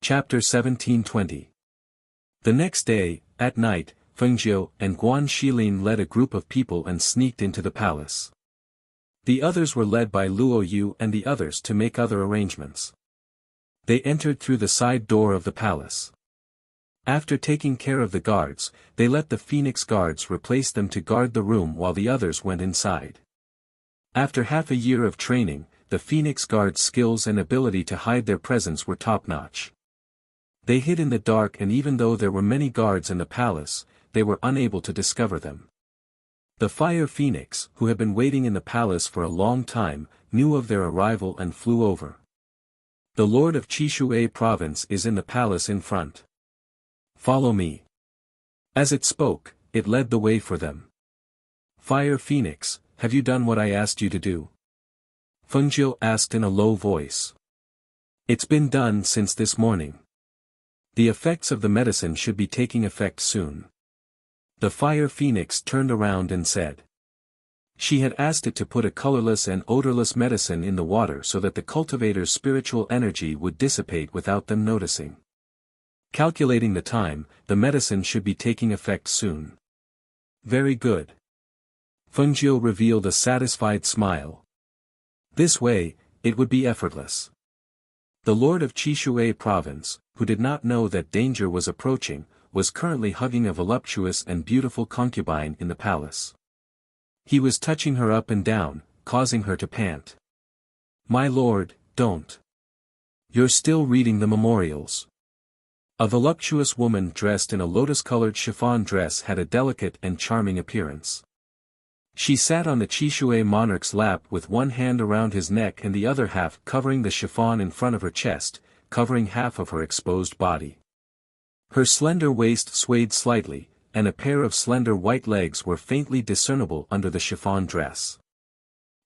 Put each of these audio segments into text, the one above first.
Chapter 1720. The next day, at night, Fengjiu and Guan Shilin led a group of people and sneaked into the palace. The others were led by Luo Yu and the others to make other arrangements. They entered through the side door of the palace. After taking care of the guards, they let the Phoenix guards replace them to guard the room while the others went inside. After half a year of training, the Phoenix guards' skills and ability to hide their presence were top-notch. They hid in the dark, and even though there were many guards in the palace, they were unable to discover them. The Fire Phoenix, who had been waiting in the palace for a long time, knew of their arrival and flew over. The Lord of Qishui province is in the palace in front. Follow me. As it spoke, it led the way for them. Fire Phoenix, have you done what I asked you to do? Fengjiu asked in a low voice. It's been done since this morning. The effects of the medicine should be taking effect soon. The Fire Phoenix turned around and said. She had asked it to put a colorless and odorless medicine in the water so that the cultivator's spiritual energy would dissipate without them noticing. Calculating the time, the medicine should be taking effect soon. Very good. Fengjiu revealed a satisfied smile. This way, it would be effortless. The Lord of Qishui province, who did not know that danger was approaching, was currently hugging a voluptuous and beautiful concubine in the palace. He was touching her up and down, causing her to pant. My lord, don't. You're still reading the memorials. A voluptuous woman dressed in a lotus-colored chiffon dress had a delicate and charming appearance. She sat on the Qishui monarch's lap with one hand around his neck and the other half covering the chiffon in front of her chest, covering half of her exposed body. Her slender waist swayed slightly, and a pair of slender white legs were faintly discernible under the chiffon dress.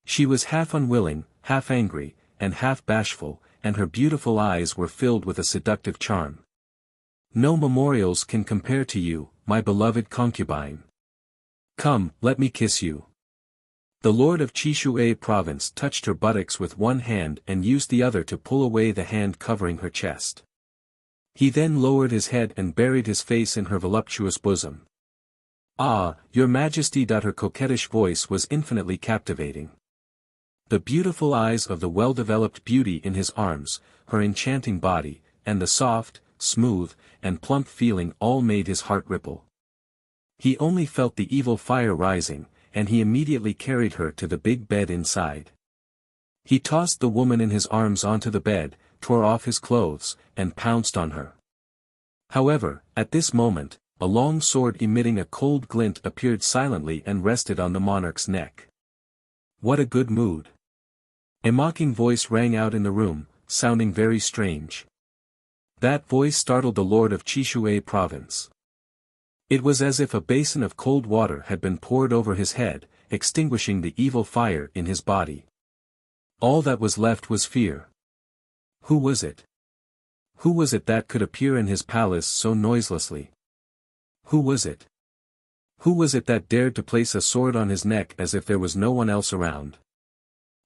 She was half unwilling, half angry, and half bashful, and her beautiful eyes were filled with a seductive charm. No memorials can compare to you, my beloved concubine. Come, let me kiss you. The Lord of Qishui province touched her buttocks with one hand and used the other to pull away the hand covering her chest. He then lowered his head and buried his face in her voluptuous bosom. Ah, your majesty! Her coquettish voice was infinitely captivating. The beautiful eyes of the well-developed beauty in his arms, her enchanting body, and the soft, smooth, and plump feeling all made his heart ripple. He only felt the evil fire rising, and he immediately carried her to the big bed inside. He tossed the woman in his arms onto the bed, tore off his clothes, and pounced on her. However, at this moment, a long sword emitting a cold glint appeared silently and rested on the monarch's neck. What a good mood! A mocking voice rang out in the room, sounding very strange. That voice startled the Lord of Qishui province. It was as if a basin of cold water had been poured over his head, extinguishing the evil fire in his body. All that was left was fear. Who was it? Who was it that could appear in his palace so noiselessly? Who was it? Who was it that dared to place a sword on his neck as if there was no one else around?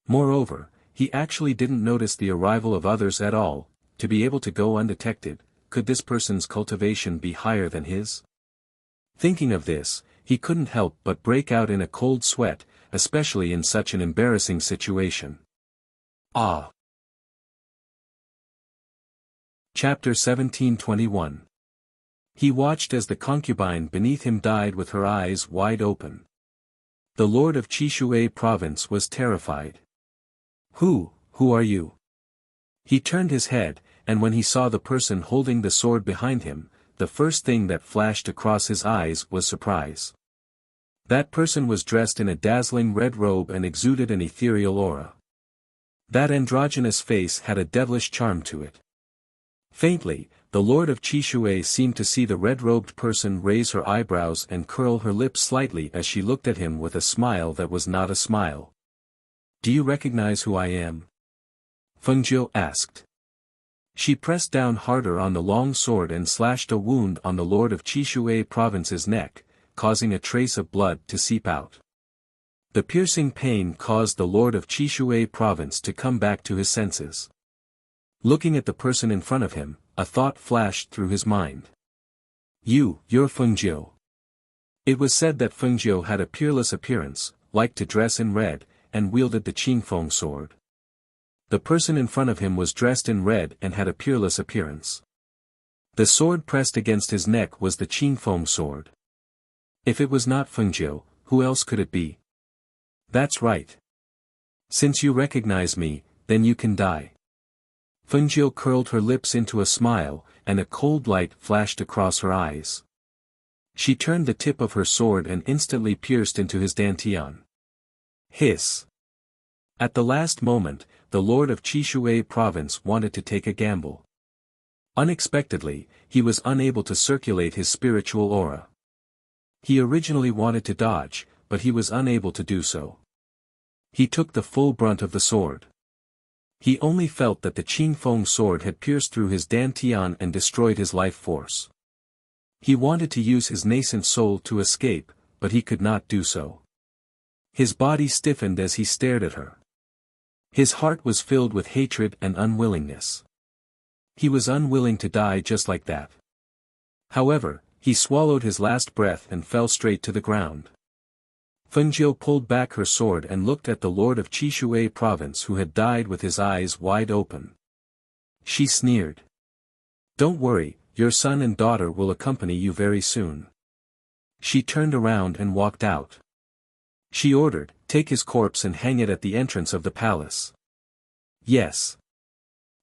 Moreover, he actually didn't notice the arrival of others at all. To be able to go undetected, could this person's cultivation be higher than his? Thinking of this, he couldn't help but break out in a cold sweat, especially in such an embarrassing situation. Ah! Chapter 1721. He watched as the concubine beneath him died with her eyes wide open. The Lord of Qishui province was terrified. Who are you? He turned his head, and when he saw the person holding the sword behind him, the first thing that flashed across his eyes was surprise. That person was dressed in a dazzling red robe and exuded an ethereal aura. That androgynous face had a devilish charm to it. Faintly, the Lord of Qishui seemed to see the red-robed person raise her eyebrows and curl her lips slightly as she looked at him with a smile that was not a smile. Do you recognize who I am? Fengjiu asked. She pressed down harder on the long sword and slashed a wound on the Lord of Qishui province's neck, causing a trace of blood to seep out. The piercing pain caused the Lord of Qishui province to come back to his senses. Looking at the person in front of him, a thought flashed through his mind. You're Fengjiu. It was said that Fengjiu had a peerless appearance, liked to dress in red, and wielded the Qingfeng sword. The person in front of him was dressed in red and had a peerless appearance. The sword pressed against his neck was the Qingfeng sword. If it was not Fengjiu, who else could it be? That's right. Since you recognize me, then you can die. Fengjiu curled her lips into a smile, and a cold light flashed across her eyes. She turned the tip of her sword and instantly pierced into his dantian. Hiss. At the last moment, the lord of Qishui province wanted to take a gamble. Unexpectedly, he was unable to circulate his spiritual aura. He originally wanted to dodge, but he was unable to do so. He took the full brunt of the sword. He only felt that the Qingfeng sword had pierced through his dantian and destroyed his life force. He wanted to use his nascent soul to escape, but he could not do so. His body stiffened as he stared at her. His heart was filled with hatred and unwillingness. He was unwilling to die just like that. However, he swallowed his last breath and fell straight to the ground. Fengjiu pulled back her sword and looked at the lord of Qishui province who had died with his eyes wide open. She sneered. Don't worry, your son and daughter will accompany you very soon. She turned around and walked out. She ordered, take his corpse and hang it at the entrance of the palace. Yes.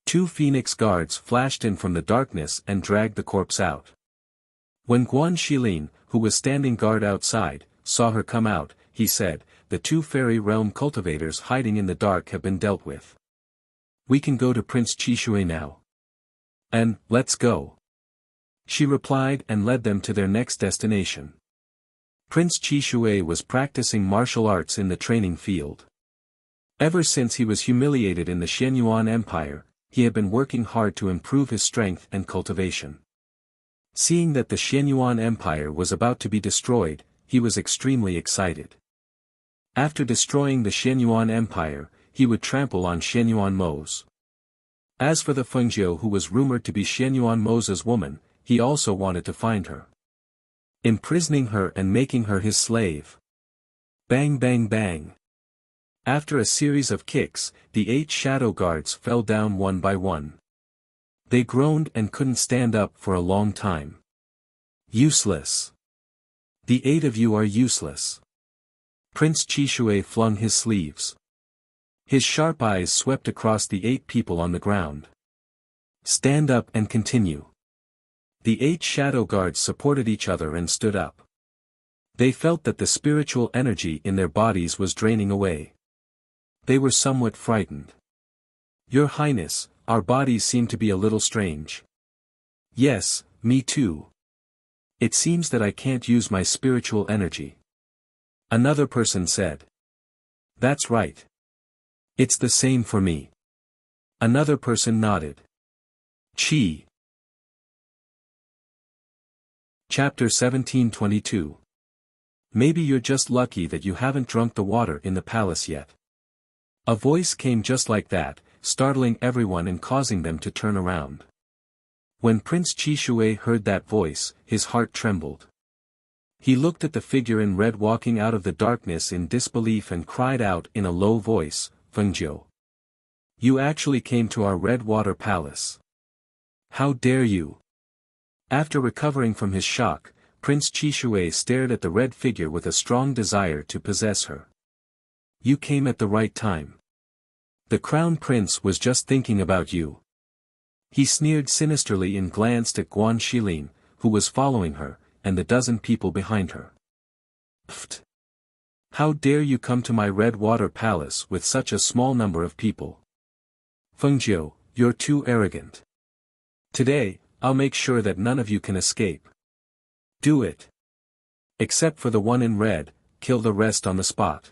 2 phoenix guards flashed in from the darkness and dragged the corpse out. When Guan Shilin, who was standing guard outside, saw her come out, he said, the 2 fairy realm cultivators hiding in the dark have been dealt with. We can go to Prince Qishui now. And, let's go. She replied and led them to their next destination. Prince Qishui was practicing martial arts in the training field. Ever since he was humiliated in the Shenyuan Empire, he had been working hard to improve his strength and cultivation. Seeing that the Shenyuan Empire was about to be destroyed, he was extremely excited. After destroying the Shenyuan Empire, he would trample on Shenyuan Mo's. As for the Fengjiu who was rumored to be Shenyuan Mo's woman, he also wanted to find her, imprisoning her and making her his slave. Bang bang bang. After a series of kicks, the 8 shadow guards fell down one by one. They groaned and couldn't stand up for a long time. Useless. The 8 of you are useless. Prince Qishui flung his sleeves. His sharp eyes swept across the 8 people on the ground. Stand up and continue. The 8 shadow guards supported each other and stood up. They felt that the spiritual energy in their bodies was draining away. They were somewhat frightened. Your Highness, our bodies seem to be a little strange. Yes, me too. It seems that I can't use my spiritual energy. Another person said. That's right. It's the same for me. Another person nodded. Chi. Chapter 1722. Maybe you're just lucky that you haven't drunk the water in the palace yet. A voice came just like that, startling everyone and causing them to turn around. When Prince Qishui heard that voice, his heart trembled. He looked at the figure in red walking out of the darkness in disbelief and cried out in a low voice, Fengjiu. You actually came to our red water palace. How dare you? After recovering from his shock, Prince Qishui stared at the red figure with a strong desire to possess her. You came at the right time. The crown prince was just thinking about you. He sneered sinisterly and glanced at Guan Shilin, who was following her, and the dozen people behind her. Pfft! How dare you come to my red water palace with such a small number of people? Fengjiu, you're too arrogant. Today, I'll make sure that none of you can escape. Do it. Except for the one in red, kill the rest on the spot.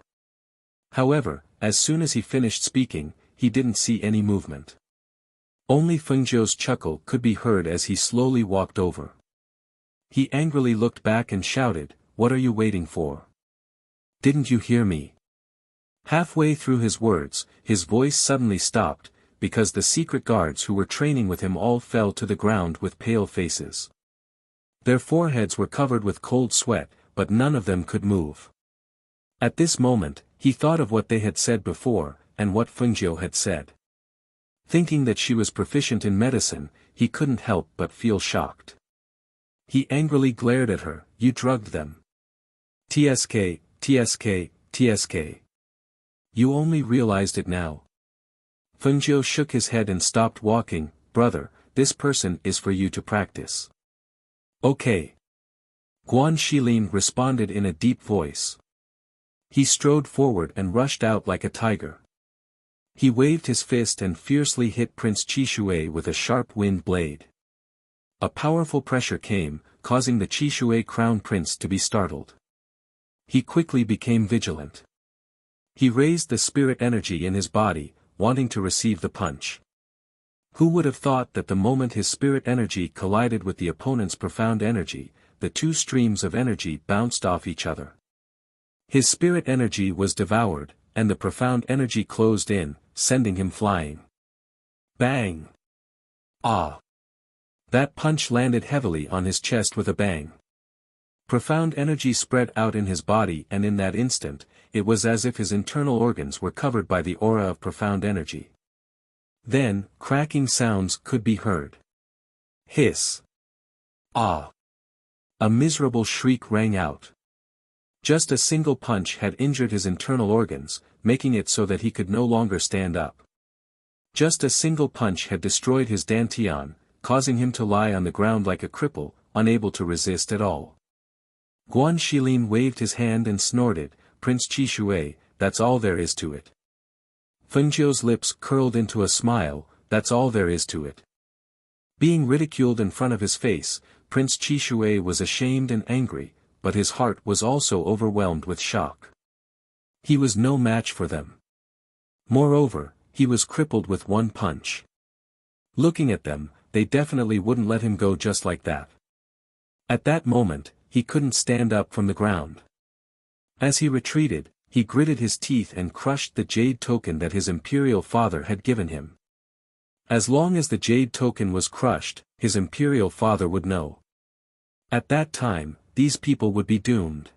However, as soon as he finished speaking, he didn't see any movement. Only Fengjiu's chuckle could be heard as he slowly walked over. He angrily looked back and shouted, What are you waiting for? Didn't you hear me? Halfway through his words, his voice suddenly stopped, because the secret guards who were training with him all fell to the ground with pale faces. Their foreheads were covered with cold sweat, but none of them could move. At this moment, he thought of what they had said before, and what Fengjiu had said. Thinking that she was proficient in medicine, he couldn't help but feel shocked. He angrily glared at her. "You drugged them. TSK, TSK, TSK. You only realized it now." Fengjiu shook his head and stopped walking. "Brother, this person is for you to practice." "Okay." Guan Shilin responded in a deep voice. He strode forward and rushed out like a tiger. He waved his fist and fiercely hit Prince Qishui with a sharp wind blade. A powerful pressure came, causing the Qishui crown prince to be startled. He quickly became vigilant. He raised the spirit energy in his body, wanting to receive the punch. Who would have thought that the moment his spirit energy collided with the opponent's profound energy, the two streams of energy bounced off each other. His spirit energy was devoured, and the profound energy closed in, sending him flying. Bang! Ah! That punch landed heavily on his chest with a bang. Profound energy spread out in his body, and in that instant, it was as if his internal organs were covered by the aura of profound energy. Then, cracking sounds could be heard. Hiss! Ah! A miserable shriek rang out. Just a single punch had injured his internal organs, making it so that he could no longer stand up. Just a single punch had destroyed his dantian, causing him to lie on the ground like a cripple, unable to resist at all. Guan Shilin waved his hand and snorted, "Prince Qishui, that's all there is to it." Fengjiu's lips curled into a smile, "That's all there is to it." Being ridiculed in front of his face, Prince Qishui was ashamed and angry, but his heart was also overwhelmed with shock. He was no match for them. Moreover, he was crippled with one punch. Looking at them, they definitely wouldn't let him go just like that. At that moment, he couldn't stand up from the ground. As he retreated, he gritted his teeth and crushed the jade token that his imperial father had given him. As long as the jade token was crushed, his imperial father would know. At that time, these people would be doomed.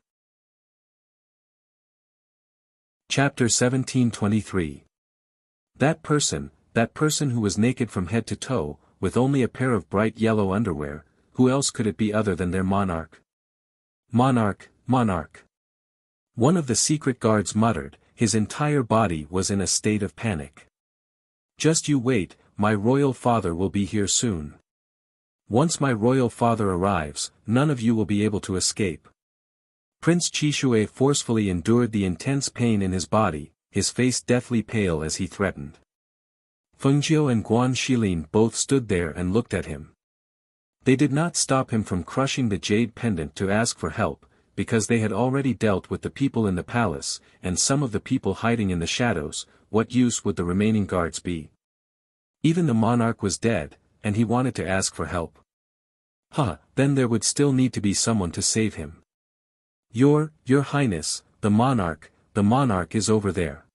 Chapter 1723. That person who was naked from head to toe, with only a pair of bright yellow underwear, who else could it be other than their monarch? Monarch, monarch. One of the secret guards muttered, his entire body was in a state of panic. "Just you wait, my royal father will be here soon. Once my royal father arrives, none of you will be able to escape." Prince Qishui forcefully endured the intense pain in his body, his face deathly pale as he threatened. Fengjiu and Guan Shilin both stood there and looked at him. They did not stop him from crushing the jade pendant to ask for help, because they had already dealt with the people in the palace, and some of the people hiding in the shadows. What use would the remaining guards be? Even the monarch was dead, and he wanted to ask for help. Then there would still need to be someone to save him. Your Highness, the monarch is over there."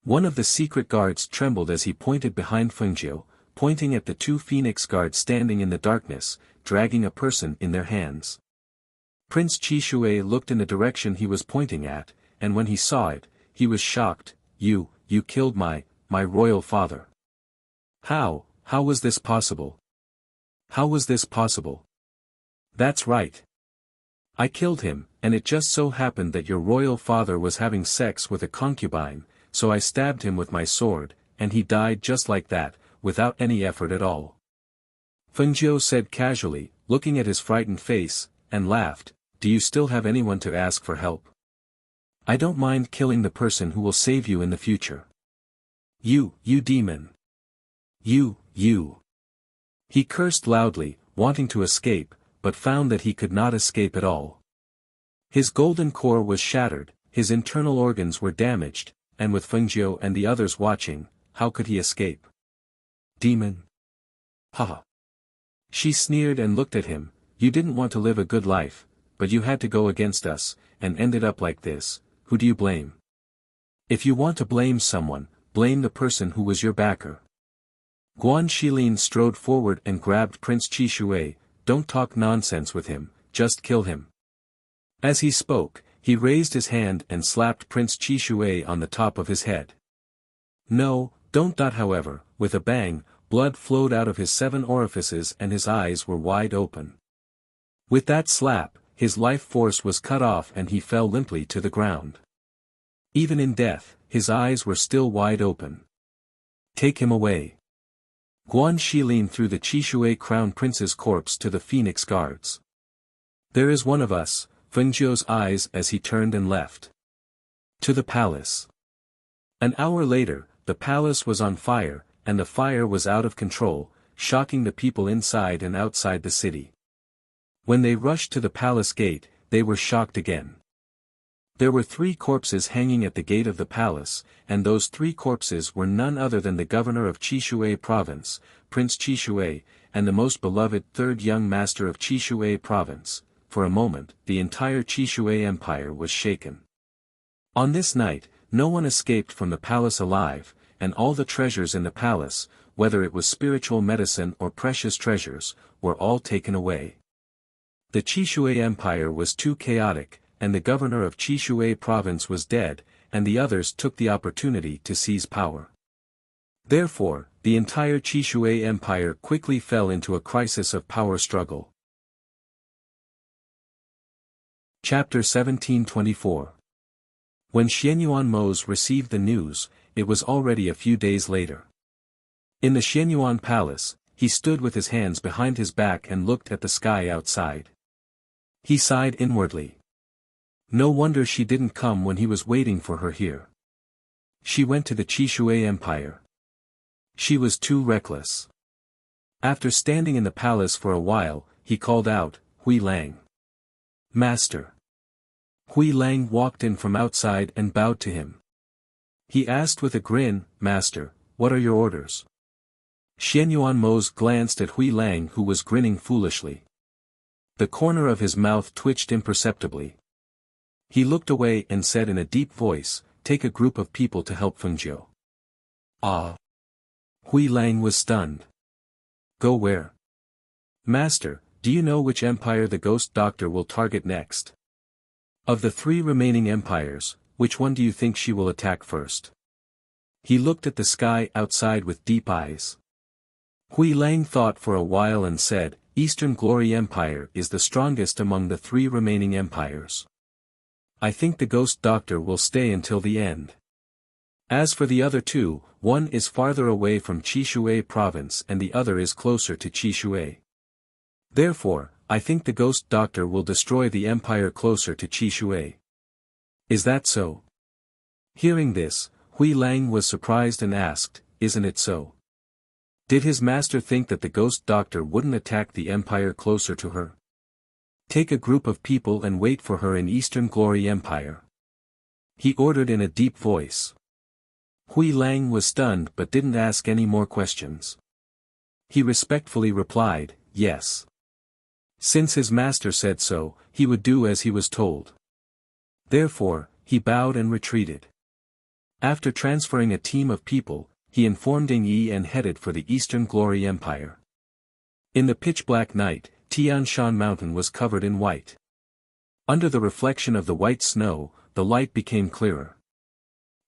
One of the secret guards trembled as he pointed behind Fengjiu, pointing at the two phoenix guards standing in the darkness, dragging a person in their hands. Prince Qishui looked in the direction he was pointing at, and when he saw it, he was shocked. You killed my royal father." How was this possible? How was this possible? "That's right. I killed him, and it just so happened that your royal father was having sex with a concubine, so I stabbed him with my sword, and he died just like that, without any effort at all." Fengjiu said casually, looking at his frightened face, and laughed, "Do you still have anyone to ask for help? I don't mind killing the person who will save you in the future." You demon. You. He cursed loudly, wanting to escape, but found that he could not escape at all. His golden core was shattered, his internal organs were damaged, and with Fengjiu and the others watching, how could he escape? Demon. Ha! She sneered and looked at him. "You didn't want to live a good life, but you had to go against us, and ended up like this. Who do you blame? If you want to blame someone, blame the person who was your backer." Guan Shilin strode forward and grabbed Prince Qishui. Don't talk nonsense with him, just kill him. As he spoke, he raised his hand and slapped Prince Qishui on the top of his head. No, don't. However, with a bang, blood flowed out of his 7 orifices and his eyes were wide open. With that slap, his life force was cut off and he fell limply to the ground. Even in death, his eyes were still wide open. Take him away. Guan Shilin threw the Qishui crown prince's corpse to the Phoenix guards. There is one of us, Feng Zhou's eyes as he turned and left. To the palace. An hour later, the palace was on fire, and the fire was out of control, shocking the people inside and outside the city. When they rushed to the palace gate, they were shocked again. There were 3 corpses hanging at the gate of the palace, and those 3 corpses were none other than the governor of Qishui province, Prince Qishui, and the most beloved 3rd young master of Qishui province. For a moment, the entire Qishui empire was shaken. On this night, no one escaped from the palace alive, and all the treasures in the palace, whether it was spiritual medicine or precious treasures, were all taken away. The Qishui empire was too chaotic, and the governor of Qishui province was dead, and the others took the opportunity to seize power. Therefore, the entire Qishui empire quickly fell into a crisis of power struggle. Chapter 1724. When Xianyuan Mose received the news, it was already a few days later. In the Xianyuan palace, he stood with his hands behind his back and looked at the sky outside. He sighed inwardly. No wonder she didn't come when he was waiting for her here. She went to the Qishui empire. She was too reckless. After standing in the palace for a while, he called out, Hui Lang. Master. Hui Lang walked in from outside and bowed to him. He asked with a grin, Master, what are your orders? Xianyuan Mose glanced at Hui Lang who was grinning foolishly. The corner of his mouth twitched imperceptibly. He looked away and said in a deep voice, Take a group of people to help Feng Zhou. Ah! Hui Lang was stunned. Go where? Master, do you know which empire the ghost doctor will target next? Of the 3 remaining empires, which one do you think she will attack first? He looked at the sky outside with deep eyes. Hui Lang thought for a while and said, Eastern Glory Empire is the strongest among the 3 remaining empires. I think the ghost doctor will stay until the end. As for the other 2, one is farther away from Qishui province and the other is closer to Qishui. Therefore, I think the ghost doctor will destroy the empire closer to Qishui. Is that so? Hearing this, Hui Lang was surprised and asked, Isn't it so? Did his master think that the ghost doctor wouldn't attack the empire closer to her? Take a group of people and wait for her in Eastern Glory Empire. He ordered in a deep voice. Hui Lang was stunned but didn't ask any more questions. He respectfully replied, Yes. Since his master said so, he would do as he was told. Therefore, he bowed and retreated. After transferring a team of people, he informed Ing Yi and headed for the Eastern Glory Empire. In the pitch-black night, Tian Shan Mountain was covered in white. Under the reflection of the white snow, the light became clearer.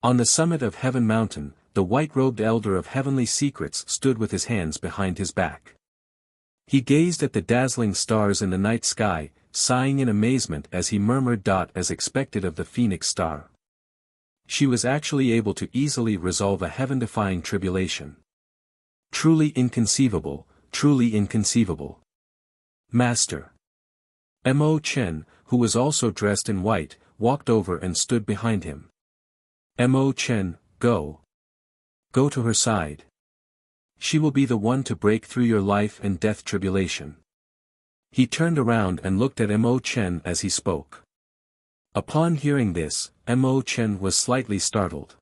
On the summit of Heaven Mountain, the white-robed elder of heavenly secrets stood with his hands behind his back. He gazed at the dazzling stars in the night sky, sighing in amazement as he murmured, As expected of the Phoenix star. She was actually able to easily resolve a heaven-defying tribulation. Truly inconceivable, truly inconceivable. Master. Mo Chen, who was also dressed in white, walked over and stood behind him. Mo Chen, go. Go to her side. She will be the one to break through your life and death tribulation. He turned around and looked at Mo Chen as he spoke. Upon hearing this, Mo Chen was slightly startled.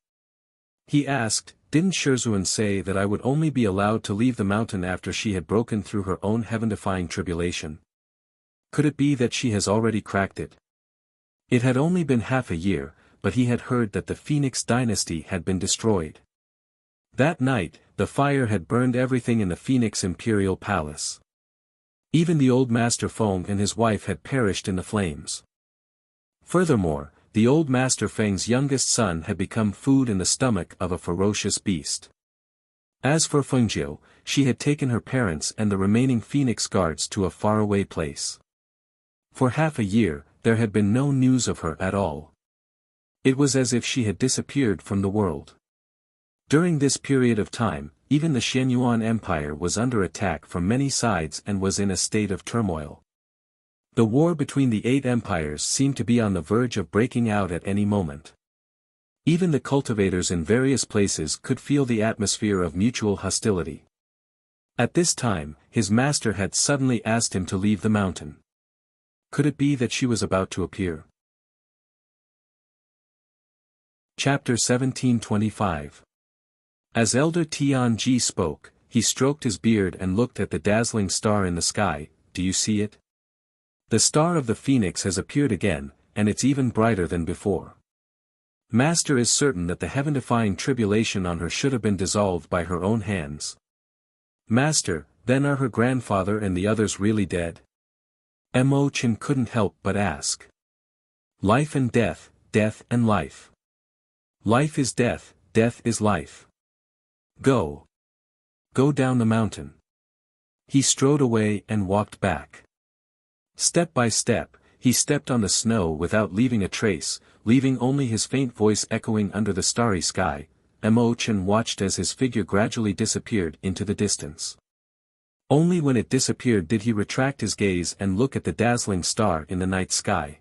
He asked, Didn't Shizhuan say that I would only be allowed to leave the mountain after she had broken through her own heaven-defying tribulation? Could it be that she has already cracked it? It had only been half a year, but he had heard that the Phoenix dynasty had been destroyed. That night, the fire had burned everything in the Phoenix Imperial Palace. Even the old Master Feng and his wife had perished in the flames. Furthermore, the old Master Feng's youngest son had become food in the stomach of a ferocious beast. As for Fengjiu, she had taken her parents and the remaining Phoenix guards to a faraway place. For half a year, there had been no news of her at all. It was as if she had disappeared from the world. During this period of time, even the Xianyuan Empire was under attack from many sides and was in a state of turmoil. The war between the 8 empires seemed to be on the verge of breaking out at any moment. Even the cultivators in various places could feel the atmosphere of mutual hostility. At this time, his master had suddenly asked him to leave the mountain. Could it be that she was about to appear? Chapter 1725. As Elder Tianji spoke, he stroked his beard and looked at the dazzling star in the sky. Do you see it? The star of the Phoenix has appeared again, and it's even brighter than before. Master is certain that the heaven-defying tribulation on her should have been dissolved by her own hands. Master, then are her grandfather and the others really dead? Mo Chen couldn't help but ask. Life and death, death and life. Life is death, death is life. Go. Go down the mountain. He strode away and walked back. Step by step, he stepped on the snow without leaving a trace, leaving only his faint voice echoing under the starry sky. Mo Chen watched as his figure gradually disappeared into the distance. Only when it disappeared did he retract his gaze and look at the dazzling star in the night sky.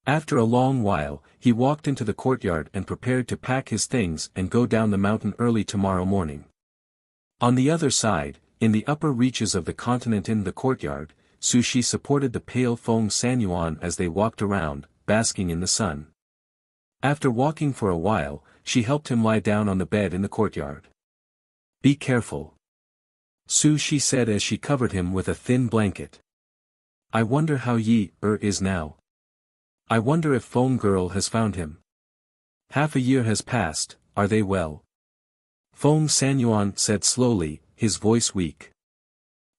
After a long while, he walked into the courtyard and prepared to pack his things and go down the mountain early tomorrow morning. On the other side, in the upper reaches of the continent in the courtyard, Su Shi supported the pale Feng Sanyuan as they walked around, basking in the sun. After walking for a while, she helped him lie down on the bed in the courtyard. Be careful. Su Shi said as she covered him with a thin blanket. I wonder how Yi-er is now. I wonder if Feng girl has found him. Half a year has passed, are they well? Feng Sanyuan said slowly, his voice weak.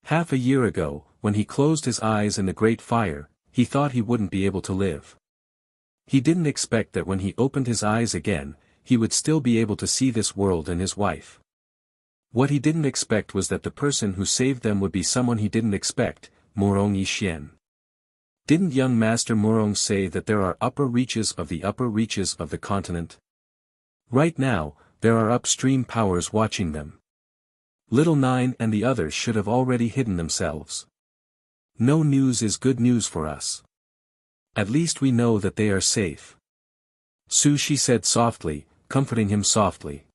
Half a year ago, when he closed his eyes in the great fire, he thought he wouldn't be able to live. He didn't expect that when he opened his eyes again, he would still be able to see this world and his wife. What he didn't expect was that the person who saved them would be someone he didn't expect, Murong Yixian. Didn't young Master Murong say that there are upper reaches of the continent? Right now, there are upstream powers watching them. Little Nine and the others should have already hidden themselves. No news is good news for us. At least we know that they are safe. Su Shi said softly, comforting him softly.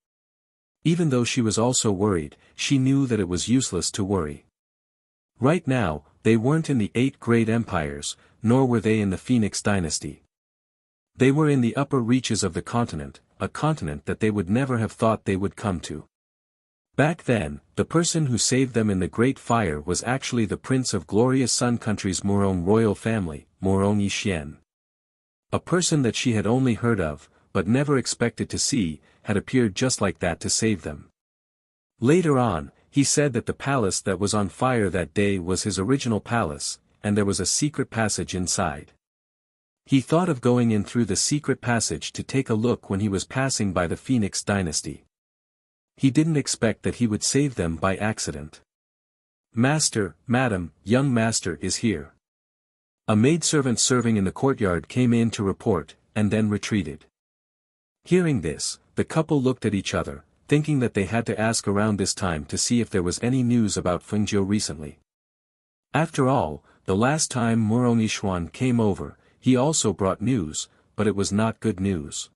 Even though she was also worried, she knew that it was useless to worry. Right now, they weren't in the 8 great empires, nor were they in the Phoenix dynasty. They were in the upper reaches of the continent, a continent that they would never have thought they would come to. Back then, the person who saved them in the Great Fire was actually the Prince of Glorious Sun Country's Murong royal family, Murong Yixian. A person that she had only heard of, but never expected to see, had appeared just like that to save them. Later on, he said that the palace that was on fire that day was his original palace, and there was a secret passage inside. He thought of going in through the secret passage to take a look when he was passing by the Phoenix dynasty. He didn't expect that he would save them by accident. Master, Madam, young master is here. A maidservant serving in the courtyard came in to report, and then retreated. Hearing this, the couple looked at each other, thinking that they had to ask around this time to see if there was any news about Fengjiu recently. After all, the last time Murong Yishuan came over, he also brought news, but it was not good news.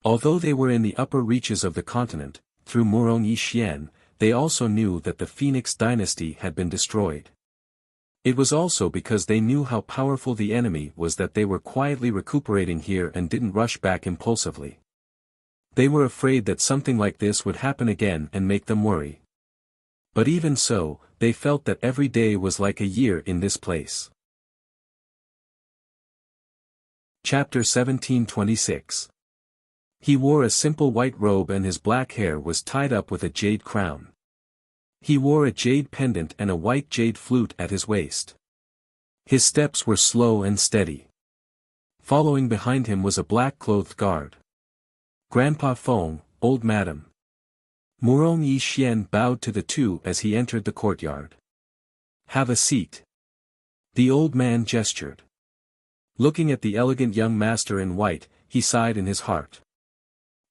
Although they were in the upper reaches of the continent, through Murong Yixian, they also knew that the Phoenix dynasty had been destroyed. It was also because they knew how powerful the enemy was that they were quietly recuperating here and didn't rush back impulsively. They were afraid that something like this would happen again and make them worry. But even so, they felt that every day was like a year in this place. Chapter 1726. He wore a simple white robe and his black hair was tied up with a jade crown. He wore a jade pendant and a white jade flute at his waist. His steps were slow and steady. Following behind him was a black-clothed guard. Grandpa Feng, old madam. Murong Yi Xian bowed to the two as he entered the courtyard. Have a seat. The old man gestured. Looking at the elegant young master in white, he sighed in his heart.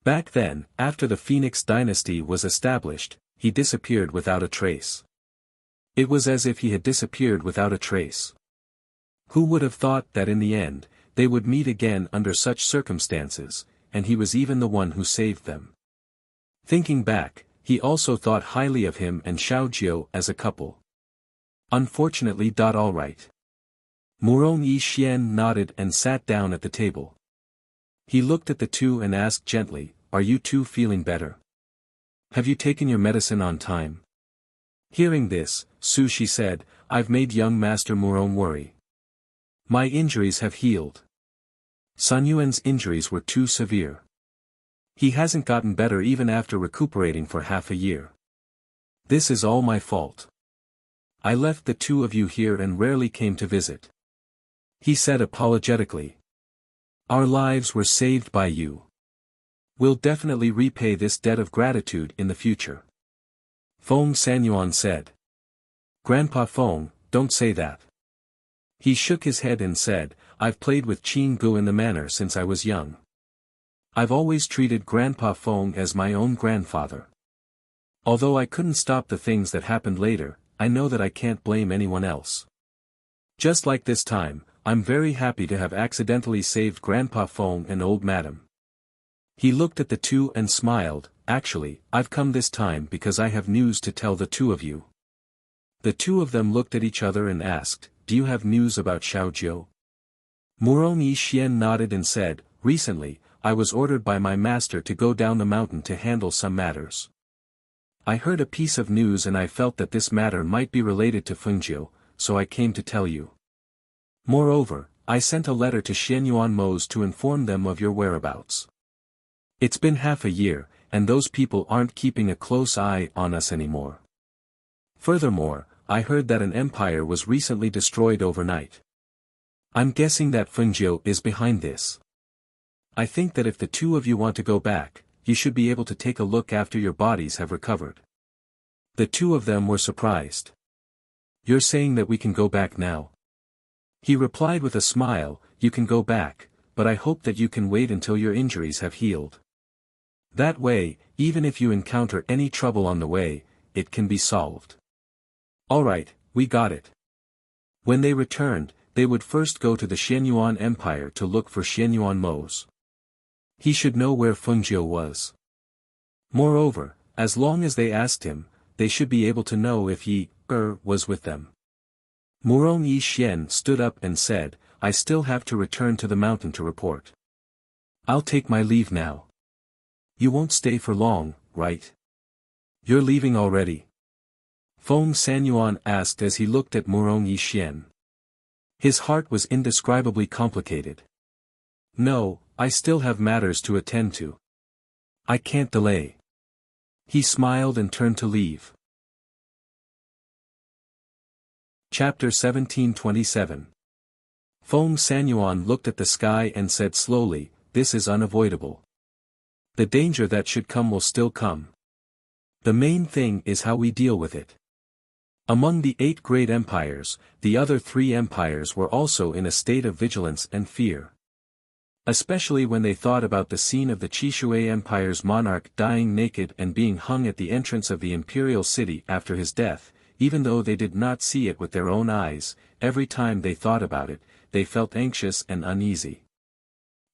Back then, after the Phoenix dynasty was established, he disappeared without a trace. It was as if he had disappeared without a trace. Who would have thought that in the end, they would meet again under such circumstances, and he was even the one who saved them. Thinking back, he also thought highly of him and Xiaojiu as a couple. Unfortunately, all right. Murong Yi Xian nodded and sat down at the table. He looked at the two and asked gently, "Are you two feeling better? Have you taken your medicine on time?" Hearing this, Su Shi said, "I've made young Master Murong worry. My injuries have healed. Sun Yuan's injuries were too severe. He hasn't gotten better even after recuperating for half a year. This is all my fault. I left the two of you here and rarely came to visit," he said apologetically. "Our lives were saved by you. We'll definitely repay this debt of gratitude in the future," Feng Sanyuan said. "Grandpa Feng, don't say that." He shook his head and said, "I've played with Qin Gu in the manor since I was young. I've always treated Grandpa Feng as my own grandfather. Although I couldn't stop the things that happened later, I know that I can't blame anyone else. Just like this time, I'm very happy to have accidentally saved Grandpa Feng and old madam." He looked at the two and smiled. "Actually, I've come this time because I have news to tell the two of you." The two of them looked at each other and asked, "Do you have news about Xiaojiu?" Murong Yi Xian nodded and said, "Recently, I was ordered by my master to go down the mountain to handle some matters. I heard a piece of news and I felt that this matter might be related to Fengjiu, so I came to tell you. Moreover, I sent a letter to Xianyuan Mo's to inform them of your whereabouts. It's been half a year, and those people aren't keeping a close eye on us anymore. Furthermore, I heard that an empire was recently destroyed overnight. I'm guessing that Fengjiu is behind this. I think that if the two of you want to go back, you should be able to take a look after your bodies have recovered." The two of them were surprised. "You're saying that we can go back now?" He replied with a smile, "You can go back, but I hope that you can wait until your injuries have healed. That way, even if you encounter any trouble on the way, it can be solved." "Alright, we got it." When they returned, they would first go to the Xianyuan Empire to look for Xianyuan Mo's. He should know where Fengjiu was. Moreover, as long as they asked him, they should be able to know if he, was with them. Murong Yi Xian stood up and said, "I still have to return to the mountain to report. I'll take my leave now." "You won't stay for long, right? You're leaving already?" Feng Sanyuan asked as he looked at Murong Yi Xian. His heart was indescribably complicated. "No, I still have matters to attend to. I can't delay." He smiled and turned to leave. Chapter 1727. Feng Sanyuan looked at the sky and said slowly, "This is unavoidable. The danger that should come will still come. The main thing is how we deal with it." Among the 8 great empires, the other 3 empires were also in a state of vigilance and fear. Especially when they thought about the scene of the Qishui Empire's monarch dying naked and being hung at the entrance of the imperial city after his death, even though they did not see it with their own eyes, every time they thought about it, they felt anxious and uneasy.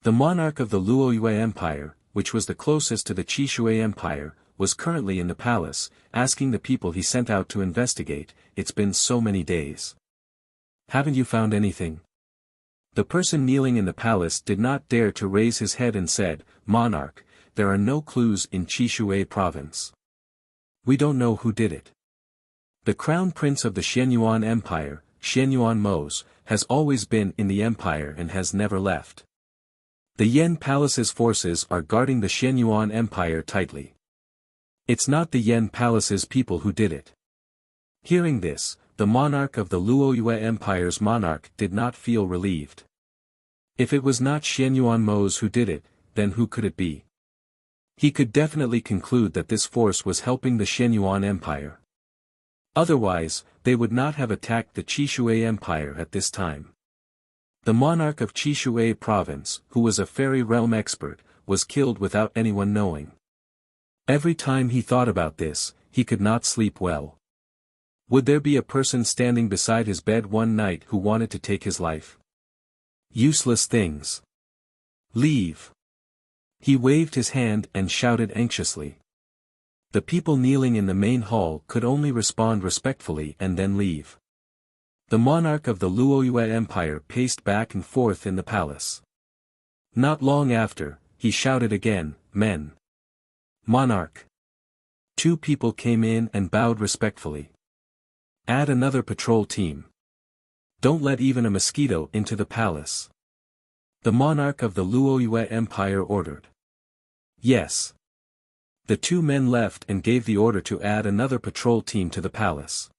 The monarch of the Luoyue Empire, which was the closest to the Qishui Empire, was currently in the palace, asking the people he sent out to investigate, "It's been so many days. Haven't you found anything?" The person kneeling in the palace did not dare to raise his head and said, "Monarch, there are no clues in Qishui province. We don't know who did it. The crown prince of the Xianyuan Empire, Xianyuan Mo's, has always been in the empire and has never left. The Yen Palace's forces are guarding the Shenyuan Empire tightly. It's not the Yen Palace's people who did it. Hearing this, the monarch of the Luoyue Empire's monarch did not feel relieved. If it was not Shenyuan Mo's who did it, then who could it be? He could definitely conclude that this force was helping the Shenyuan Empire. Otherwise, they would not have attacked the Chishui Empire at this time. The monarch of Chishui province, who was a fairy realm expert, was killed without anyone knowing. Every time he thought about this, he could not sleep well. Would there be a person standing beside his bed one night who wanted to take his life? Useless things. Leave. He waved his hand and shouted anxiously. The people kneeling in the main hall could only respond respectfully and then leave. The monarch of the Luoyue Empire paced back and forth in the palace. Not long after, he shouted again, "Men! Monarch!" 2 people came in and bowed respectfully. Add another patrol team. Don't let even a mosquito into the palace. The monarch of the Luoyue Empire ordered. Yes. The 2 men left and gave the order to add another patrol team to the palace.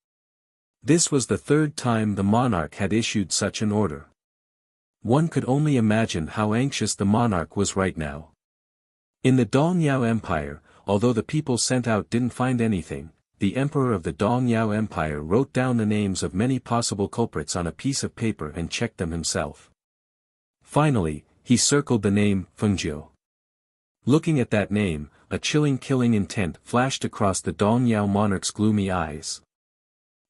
This was the 3rd time the monarch had issued such an order. One could only imagine how anxious the monarch was right now. In the Dongyao Empire, although the people sent out didn't find anything, the emperor of the Dongyao Empire wrote down the names of many possible culprits on a piece of paper and checked them himself. Finally, he circled the name, Fengjiu. Looking at that name, a chilling killing intent flashed across the Dongyao monarch's gloomy eyes.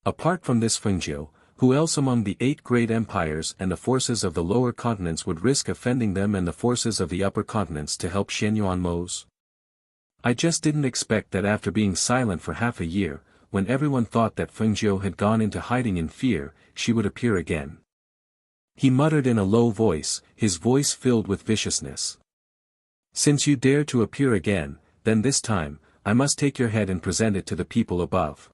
Apart from this Fengjiu, who else among the 8 great empires and the forces of the lower continents would risk offending them and the forces of the upper continents to help Shenyuan Mo's? I just didn't expect that after being silent for half a year, when everyone thought that Fengjiu had gone into hiding in fear, she would appear again. He muttered in a low voice, his voice filled with viciousness. Since you dare to appear again, then this time, I must take your head and present it to the people above.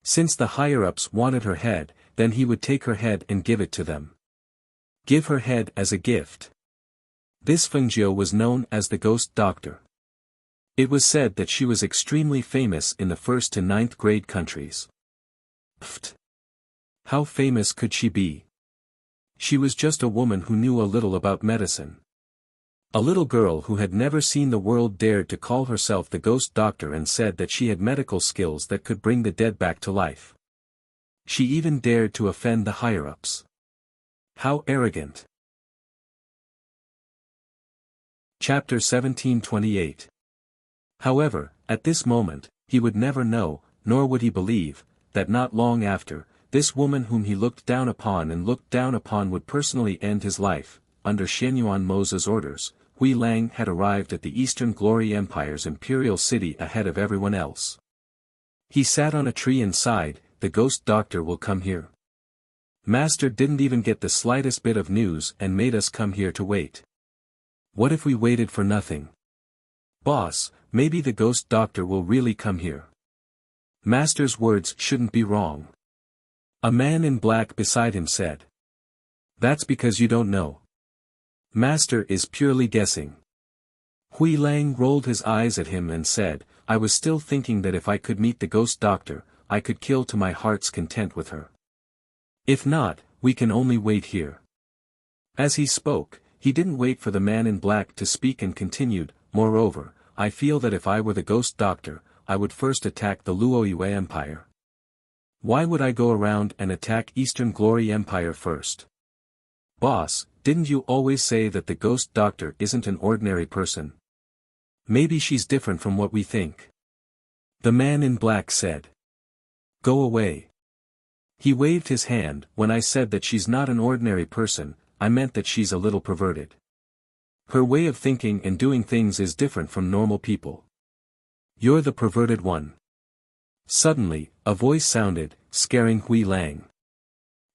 Since the higher-ups wanted her head, then he would take her head and give it to them. Give her head as a gift. This Fengjiu was known as the Ghost Doctor. It was said that she was extremely famous in the 1st to 9th grade countries. Pfft! How famous could she be? She was just a woman who knew a little about medicine. A little girl who had never seen the world dared to call herself the Ghost Doctor and said that she had medical skills that could bring the dead back to life. She even dared to offend the higher-ups. How arrogant! Chapter 1728. However, at this moment, he would never know, nor would he believe, that not long after, this woman whom he looked down upon would personally end his life, under Shenyuan Mo's orders. Hui Lang had arrived at the Eastern Glory Empire's imperial city ahead of everyone else. He sat on a tree and sighed, "The Ghost Doctor will come here. Master didn't even get the slightest bit of news and made us come here to wait. What if we waited for nothing? Boss, maybe the Ghost Doctor will really come here. Master's words shouldn't be wrong." A man in black beside him said. "That's because you don't know. Master is purely guessing." Hui Lang rolled his eyes at him and said, "I was still thinking that if I could meet the Ghost Doctor, I could kill to my heart's content with her. If not, we can only wait here." As he spoke, he didn't wait for the man in black to speak and continued, "Moreover, I feel that if I were the Ghost Doctor, I would first attack the Luoyue Empire. Why would I go around and attack Eastern Glory Empire first? Boss, didn't you always say that the Ghost Doctor isn't an ordinary person? Maybe she's different from what we think." The man in black said. "Go away." He waved his hand. "When I said that she's not an ordinary person, I meant that she's a little perverted. Her way of thinking and doing things is different from normal people. You're the perverted one." Suddenly, a voice sounded, scaring Hui Lang.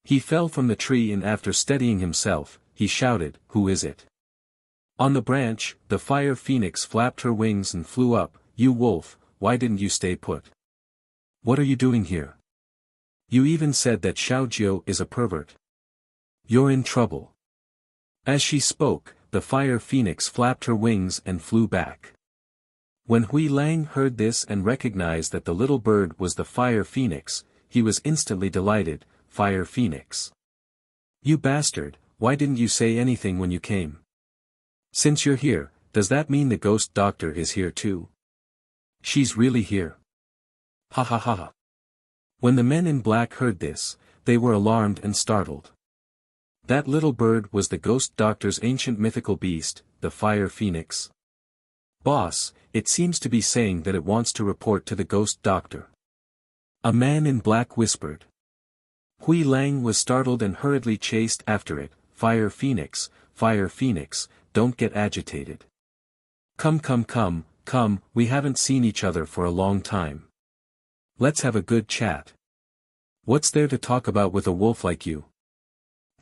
He fell from the tree and after steadying himself, he shouted, "Who is it?" On the branch, the fire phoenix flapped her wings and flew up. "You wolf, why didn't you stay put? What are you doing here? You even said that Xiaojiu is a pervert. You're in trouble." As she spoke, the fire phoenix flapped her wings and flew back. When Hui Lang heard this and recognized that the little bird was the fire phoenix, he was instantly delighted. Fire phoenix. You bastard, why didn't you say anything when you came? Since you're here, does that mean the ghost doctor is here too? She's really here. Ha ha ha ha. When the men in black heard this, they were alarmed and startled. That little bird was the ghost doctor's ancient mythical beast, the fire phoenix. Boss, it seems to be saying that it wants to report to the ghost doctor. A man in black whispered. Hui Lang was startled and hurriedly chased after it. Fire phoenix, don't get agitated. Come, we haven't seen each other for a long time. Let's have a good chat. What's there to talk about with a wolf like you?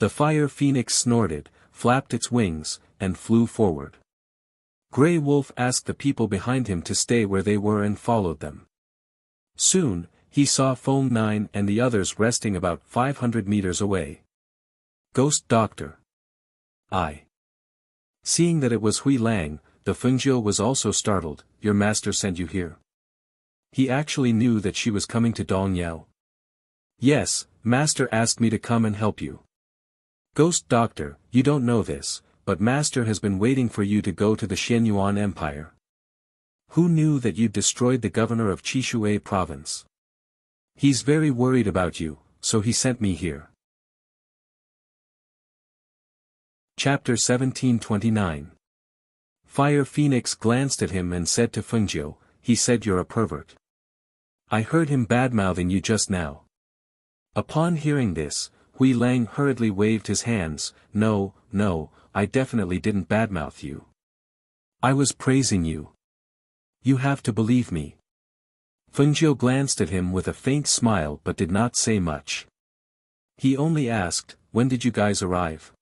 The fire phoenix snorted, flapped its wings, and flew forward. Grey Wolf asked the people behind him to stay where they were and followed them. Soon, he saw Feng Nine and the others resting about 500 meters away. Ghost Doctor. Seeing that it was Hui Lang, the Fengjiu was also startled. Your master sent you here. He actually knew that she was coming to Dongyao. Yes, master asked me to come and help you. Ghost Doctor, you don't know this, but master has been waiting for you to go to the Xianyuan Empire. Who knew that you'd destroyed the governor of Qishui province? He's very worried about you, so he sent me here. Chapter 1729. Fire Phoenix glanced at him and said to Fengjiu, he said you're a pervert. I heard him badmouthing you just now. Upon hearing this, Hui Lang hurriedly waved his hands. No, I definitely didn't badmouth you. I was praising you. You have to believe me. Fengjiu glanced at him with a faint smile but did not say much. He only asked, when did you guys arrive?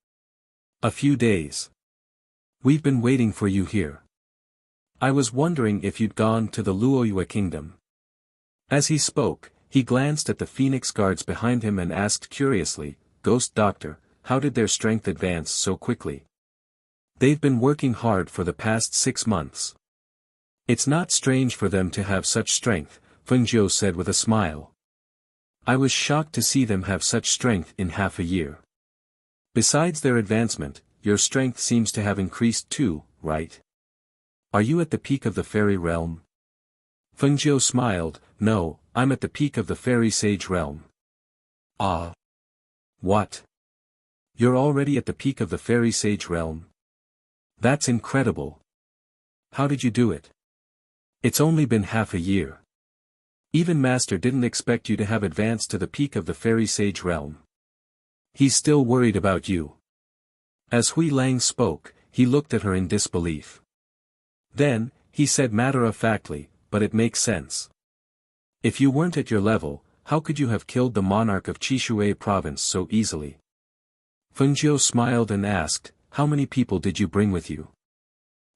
A few days. We've been waiting for you here. I was wondering if you'd gone to the Luoyue kingdom. As he spoke, he glanced at the phoenix guards behind him and asked curiously, Ghost Doctor, how did their strength advance so quickly? They've been working hard for the past 6 months. It's not strange for them to have such strength, Fengjiu said with a smile. I was shocked to see them have such strength in half a year. Besides their advancement, your strength seems to have increased too, right? Are you at the peak of the fairy realm? Fengjiu smiled. No, I'm at the peak of the fairy sage realm. Ah. What? You're already at the peak of the fairy sage realm? That's incredible. How did you do it? It's only been half a year. Even Master didn't expect you to have advanced to the peak of the fairy sage realm. He's still worried about you. As Hui Lang spoke, he looked at her in disbelief. Then, he said matter-of-factly, but it makes sense. If you weren't at your level, how could you have killed the monarch of Qishui province so easily? Fengjiu smiled and asked, how many people did you bring with you?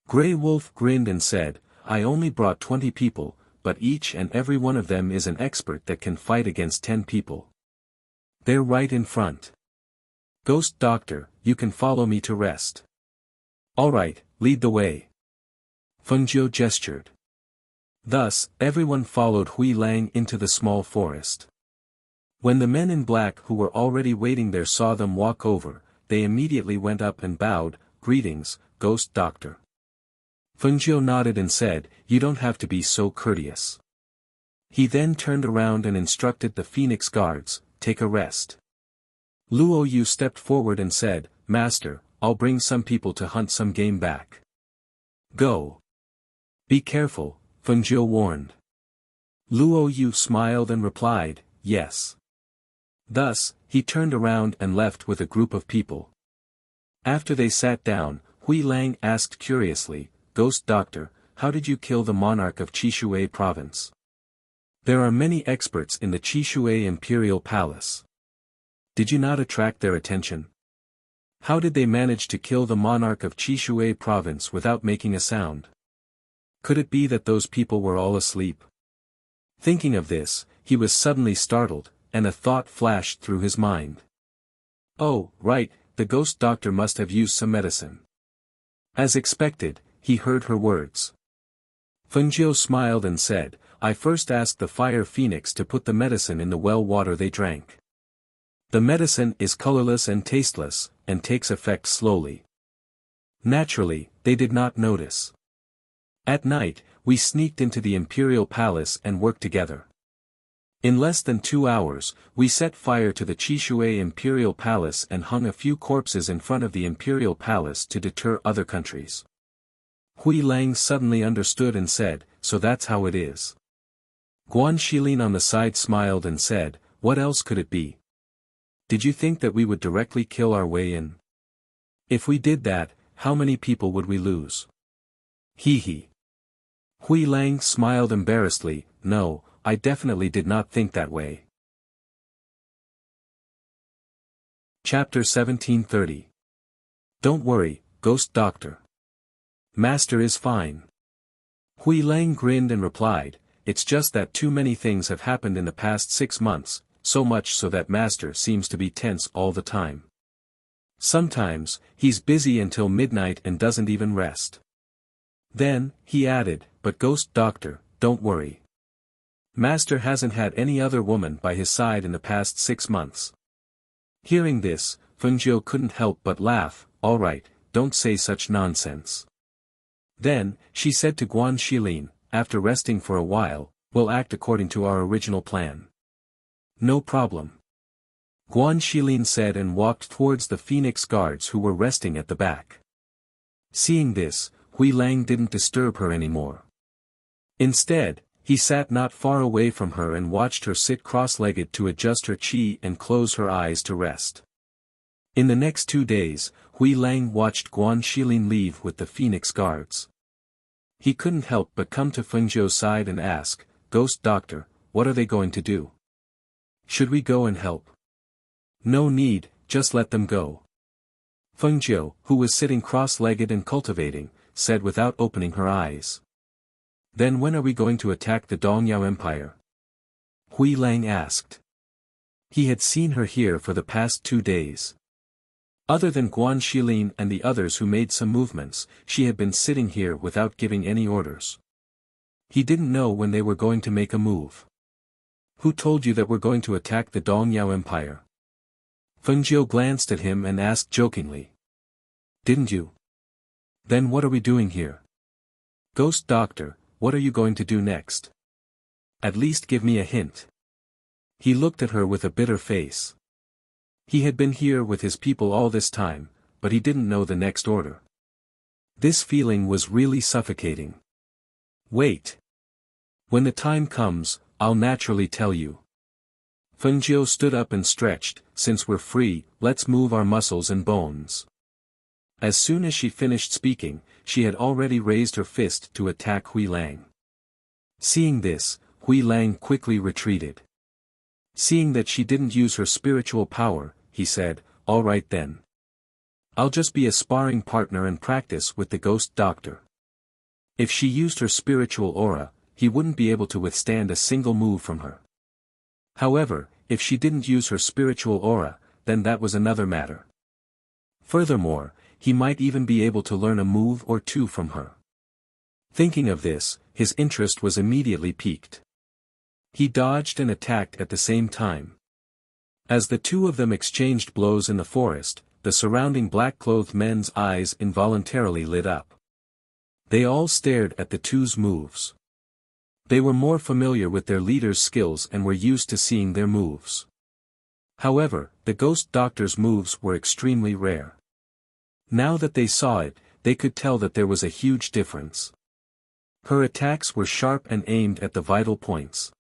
Grey Wolf grinned and said, I only brought 20 people, but each and every one of them is an expert that can fight against 10 people. They're right in front. Ghost Doctor, you can follow me to rest. Alright, lead the way. Fengjiu gestured. Thus, everyone followed Hui Lang into the small forest. When the men in black who were already waiting there saw them walk over, they immediately went up and bowed. Greetings, Ghost Doctor. Fengjiu nodded and said, you don't have to be so courteous. He then turned around and instructed the Phoenix guards, take a rest. Luo Yu stepped forward and said, Master, I'll bring some people to hunt some game back. Go. Be careful, Fengjiu warned. Luo Yu smiled and replied, yes. Thus, he turned around and left with a group of people. After they sat down, Hui Lang asked curiously, Ghost Doctor, how did you kill the monarch of Qishui province? There are many experts in the Qishui imperial palace. Did you not attract their attention? How did they manage to kill the monarch of Qishui province without making a sound? Could it be that those people were all asleep? Thinking of this, he was suddenly startled, and a thought flashed through his mind. Oh, right, the Ghost Doctor must have used some medicine. As expected, he heard her words. Fengjiu smiled and said, I first asked the fire phoenix to put the medicine in the well water they drank. The medicine is colorless and tasteless, and takes effect slowly. Naturally, they did not notice. At night, we sneaked into the imperial palace and worked together. In less than 2 hours, we set fire to the Chishui imperial palace and hung a few corpses in front of the imperial palace to deter other countries. Hui Lang suddenly understood and said, so that's how it is. Guan Shilin on the side smiled and said, what else could it be? Did you think that we would directly kill our way in? If we did that, how many people would we lose? Hee hee. Hui Lang smiled embarrassedly, no, I definitely did not think that way. Chapter 1730. Don't worry, Ghost Doctor. Master is fine. Hui Lang grinned and replied, it's just that too many things have happened in the past 6 months, so much so that Master seems to be tense all the time. Sometimes, he's busy until midnight and doesn't even rest. Then, he added, but Ghost Doctor, don't worry. Master hasn't had any other woman by his side in the past 6 months. Hearing this, Fengjiu couldn't help but laugh, all right, don't say such nonsense. Then, she said to Guan Shilin, after resting for a while, we'll act according to our original plan. No problem. Guan Shilin said and walked towards the Phoenix guards who were resting at the back. Seeing this, Hui Lang didn't disturb her anymore. Instead, he sat not far away from her and watched her sit cross-legged to adjust her qi and close her eyes to rest. In the next 2 days, Hui Lang watched Guan Shilin leave with the Phoenix guards. He couldn't help but come to Fengjiu's side and ask, Ghost Doctor, what are they going to do? Should we go and help? No need, just let them go. Fengjiu, who was sitting cross-legged and cultivating, said without opening her eyes. Then when are we going to attack the Dongyao Empire? Hui Lang asked. He had seen her here for the past 2 days. Other than Guan Shilin and the others who made some movements, she had been sitting here without giving any orders. He didn't know when they were going to make a move. Who told you that we're going to attack the Dongyao Empire? Fengjiu glanced at him and asked jokingly. Didn't you? Then what are we doing here? Ghost Doctor, what are you going to do next? At least give me a hint. He looked at her with a bitter face. He had been here with his people all this time, but he didn't know the next order. This feeling was really suffocating. Wait. When the time comes, I'll naturally tell you. Fengjiu stood up and stretched, since we're free, let's move our muscles and bones. As soon as she finished speaking, she had already raised her fist to attack Hui Lang. Seeing this, Hui Lang quickly retreated. Seeing that she didn't use her spiritual power, he said, all right then. I'll just be a sparring partner and practice with the Ghost Doctor. If she used her spiritual aura, he wouldn't be able to withstand a single move from her. However, if she didn't use her spiritual aura, then that was another matter. Furthermore, he might even be able to learn a move or two from her. Thinking of this, his interest was immediately piqued. He dodged and attacked at the same time. As the two of them exchanged blows in the forest, the surrounding black-clothed men's eyes involuntarily lit up. They all stared at the two's moves. They were more familiar with their leader's skills and were used to seeing their moves. However, the Ghost Doctor's moves were extremely rare. Now that they saw it, they could tell that there was a huge difference. Her attacks were sharp and aimed at the vital points.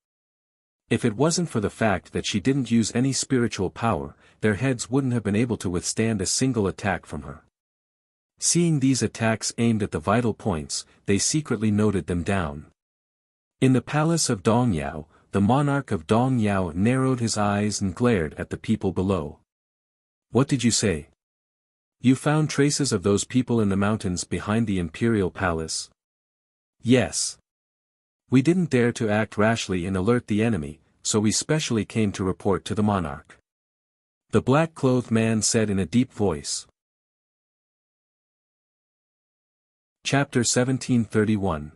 If it wasn't for the fact that she didn't use any spiritual power, their heads wouldn't have been able to withstand a single attack from her. Seeing these attacks aimed at the vital points, they secretly noted them down. In the palace of Dongyao, the monarch of Dongyao narrowed his eyes and glared at the people below. What did you say? You found traces of those people in the mountains behind the imperial palace? Yes. We didn't dare to act rashly and alert the enemy, so we specially came to report to the monarch. The black-clothed man said in a deep voice. Chapter 1731.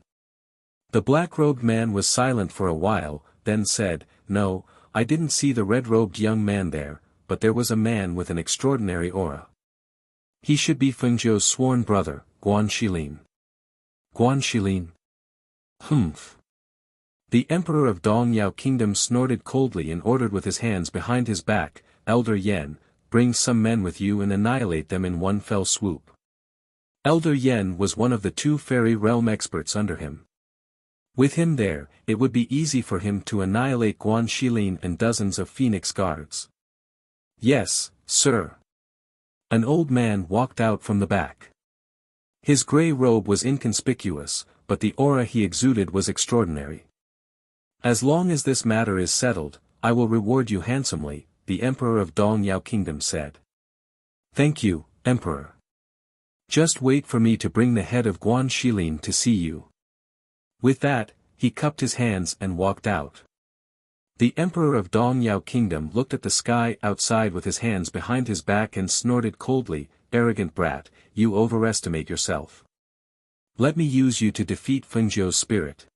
The black-robed man was silent for a while, then said, "No, I didn't see the red-robed young man there, but there was a man with an extraordinary aura. He should be Fengzhou's sworn brother, Guan Shilin." Guan Shilin? Humph. The emperor of Dongyao Kingdom snorted coldly and ordered with his hands behind his back, "Elder Yen, bring some men with you and annihilate them in one fell swoop." Elder Yen was one of the 2 fairy realm experts under him. With him there, it would be easy for him to annihilate Guan Shilin and dozens of phoenix guards. "Yes, sir." An old man walked out from the back. His grey robe was inconspicuous, but the aura he exuded was extraordinary. "As long as this matter is settled, I will reward you handsomely," the emperor of Dongyao Kingdom said. "Thank you, emperor. Just wait for me to bring the head of Guan Shilin to see you." With that, he cupped his hands and walked out. The emperor of Dongyao Kingdom looked at the sky outside with his hands behind his back and snorted coldly, "Arrogant brat, you overestimate yourself. Let me use you to defeat Fengzhou's spirit."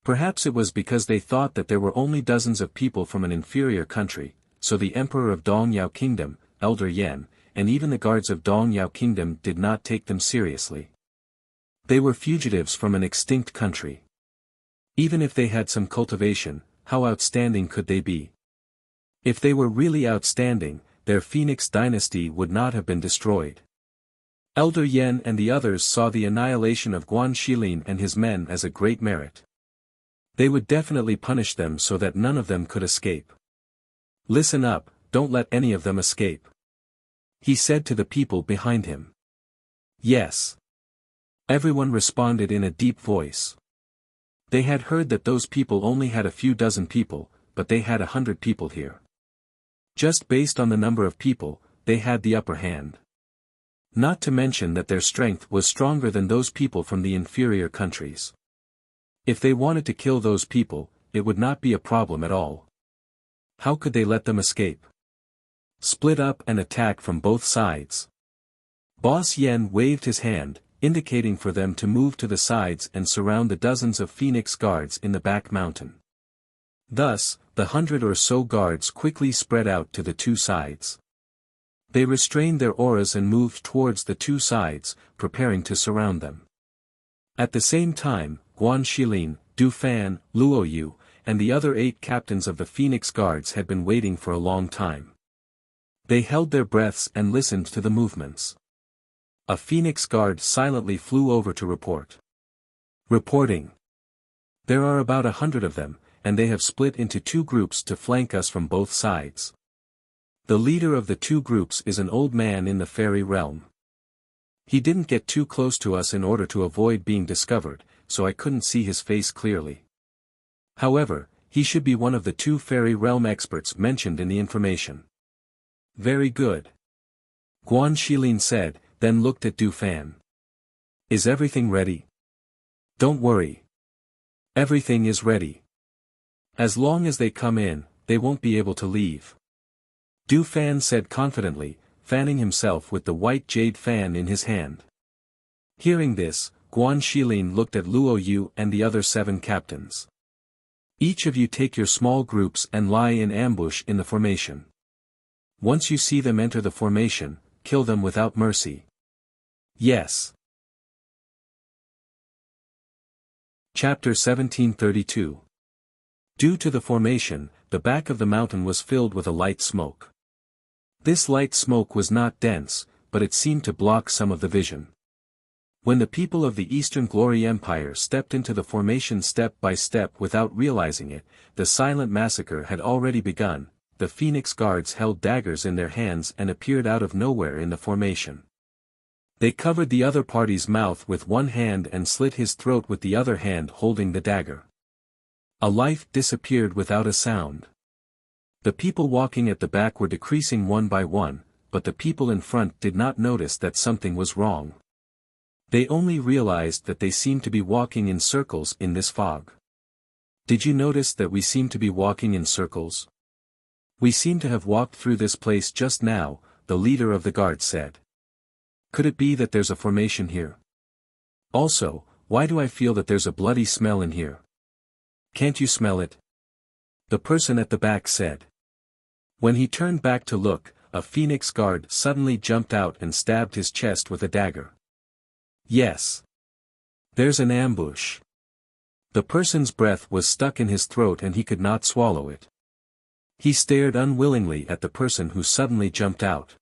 Perhaps it was because they thought that there were only dozens of people from an inferior country, so the emperor of Dongyao Kingdom, Elder Yen, and even the guards of Dongyao Kingdom did not take them seriously. They were fugitives from an extinct country. Even if they had some cultivation, how outstanding could they be? If they were really outstanding, their Phoenix dynasty would not have been destroyed. Elder Yen and the others saw the annihilation of Guan Shilin and his men as a great merit. They would definitely punish them so that none of them could escape. "Listen up, don't let any of them escape," he said to the people behind him. "Yes." Everyone responded in a deep voice. They had heard that those people only had a few dozen people, but they had 100 people here. Just based on the number of people, they had the upper hand. Not to mention that their strength was stronger than those people from the inferior countries. If they wanted to kill those people, it would not be a problem at all. How could they let them escape? Split up and attack from both sides. Boss Yen waved his hand, indicating for them to move to the sides and surround the dozens of phoenix guards in the back mountain. Thus, the 100 or so guards quickly spread out to the 2 sides. They restrained their auras and moved towards the 2 sides, preparing to surround them. At the same time, Guan Shilin, Du Fan, Luo Yu, and the other 8 captains of the Phoenix Guards had been waiting for a long time. They held their breaths and listened to the movements. A Phoenix Guard silently flew over to report. "Reporting. There are about 100 of them, and they have split into 2 groups to flank us from both sides. The leader of the 2 groups is an old man in the fairy realm. He didn't get too close to us in order to avoid being discovered, so I couldn't see his face clearly. However, he should be one of the 2 fairy realm experts mentioned in the information." "Very good," Guan Shilin said, then looked at Du Fan. "Is everything ready?" "Don't worry. Everything is ready. As long as they come in, they won't be able to leave," Du Fan said confidently, fanning himself with the white jade fan in his hand. Hearing this, Guan Shilin looked at Luo Yu and the other 7 captains. "Each of you take your small groups and lie in ambush in the formation. Once you see them enter the formation, kill them without mercy." "Yes." Chapter 1732. Due to the formation, the back of the mountain was filled with a light smoke. This light smoke was not dense, but it seemed to block some of the vision. When the people of the Eastern Glory Empire stepped into the formation step by step without realizing it, the silent massacre had already begun. The Phoenix Guards held daggers in their hands and appeared out of nowhere in the formation. They covered the other party's mouth with one hand and slit his throat with the other hand holding the dagger. A life disappeared without a sound. The people walking at the back were decreasing one by one, but the people in front did not notice that something was wrong. They only realized that they seemed to be walking in circles in this fog. "Did you notice that we seem to be walking in circles? We seem to have walked through this place just now," the leader of the guard said. "Could it be that there's a formation here?" Also, why do I feel that there's a bloody smell in here? Can't you smell it? The person at the back said. When he turned back to look, a Phoenix guard suddenly jumped out and stabbed his chest with a dagger. Yes. There's an ambush. The person's breath was stuck in his throat and he could not swallow it. He stared unwillingly at the person who suddenly jumped out.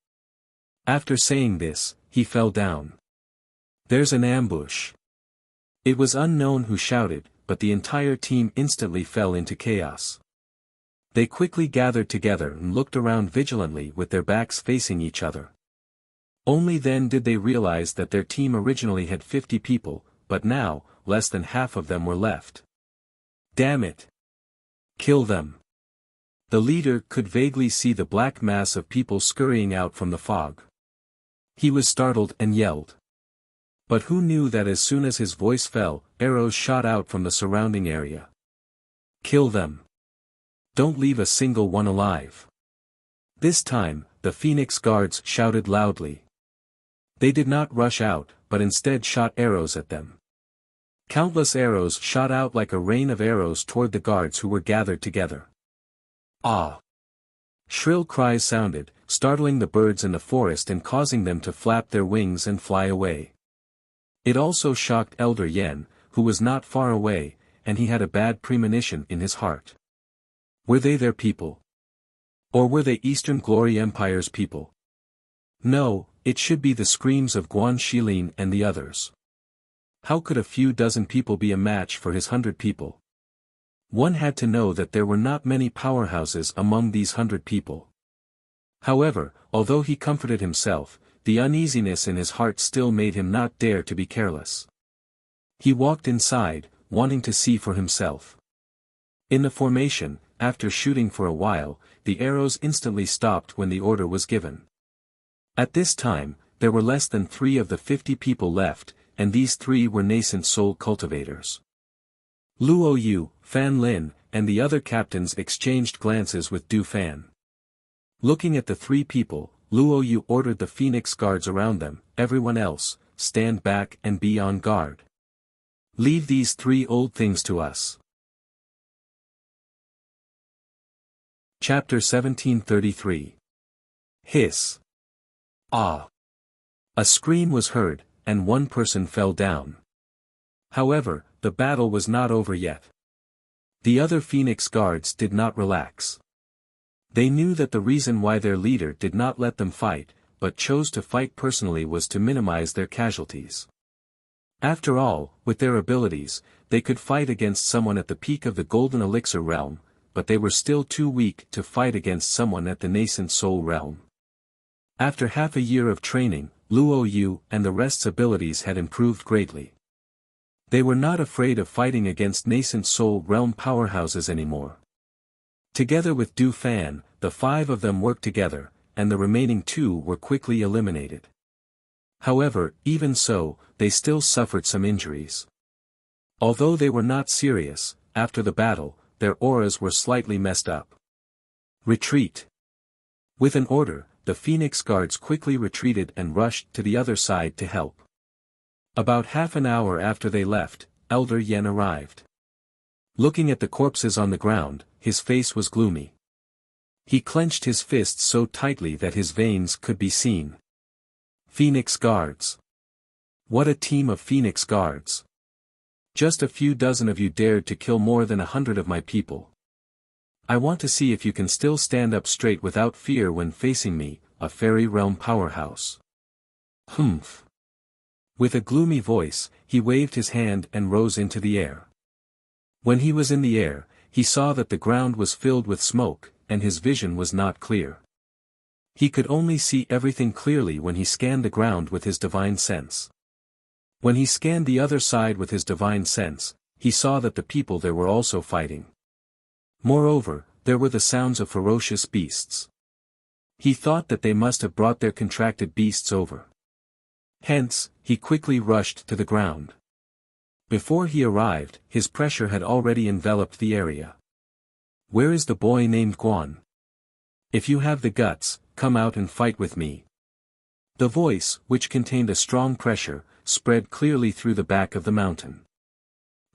After saying this, he fell down. There's an ambush. It was unknown who shouted, but the entire team instantly fell into chaos. They quickly gathered together and looked around vigilantly with their backs facing each other. Only then did they realize that their team originally had 50 people, but now, less than half of them were left. Damn it! Kill them! The leader could vaguely see the black mass of people scurrying out from the fog. He was startled and yelled. But who knew that as soon as his voice fell, arrows shot out from the surrounding area. Kill them! Don't leave a single one alive. This time, the Phoenix guards shouted loudly. They did not rush out, but instead shot arrows at them. Countless arrows shot out like a rain of arrows toward the guards who were gathered together. Ah! Shrill cries sounded, startling the birds in the forest and causing them to flap their wings and fly away. It also shocked Elder Yen, who was not far away, and he had a bad premonition in his heart. Were they their people? Or were they Eastern Glory Empire's people? No, it should be the screams of Guan Shilin and the others. How could a few dozen people be a match for his 100 people? One had to know that there were not many powerhouses among these 100 people. However, although he comforted himself, the uneasiness in his heart still made him not dare to be careless. He walked inside, wanting to see for himself. In the formation, after shooting for a while, the arrows instantly stopped when the order was given. At this time, there were less than 3 of the 50 people left, and these 3 were nascent soul cultivators. Luo Yu, Fan Lin, and the other captains exchanged glances with Du Fan. Looking at the 3 people, Luo Yu ordered the Phoenix guards around them, everyone else, stand back and be on guard. Leave these 3 old things to us. Chapter 1733. Hiss. Ah! A scream was heard, and one person fell down. However, the battle was not over yet. The other Phoenix guards did not relax. They knew that the reason why their leader did not let them fight, but chose to fight personally was to minimize their casualties. After all, with their abilities, they could fight against someone at the peak of the Golden Elixir realm, but they were still too weak to fight against someone at the nascent soul realm. After half a year of training, Luo Yu and the rest's abilities had improved greatly. They were not afraid of fighting against nascent soul realm powerhouses anymore. Together with Du Fan, the 5 of them worked together, and the remaining 2 were quickly eliminated. However, even so, they still suffered some injuries. Although they were not serious, after the battle, their auras were slightly messed up. Retreat. With an order, the Phoenix guards quickly retreated and rushed to the other side to help. About half an hour after they left, Elder Yen arrived. Looking at the corpses on the ground, his face was gloomy. He clenched his fists so tightly that his veins could be seen. Phoenix guards. What a team of Phoenix guards. Just a few dozen of you dared to kill more than 100 of my people. I want to see if you can still stand up straight without fear when facing me, a fairy realm powerhouse. Humph. With a gloomy voice, he waved his hand and rose into the air. When he was in the air, he saw that the ground was filled with smoke, and his vision was not clear. He could only see everything clearly when he scanned the ground with his divine sense. When he scanned the other side with his divine sense, he saw that the people there were also fighting. Moreover, there were the sounds of ferocious beasts. He thought that they must have brought their contracted beasts over. Hence, he quickly rushed to the ground. Before he arrived, his pressure had already enveloped the area. Where is the boy named Guan? If you have the guts, come out and fight with me. The voice, which contained a strong pressure, spread clearly through the back of the mountain.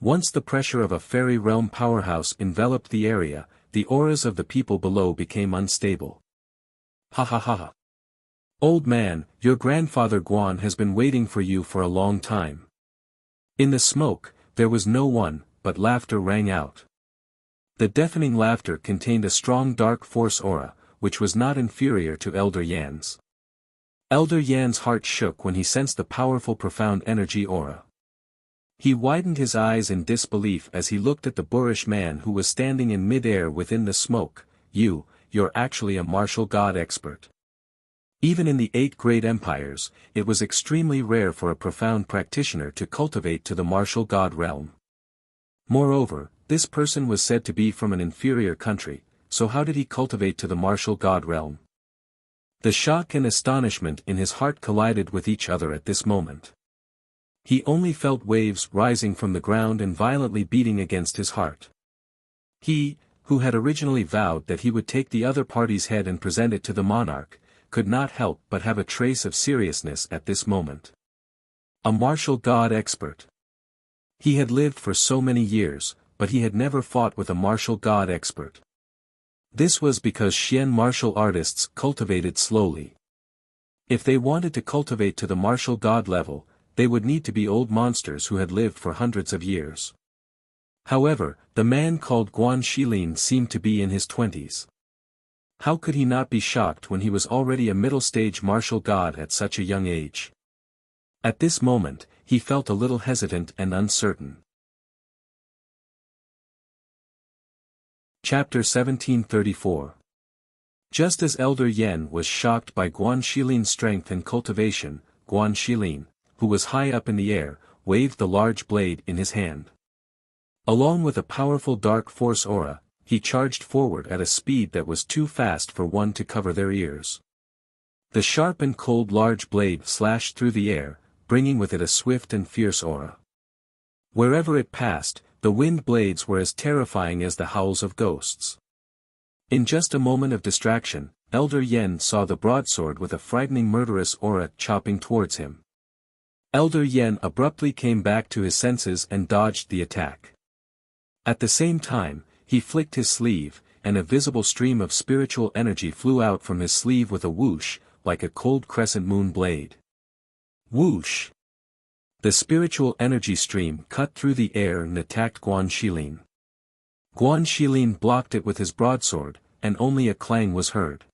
Once the pressure of a fairy realm powerhouse enveloped the area, the auras of the people below became unstable. Ha ha ha ha. Old man, your grandfather Guan has been waiting for you for a long time. In the smoke, there was no one, but laughter rang out. The deafening laughter contained a strong dark force aura, which was not inferior to Elder Yan's. Elder Yan's heart shook when he sensed the powerful profound energy aura. He widened his eyes in disbelief as he looked at the boorish man who was standing in mid-air within the smoke. You're actually a martial god expert. Even in the 8 great empires, it was extremely rare for a profound practitioner to cultivate to the martial god realm. Moreover, this person was said to be from an inferior country, so how did he cultivate to the martial god realm? The shock and astonishment in his heart collided with each other at this moment. He only felt waves rising from the ground and violently beating against his heart. He, who had originally vowed that he would take the other party's head and present it to the monarch, could not help but have a trace of seriousness at this moment. A martial god expert. He had lived for so many years, but he had never fought with a martial god expert. This was because Xian martial artists cultivated slowly. If they wanted to cultivate to the martial god level, they would need to be old monsters who had lived for hundreds of years. However, the man called Guan Shilin seemed to be in his 20s. How could he not be shocked when he was already a middle-stage martial god at such a young age? At this moment, he felt a little hesitant and uncertain. Chapter 1734. Just as Elder Yan was shocked by Guan Shilin's strength and cultivation, Guan Shilin, who was high up in the air, waved the large blade in his hand. Along with a powerful dark force aura, he charged forward at a speed that was too fast for one to cover their ears. The sharp and cold large blade slashed through the air, bringing with it a swift and fierce aura. Wherever it passed, the wind blades were as terrifying as the howls of ghosts. In just a moment of distraction, Elder Yan saw the broadsword with a frightening murderous aura chopping towards him. Elder Yan abruptly came back to his senses and dodged the attack. At the same time, he flicked his sleeve, and a visible stream of spiritual energy flew out from his sleeve with a whoosh, like a cold crescent moon blade. Whoosh! The spiritual energy stream cut through the air and attacked Guan Shilin. Guan Shilin blocked it with his broadsword, and only a clang was heard.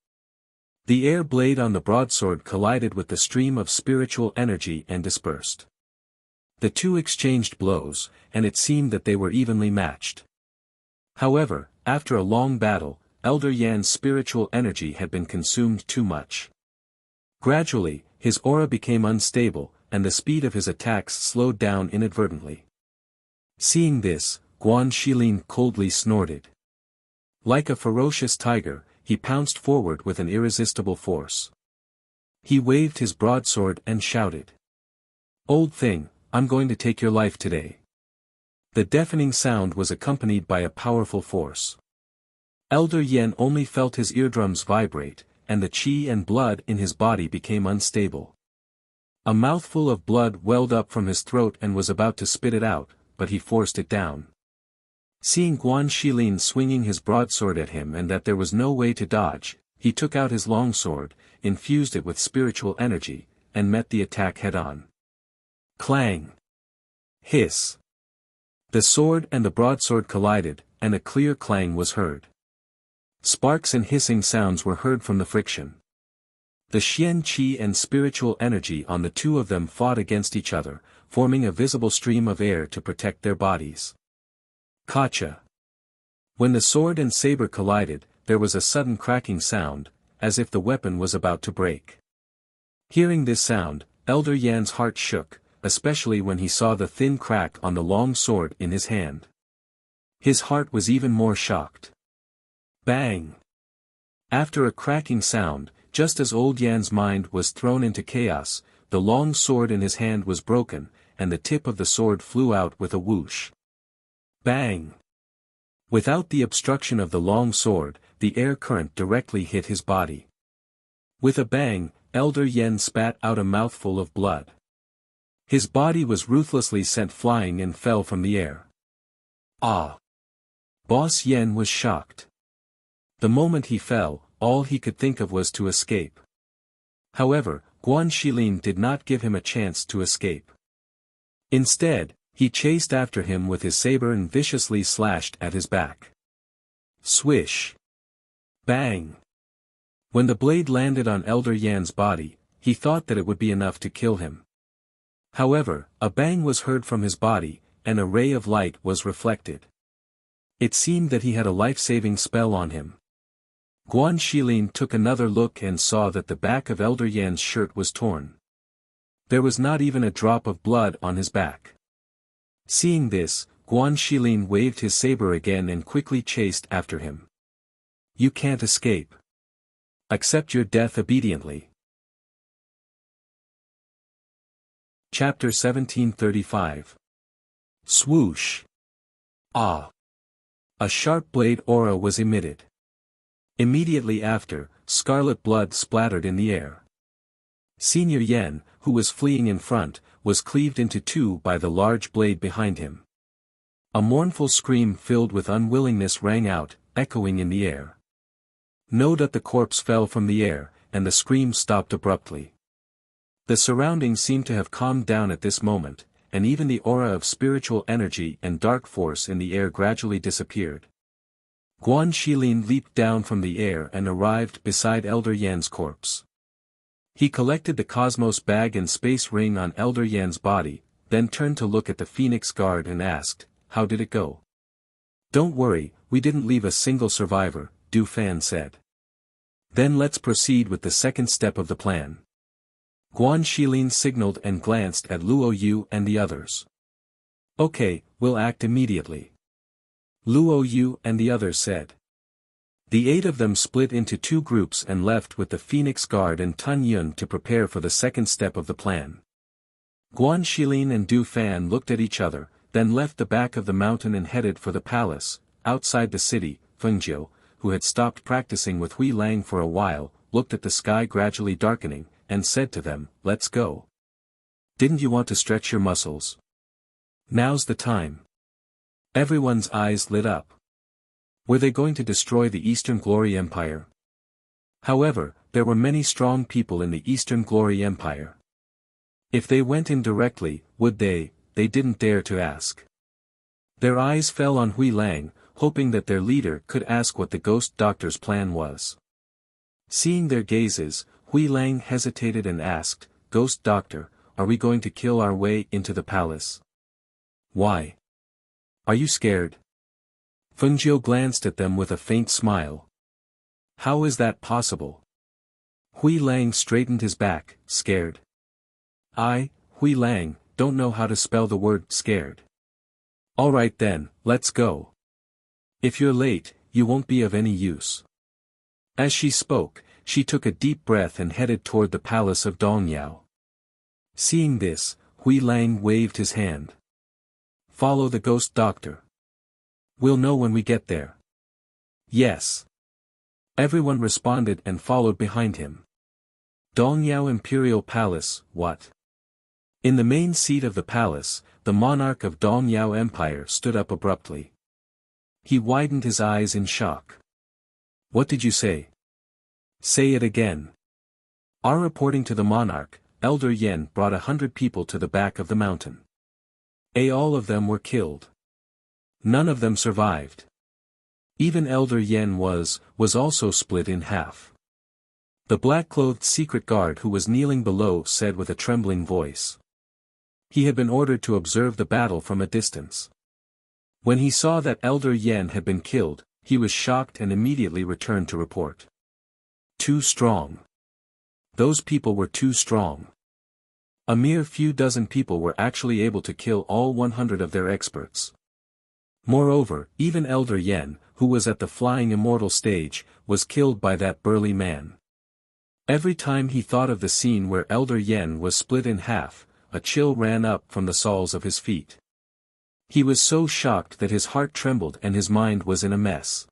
The air blade on the broadsword collided with the stream of spiritual energy and dispersed. The two exchanged blows, and it seemed that they were evenly matched. However, after a long battle, Elder Yan's spiritual energy had been consumed too much. Gradually, his aura became unstable, and the speed of his attacks slowed down inadvertently. Seeing this, Guan Shilin coldly snorted. Like a ferocious tiger, he pounced forward with an irresistible force. He waved his broadsword and shouted. "Old thing, I'm going to take your life today." The deafening sound was accompanied by a powerful force. Elder Yan only felt his eardrums vibrate, and the qi and blood in his body became unstable. A mouthful of blood welled up from his throat and was about to spit it out, but he forced it down. Seeing Guan Shilin swinging his broadsword at him and that there was no way to dodge, he took out his longsword, infused it with spiritual energy, and met the attack head-on. Clang! Hiss! The sword and the broadsword collided, and a clear clang was heard. Sparks and hissing sounds were heard from the friction. The Xian Qi and spiritual energy on the two of them fought against each other, forming a visible stream of air to protect their bodies. Gotcha! When the sword and saber collided, there was a sudden cracking sound, as if the weapon was about to break. Hearing this sound, Elder Yan's heart shook, especially when he saw the thin crack on the long sword in his hand. His heart was even more shocked. Bang! After a cracking sound, just as Old Yan's mind was thrown into chaos, the long sword in his hand was broken, and the tip of the sword flew out with a whoosh. Bang! Without the obstruction of the long sword, the air current directly hit his body. With a bang, Elder Yen spat out a mouthful of blood. His body was ruthlessly sent flying and fell from the air. Ah! Boss Yen was shocked. The moment he fell, all he could think of was to escape. However, Guan Shilin did not give him a chance to escape. Instead, he chased after him with his saber and viciously slashed at his back. Swish! Bang! When the blade landed on Elder Yan's body, he thought that it would be enough to kill him. However, a bang was heard from his body, and a ray of light was reflected. It seemed that he had a life-saving spell on him. Guan Shilin took another look and saw that the back of Elder Yan's shirt was torn. There was not even a drop of blood on his back. Seeing this, Guan Shilin waved his saber again and quickly chased after him. You can't escape. Accept your death obediently. Chapter 1735. Swoosh! Ah! A sharp blade aura was emitted. Immediately after, scarlet blood splattered in the air. Senior Yen, who was fleeing in front, was cleaved into two by the large blade behind him. A mournful scream filled with unwillingness rang out, echoing in the air. No doubt the corpse fell from the air, and the scream stopped abruptly. The surroundings seemed to have calmed down at this moment, and even the aura of spiritual energy and dark force in the air gradually disappeared. Guan Shilin leaped down from the air and arrived beside Elder Yan's corpse. He collected the Cosmos bag and space ring on Elder Yan's body, then turned to look at the Phoenix Guard and asked, "How did it go?" "Don't worry, we didn't leave a single survivor," Du Fan said. "Then let's proceed with the second step of the plan." Guan Shilin signaled and glanced at Luo Yu and the others. "Okay, we'll act immediately," Luo Yu and the others said. The 8 of them split into 2 groups and left with the Phoenix Guard and Tun Yun to prepare for the second step of the plan. Guan Shilin and Du Fan looked at each other, then left the back of the mountain and headed for the palace. Outside the city, Fengjiu, who had stopped practicing with Hui Lang for a while, looked at the sky gradually darkening, and said to them, "Let's go. Didn't you want to stretch your muscles? Now's the time." Everyone's eyes lit up. Were they going to destroy the Eastern Glory Empire? However, there were many strong people in the Eastern Glory Empire. If they went in directly, would they didn't dare to ask. Their eyes fell on Hui Lang, hoping that their leader could ask what the ghost doctor's plan was. Seeing their gazes, Hui Lang hesitated and asked, "Ghost Doctor, are we going to kill our way into the palace?" "Why? Are you scared?" Fengjiu glanced at them with a faint smile. "How is that possible?" Hui Lang straightened his back, scared. "I, Hui Lang, don't know how to spell the word scared." "Alright then, let's go. If you're late, you won't be of any use." As she spoke, she took a deep breath and headed toward the palace of Dongyao. Seeing this, Hui Lang waved his hand. "Follow the ghost doctor. We'll know when we get there." "Yes." Everyone responded and followed behind him. Dongyao Imperial Palace, what? In the main seat of the palace, the monarch of Dongyao Empire stood up abruptly. He widened his eyes in shock. "What did you say?" "Say it again." Our reporting to the monarch, Elder Yen brought 100 people to the back of the mountain. All of them were killed. None of them survived. Even Elder Yen was also split in half. The black-clothed secret guard who was kneeling below said with a trembling voice. He had been ordered to observe the battle from a distance. When he saw that Elder Yen had been killed, he was shocked and immediately returned to report. Too strong. Those people were too strong. A mere few dozen people were actually able to kill all 100 of their experts. Moreover, even Elder Yen, who was at the flying immortal stage, was killed by that burly man. Every time he thought of the scene where Elder Yen was split in half, a chill ran up from the soles of his feet. He was so shocked that his heart trembled and his mind was in a mess.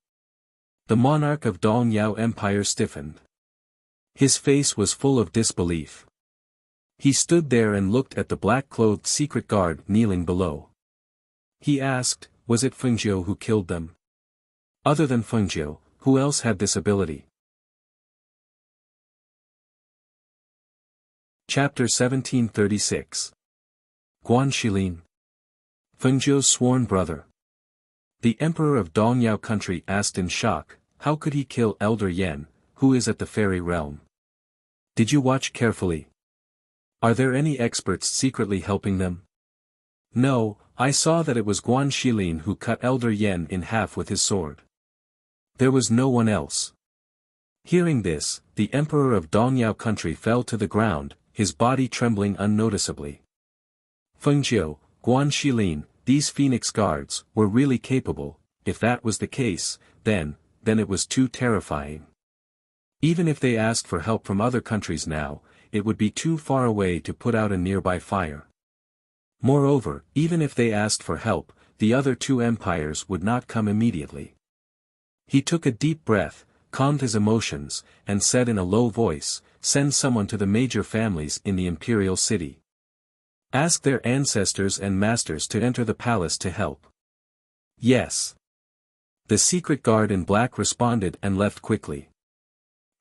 The monarch of Dongyao Empire stiffened. His face was full of disbelief. He stood there and looked at the black-clothed secret guard kneeling below. He asked, was it Fengjiu who killed them? Other than Fengjiu, who else had this ability? Chapter 1736. Guan Shilin. Fengjiu's sworn brother. The emperor of Dongyao country asked in shock, how could he kill Elder Yan, who is at the fairy realm? Did you watch carefully? Are there any experts secretly helping them? No, I saw that it was Guan Shilin who cut Elder Yan in half with his sword. There was no one else. Hearing this, the emperor of Dongyao country fell to the ground, his body trembling unnoticeably. Fengjiu, Guan Shilin, these phoenix guards, were really capable. If that was the case, then it was too terrifying. Even if they asked for help from other countries now, it would be too far away to put out a nearby fire. Moreover, even if they asked for help, the other two empires would not come immediately. He took a deep breath, calmed his emotions, and said in a low voice, send someone to the major families in the imperial city. Ask their ancestors and masters to enter the palace to help. Yes. The secret guard in black responded and left quickly.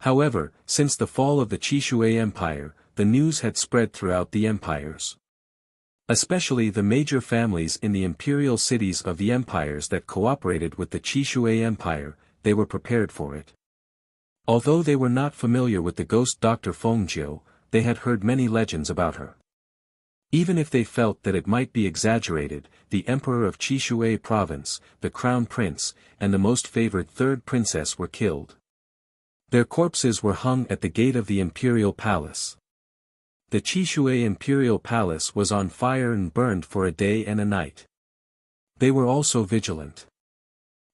However, since the fall of the Qishui Empire, the news had spread throughout the empires. Especially the major families in the imperial cities of the empires that cooperated with the Qishui Empire, they were prepared for it. Although they were not familiar with the ghost Dr. Fengjiu, they had heard many legends about her. Even if they felt that it might be exaggerated, the emperor of Qishui province, the crown prince, and the most favored third princess were killed. Their corpses were hung at the gate of the imperial palace. The Qishui imperial palace was on fire and burned for a day and a night. They were also vigilant.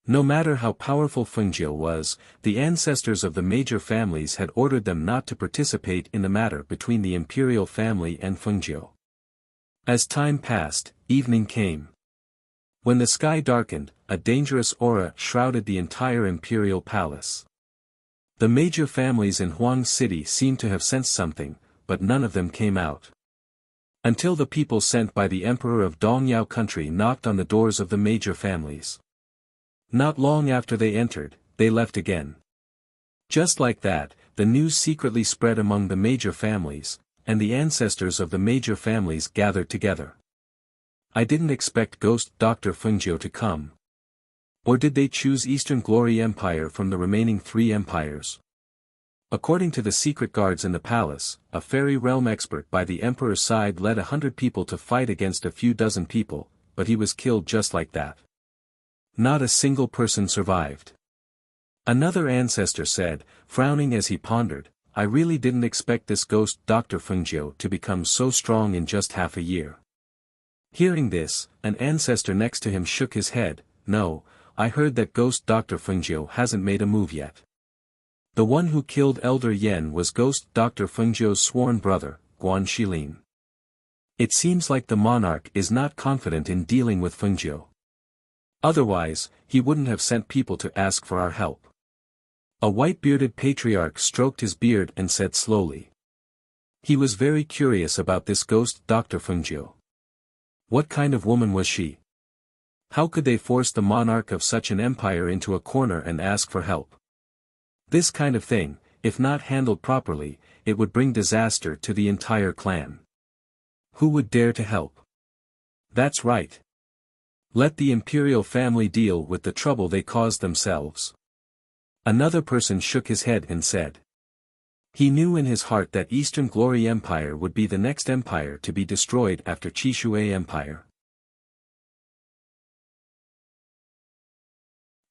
No matter how powerful Fengjiu was, the ancestors of the major families had ordered them not to participate in the matter between the imperial family and Fengjiu. As time passed, evening came. When the sky darkened, a dangerous aura shrouded the entire imperial palace. The major families in Huang City seemed to have sensed something, but none of them came out. Until the people sent by the emperor of Dongyao country knocked on the doors of the major families. Not long after they entered, they left again. Just like that, the news secretly spread among the major families, and the ancestors of the major families gathered together. I didn't expect Ghost Dr. Fengjiu to come. Or did they choose Eastern Glory Empire from the remaining three empires? According to the secret guards in the palace, a fairy realm expert by the emperor's side led 100 people to fight against a few dozen people, but he was killed just like that. Not a single person survived. Another ancestor said, frowning as he pondered, I really didn't expect this ghost Dr. Fengjiu to become so strong in just half a year. Hearing this, an ancestor next to him shook his head, no, I heard that ghost Dr. Fengjiu hasn't made a move yet. The one who killed Elder Yan was ghost Dr. Fengjiu's sworn brother, Guan Shilin. It seems like the monarch is not confident in dealing with Fengjiu. Otherwise, he wouldn't have sent people to ask for our help. A white-bearded patriarch stroked his beard and said slowly. He was very curious about this ghost Dr. Fengjiu. What kind of woman was she? How could they force the monarch of such an empire into a corner and ask for help? This kind of thing, if not handled properly, it would bring disaster to the entire clan. Who would dare to help? That's right. Let the imperial family deal with the trouble they caused themselves. Another person shook his head and said. He knew in his heart that Eastern Glory Empire would be the next empire to be destroyed after Qishui Empire.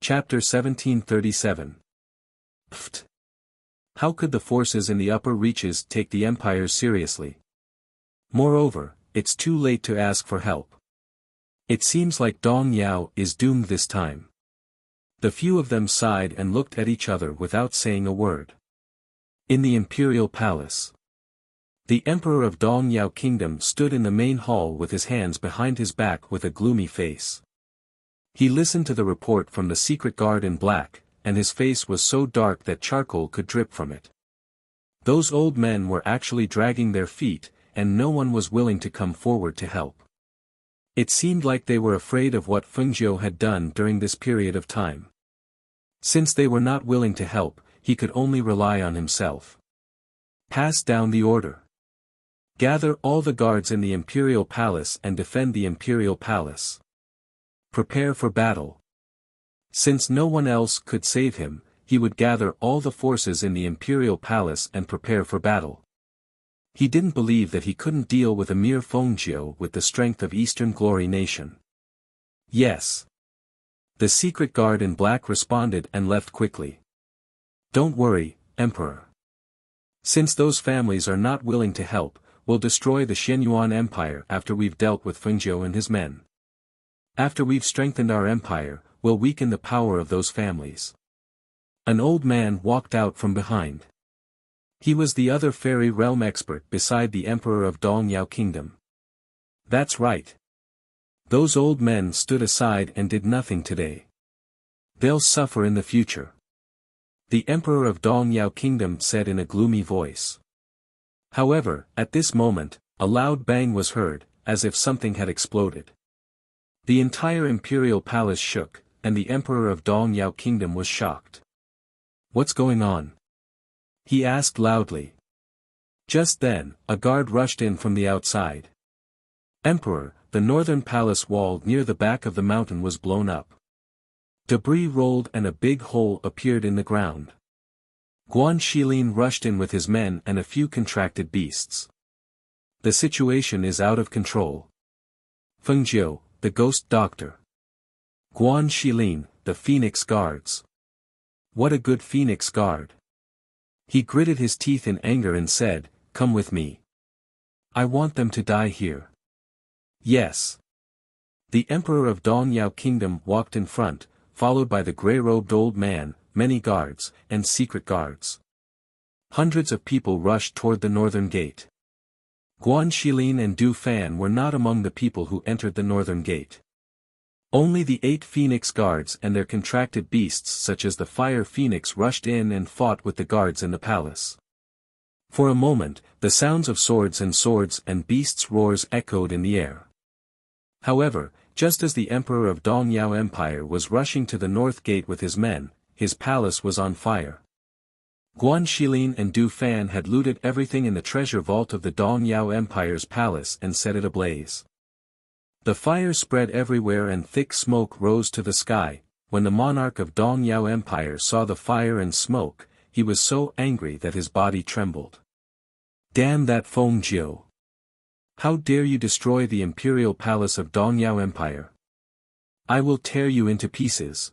Chapter 1737. Pft. How could the forces in the upper reaches take the empire seriously? Moreover, it's too late to ask for help. It seems like Dong Yao is doomed this time. The few of them sighed and looked at each other without saying a word. In the imperial palace. The emperor of Dong Yao kingdom stood in the main hall with his hands behind his back with a gloomy face. He listened to the report from the secret guard in black, and his face was so dark that charcoal could drip from it. Those old men were actually dragging their feet, and no one was willing to come forward to help. It seemed like they were afraid of what Fengjiu had done during this period of time. Since they were not willing to help, he could only rely on himself. Pass down the order. Gather all the guards in the imperial palace and defend the imperial palace. Prepare for battle. Since no one else could save him, he would gather all the forces in the imperial palace and prepare for battle. He didn't believe that he couldn't deal with a mere Fengjiu with the strength of Eastern Glory Nation. Yes. The secret guard in black responded and left quickly. Don't worry, Emperor. Since those families are not willing to help, we'll destroy the Xianyuan Empire after we've dealt with Fengjiu and his men. After we've strengthened our empire, we'll weaken the power of those families. An old man walked out from behind. He was the other fairy realm expert beside the Emperor of Dongyao Kingdom. That's right. Those old men stood aside and did nothing today. They'll suffer in the future. The Emperor of Dongyao Kingdom said in a gloomy voice. However, at this moment, a loud bang was heard, as if something had exploded. The entire imperial palace shook, and the Emperor of Dongyao Kingdom was shocked. What's going on? He asked loudly. Just then, a guard rushed in from the outside. Emperor, the northern palace wall near the back of the mountain was blown up. Debris rolled and a big hole appeared in the ground. Guan Shilin rushed in with his men and a few contracted beasts. The situation is out of control. Fengjiu, the ghost doctor. Guan Shilin, the Phoenix Guards. What a good Phoenix Guard. He gritted his teeth in anger and said, "Come with me. I want them to die here." Yes. The Emperor of Dongyao Kingdom walked in front, followed by the grey-robed old man, many guards, and secret guards. Hundreds of people rushed toward the northern gate. Guan Shilin and Du Fan were not among the people who entered the northern gate. Only the 8 Phoenix Guards and their contracted beasts such as the Fire Phoenix rushed in and fought with the guards in the palace. For a moment, the sounds of swords and beasts' roars echoed in the air. However, just as the Emperor of Dongyao Empire was rushing to the north gate with his men, his palace was on fire. Guan Shilin and Du Fan had looted everything in the treasure vault of the Dongyao Empire's palace and set it ablaze. The fire spread everywhere and thick smoke rose to the sky. When the monarch of Dongyao Empire saw the fire and smoke, he was so angry that his body trembled. Damn that Fengjiu! How dare you destroy the imperial palace of Dongyao Empire? I will tear you into pieces.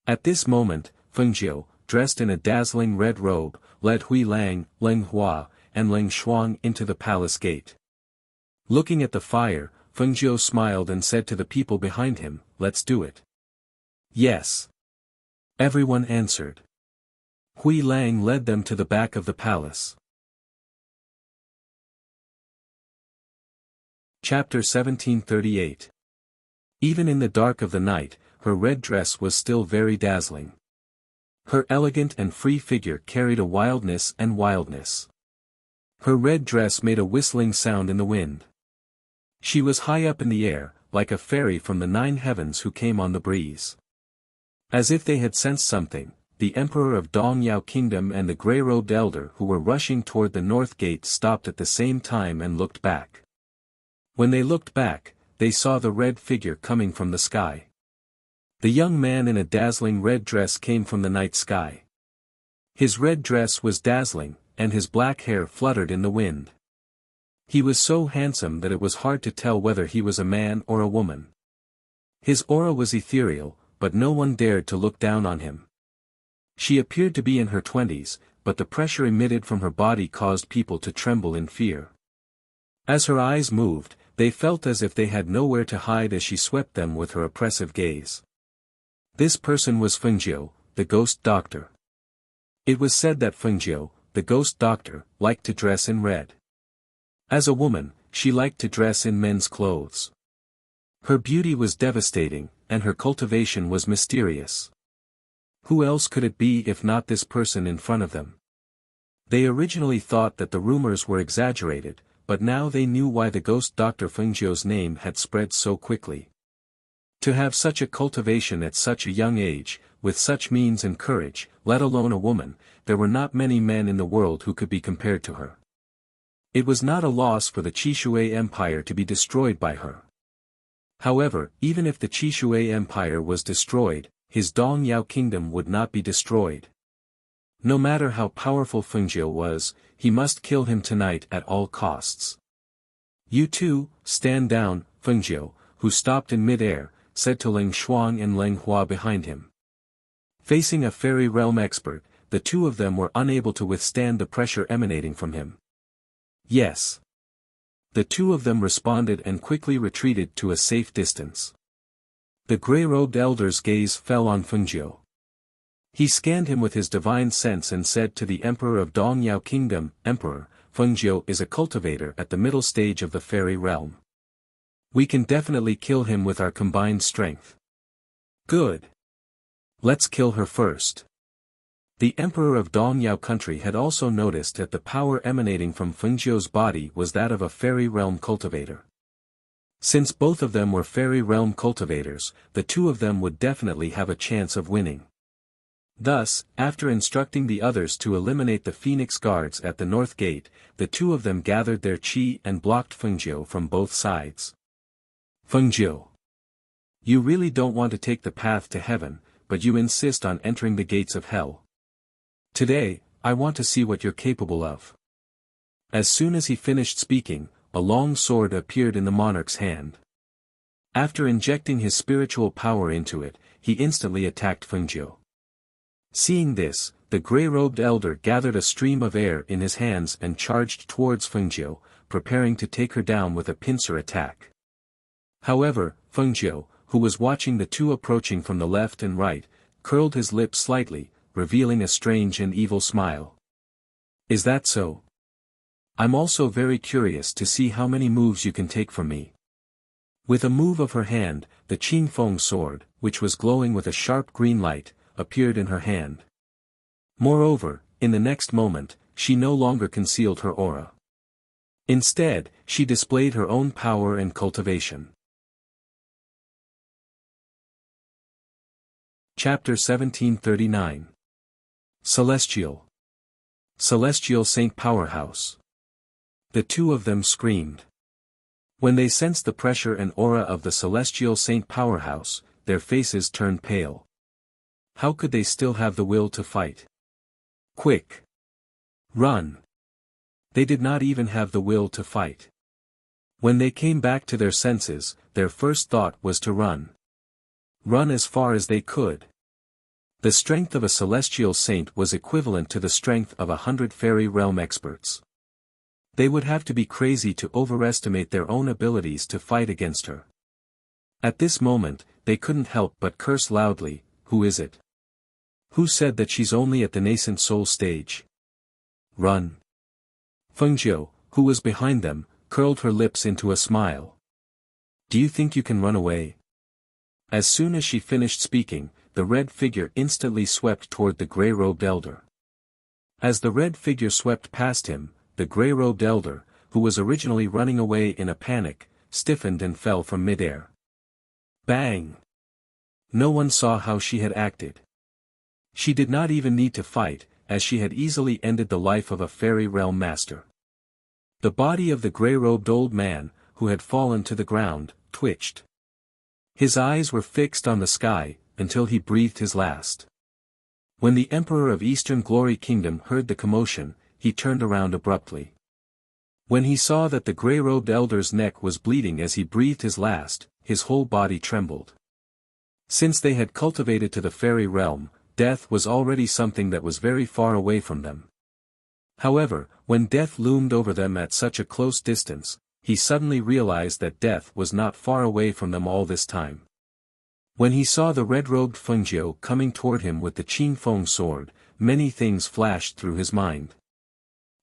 At this moment, Fengjiu, dressed in a dazzling red robe, led Hui Lang, Leng Hua, and Leng Shuang into the palace gate. Looking at the fire, Fengjiu smiled and said to the people behind him, "Let's do it." Yes. Everyone answered. Hui Lang led them to the back of the palace. Chapter 1738. Even in the dark of the night, her red dress was still very dazzling. Her elegant and free figure carried a wildness. Her red dress made a whistling sound in the wind. She was high up in the air, like a fairy from the 9 heavens who came on the breeze. As if they had sensed something, the Emperor of Dongyao Kingdom and the grey-robed elder who were rushing toward the north gate stopped at the same time and looked back. When they looked back, they saw the red figure coming from the sky. The young man in a dazzling red dress came from the night sky. His red dress was dazzling, and his black hair fluttered in the wind. He was so handsome that it was hard to tell whether he was a man or a woman. His aura was ethereal, but no one dared to look down on him. She appeared to be in her 20s, but the pressure emitted from her body caused people to tremble in fear. As her eyes moved, they felt as if they had nowhere to hide as she swept them with her oppressive gaze. This person was Fengjiu, the ghost doctor. It was said that Fengjiu, the ghost doctor, liked to dress in red. As a woman, she liked to dress in men's clothes. Her beauty was devastating, and her cultivation was mysterious. Who else could it be if not this person in front of them? They originally thought that the rumors were exaggerated, but now they knew why the ghost Dr. Fengjiu's name had spread so quickly. To have such a cultivation at such a young age, with such means and courage, let alone a woman, there were not many men in the world who could be compared to her. It was not a loss for the Qishui Empire to be destroyed by her. However, even if the Qishui Empire was destroyed, his Dongyao kingdom would not be destroyed. No matter how powerful Fengjiu was, he must kill him tonight at all costs. You two, stand down, Fengjiu, who stopped in mid-air, said to Ling Shuang and Ling Hua behind him. Facing a fairy realm expert, the two of them were unable to withstand the pressure emanating from him. Yes. The two of them responded and quickly retreated to a safe distance. The grey-robed elder's gaze fell on Fengjiu. He scanned him with his divine sense and said to the Emperor of Dongyao Kingdom, Emperor, Fengjiu is a cultivator at the middle stage of the fairy realm. We can definitely kill him with our combined strength. Good. Let's kill her first. The Emperor of Dongyao country had also noticed that the power emanating from Fengjiu's body was that of a fairy realm cultivator. Since both of them were fairy realm cultivators, the two of them would definitely have a chance of winning. Thus, after instructing the others to eliminate the Phoenix Guards at the north gate, the two of them gathered their qi and blocked Fengjiu from both sides. Fengjiu. You really don't want to take the path to heaven, but you insist on entering the gates of hell. Today, I want to see what you're capable of. As soon as he finished speaking, a long sword appeared in the monarch's hand. After injecting his spiritual power into it, he instantly attacked Fengjiu. Seeing this, the grey-robed elder gathered a stream of air in his hands and charged towards Fengjiu, preparing to take her down with a pincer attack. However, Fengjiu, who was watching the two approaching from the left and right, curled his lips slightly, revealing a strange and evil smile. Is that so? I'm also very curious to see how many moves you can take from me. With a move of her hand, the Qingfeng sword, which was glowing with a sharp green light, appeared in her hand. Moreover, in the next moment, she no longer concealed her aura. Instead, she displayed her own power and cultivation. Chapter 1739. Celestial. Celestial Saint Powerhouse. The two of them screamed. When they sensed the pressure and aura of the Celestial Saint Powerhouse, their faces turned pale. How could they still have the will to fight? Quick! Run! They did not even have the will to fight. When they came back to their senses, their first thought was to run. Run as far as they could. The strength of a celestial saint was equivalent to the strength of 100 fairy realm experts. They would have to be crazy to overestimate their own abilities to fight against her. At this moment, they couldn't help but curse loudly. Who is it? Who said that she's only at the nascent soul stage? Run. Fengjiu, who was behind them, curled her lips into a smile. Do you think you can run away? As soon as she finished speaking, the red figure instantly swept toward the grey-robed elder. As the red figure swept past him, the grey-robed elder, who was originally running away in a panic, stiffened and fell from mid-air. Bang! No one saw how she had acted. She did not even need to fight, as she had easily ended the life of a fairy realm master. The body of the grey-robed old man, who had fallen to the ground, twitched. His eyes were fixed on the sky, until he breathed his last. When the Emperor of Eastern Glory Kingdom heard the commotion, he turned around abruptly. When he saw that the grey-robed elder's neck was bleeding as he breathed his last, his whole body trembled. Since they had cultivated to the fairy realm, death was already something that was very far away from them. However, when death loomed over them at such a close distance, he suddenly realized that death was not far away from them all this time. When he saw the red-robed Fengjiu coming toward him with the Qingfeng sword, many things flashed through his mind.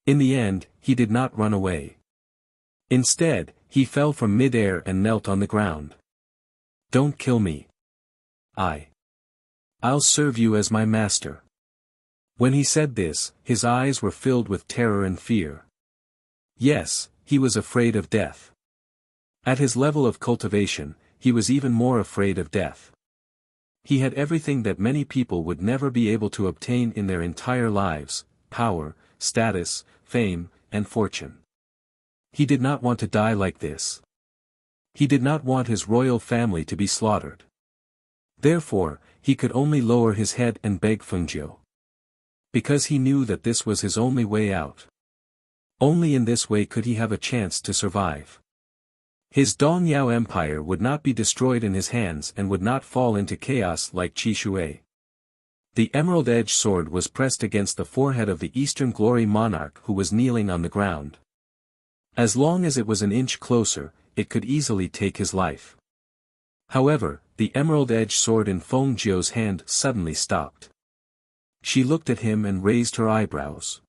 In the end, he did not run away. Instead, he fell from mid-air and knelt on the ground. Don't kill me. I'll serve you as my master. When he said this, his eyes were filled with terror and fear. Yes, he was afraid of death. At his level of cultivation, he was even more afraid of death. He had everything that many people would never be able to obtain in their entire lives: power, status, fame, and fortune. He did not want to die like this. He did not want his royal family to be slaughtered. Therefore, he could only lower his head and beg Fengjiu. Because he knew that this was his only way out. Only in this way could he have a chance to survive. His Dongyao Empire would not be destroyed in his hands and would not fall into chaos like Qi Shui. The emerald-edged sword was pressed against the forehead of the Eastern Glory monarch who was kneeling on the ground. As long as it was an inch closer, it could easily take his life. However, the emerald-edged sword in Feng Jiu's hand suddenly stopped. She looked at him and raised her eyebrows.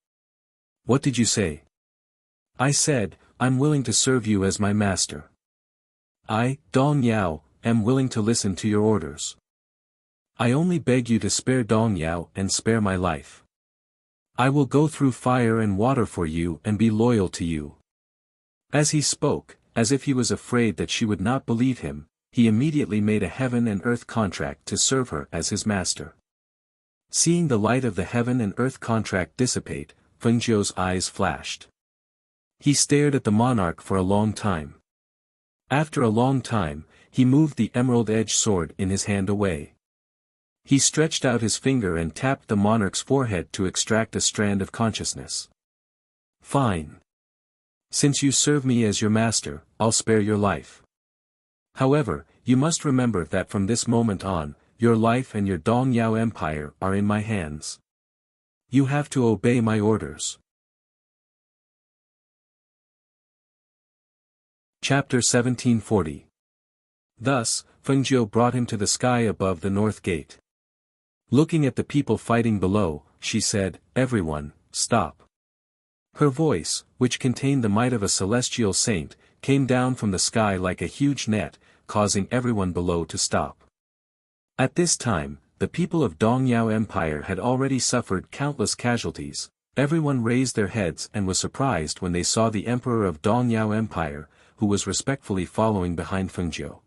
"What did you say?" "I said, I'm willing to serve you as my master. I, Dong Yao, am willing to listen to your orders. I only beg you to spare Dong Yao and spare my life. I will go through fire and water for you and be loyal to you." As he spoke, as if he was afraid that she would not believe him, he immediately made a heaven and earth contract to serve her as his master. Seeing the light of the heaven and earth contract dissipate, Fengjiu's eyes flashed. He stared at the monarch for a long time. After a long time, he moved the emerald-edged sword in his hand away. He stretched out his finger and tapped the monarch's forehead to extract a strand of consciousness. "Fine. Since you serve me as your master, I'll spare your life. However, you must remember that from this moment on, your life and your Dongyao Empire are in my hands. You have to obey my orders." Chapter 1740. Thus, Fengjiu brought him to the sky above the north gate. Looking at the people fighting below, she said, "Everyone, stop." Her voice, which contained the might of a celestial saint, came down from the sky like a huge net, causing everyone below to stop. At this time, the people of Dongyao Empire had already suffered countless casualties. Everyone raised their heads and was surprised when they saw the Emperor of Dongyao Empire, who was respectfully following behind Fengjiu.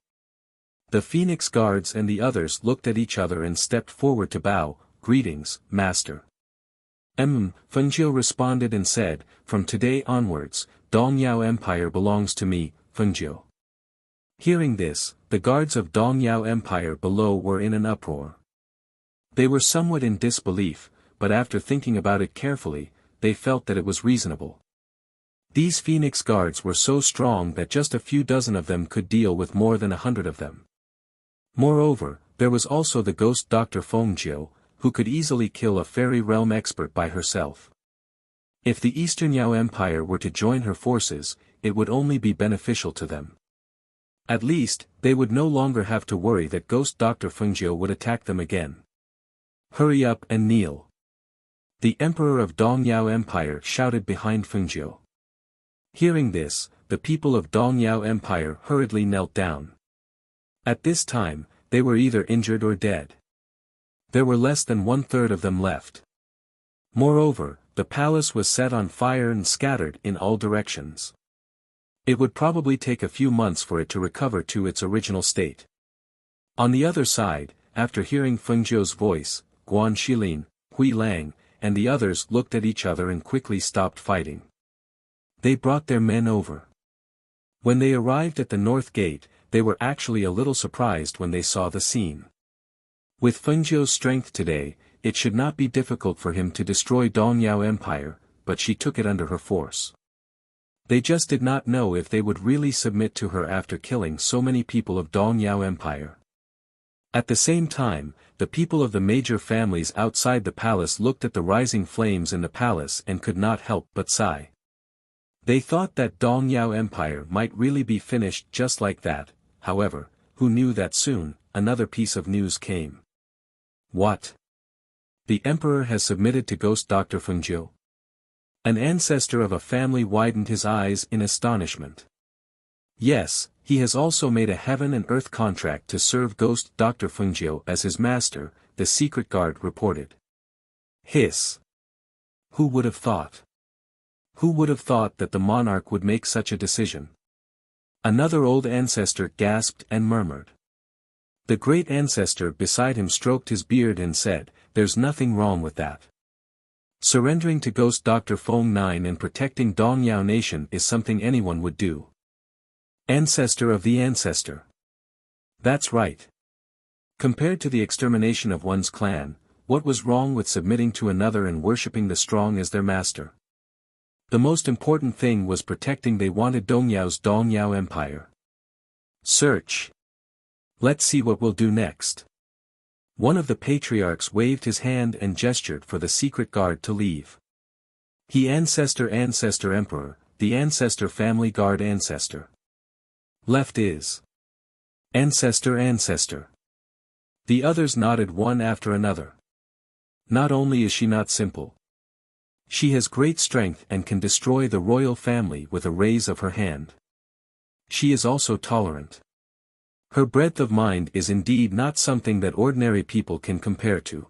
The Phoenix Guards and the others looked at each other and stepped forward to bow. "Greetings, Master." Fengjiu responded and said, "From today onwards, Dongyao Empire belongs to me, Fengjiu." Hearing this, the guards of Dongyao Empire below were in an uproar. They were somewhat in disbelief, but after thinking about it carefully, they felt that it was reasonable. These Phoenix Guards were so strong that just a few dozen of them could deal with more than 100 of them. Moreover, there was also the ghost Dr. Fengjiu, who could easily kill a fairy realm expert by herself. If the Eastern Yao Empire were to join her forces, it would only be beneficial to them. At least, they would no longer have to worry that ghost Dr. Fengjiu would attack them again. "Hurry up and kneel." The Emperor of Dongyao Empire shouted behind Fengjiu. Hearing this, the people of Dongyao Empire hurriedly knelt down. At this time, they were either injured or dead. There were less than 1/3 of them left. Moreover, the palace was set on fire and scattered in all directions. It would probably take a few months for it to recover to its original state. On the other side, after hearing Fengjiu's voice, Guan Shilin, Hui Lang, and the others looked at each other and quickly stopped fighting. They brought their men over. When they arrived at the north gate, they were actually a little surprised when they saw the scene. With Fengjiu's strength today, it should not be difficult for him to destroy Dongyao Empire, but she took it under her force. They just did not know if they would really submit to her after killing so many people of Dongyao Empire. At the same time, the people of the major families outside the palace looked at the rising flames in the palace and could not help but sigh. They thought that Dongyao Empire might really be finished just like that. However, who knew that soon, another piece of news came. What? The Emperor has submitted to ghost Dr. Fengjiu? An ancestor of a family widened his eyes in astonishment. Yes, he has also made a heaven and earth contract to serve ghost Dr. Fengjiu as his master, the secret guard reported. Hiss. Who would have thought? Who would have thought that the monarch would make such a decision? Another old ancestor gasped and murmured. The great ancestor beside him stroked his beard and said, "There's nothing wrong with that. Surrendering to Ghost Dr. Feng 9 and protecting Dongyao Nation is something anyone would do." Ancestor of the ancestor. That's right. Compared to the extermination of one's clan, what was wrong with submitting to another and worshipping the strong as their master? The most important thing was protecting. They wanted Dongyao's Dongyao Empire. Search. Let's see what we'll do next. One of the patriarchs waved his hand and gestured for the secret guard to leave. He ancestor emperor, the ancestor family guard ancestor. Left is ancestor. The others nodded one after another. Not only is she not simple. She has great strength and can destroy the royal family with a raise of her hand. She is also tolerant. Her breadth of mind is indeed not something that ordinary people can compare to.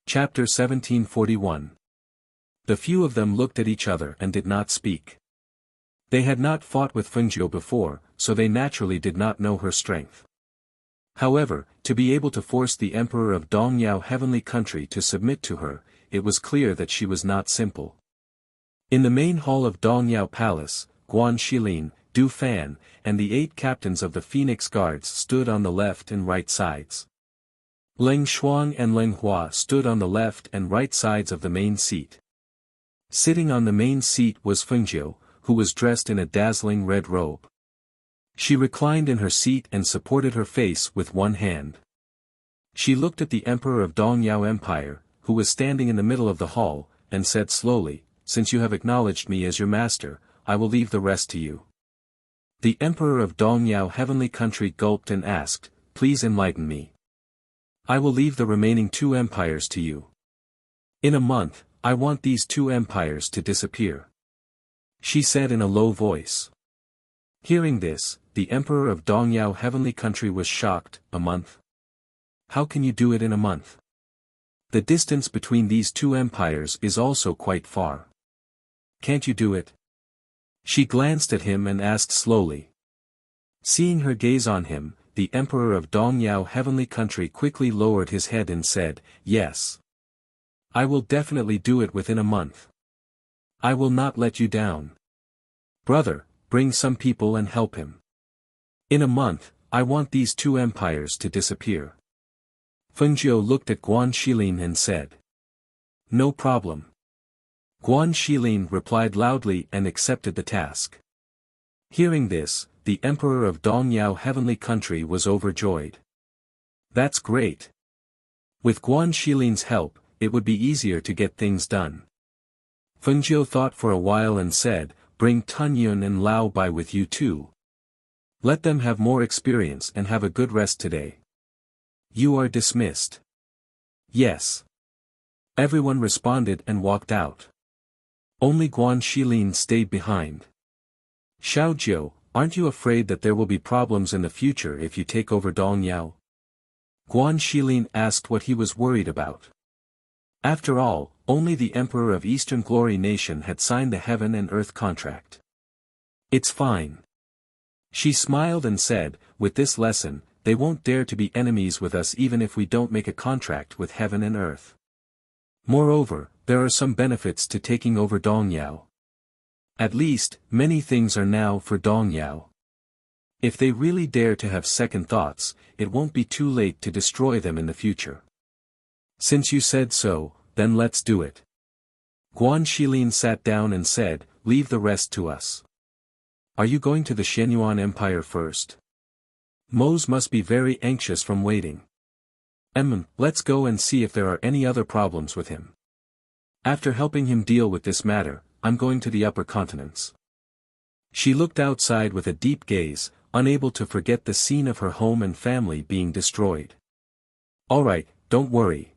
Chapter 1741. The few of them looked at each other and did not speak. They had not fought with Fengjiu before, so they naturally did not know her strength. However, to be able to force the emperor of Dongyao heavenly country to submit to her, it was clear that she was not simple. In the main hall of Dongyao Palace, Guan Shilin, Du Fan, and the 8 captains of the Phoenix Guards stood on the left and right sides. Leng Shuang and Leng Hua stood on the left and right sides of the main seat. Sitting on the main seat was Fengjiu, who was dressed in a dazzling red robe. She reclined in her seat and supported her face with one hand. She looked at the Emperor of Dongyao Empire, who was standing in the middle of the hall, and said slowly, "Since you have acknowledged me as your master, I will leave the rest to you." The Emperor of Dongyao heavenly country gulped and asked, "Please enlighten me." "I will leave the remaining 2 empires to you. In a month, I want these 2 empires to disappear," she said in a low voice. Hearing this, the Emperor of Dongyao heavenly country was shocked. "A month? How can you do it in a month? The distance between these 2 empires is also quite far. Can't you do it?" She glanced at him and asked slowly. Seeing her gaze on him, the Emperor of Dongyao heavenly country quickly lowered his head and said, "Yes. I will definitely do it within a month. I will not let you down. Brother, bring some people and help him. In a month, I want these 2 empires to disappear." Fengjiu looked at Guan Shilin and said, "No problem." Guan Shilin replied loudly and accepted the task. Hearing this, the Emperor of Dongyao heavenly country was overjoyed. That's great. With Guan Shilin's help, it would be easier to get things done. Fengjiu thought for a while and said, "Bring Tun Yun and Lao Bai with you too. Let them have more experience and have a good rest today. You are dismissed." "Yes." Everyone responded and walked out. Only Guan Shilin stayed behind. "Xiaojiu, aren't you afraid that there will be problems in the future if you take over Dongyao?" Guan Shilin asked what he was worried about. After all, only the Emperor of Eastern Glory Nation had signed the heaven and earth contract. "It's fine." She smiled and said, "With this lesson, they won't dare to be enemies with us even if we don't make a contract with heaven and earth. Moreover, there are some benefits to taking over Dongyao. At least, many things are now for Dongyao. If they really dare to have second thoughts, it won't be too late to destroy them in the future. Since you said so, then let's do it." Guan Shilin sat down and said, "Leave the rest to us. Are you going to the Shenyuan Empire first? Mose must be very anxious from waiting. Let's go and see if there are any other problems with him. After helping him deal with this matter, I'm going to the upper continents." She looked outside with a deep gaze, unable to forget the scene of her home and family being destroyed. "All right, don't worry.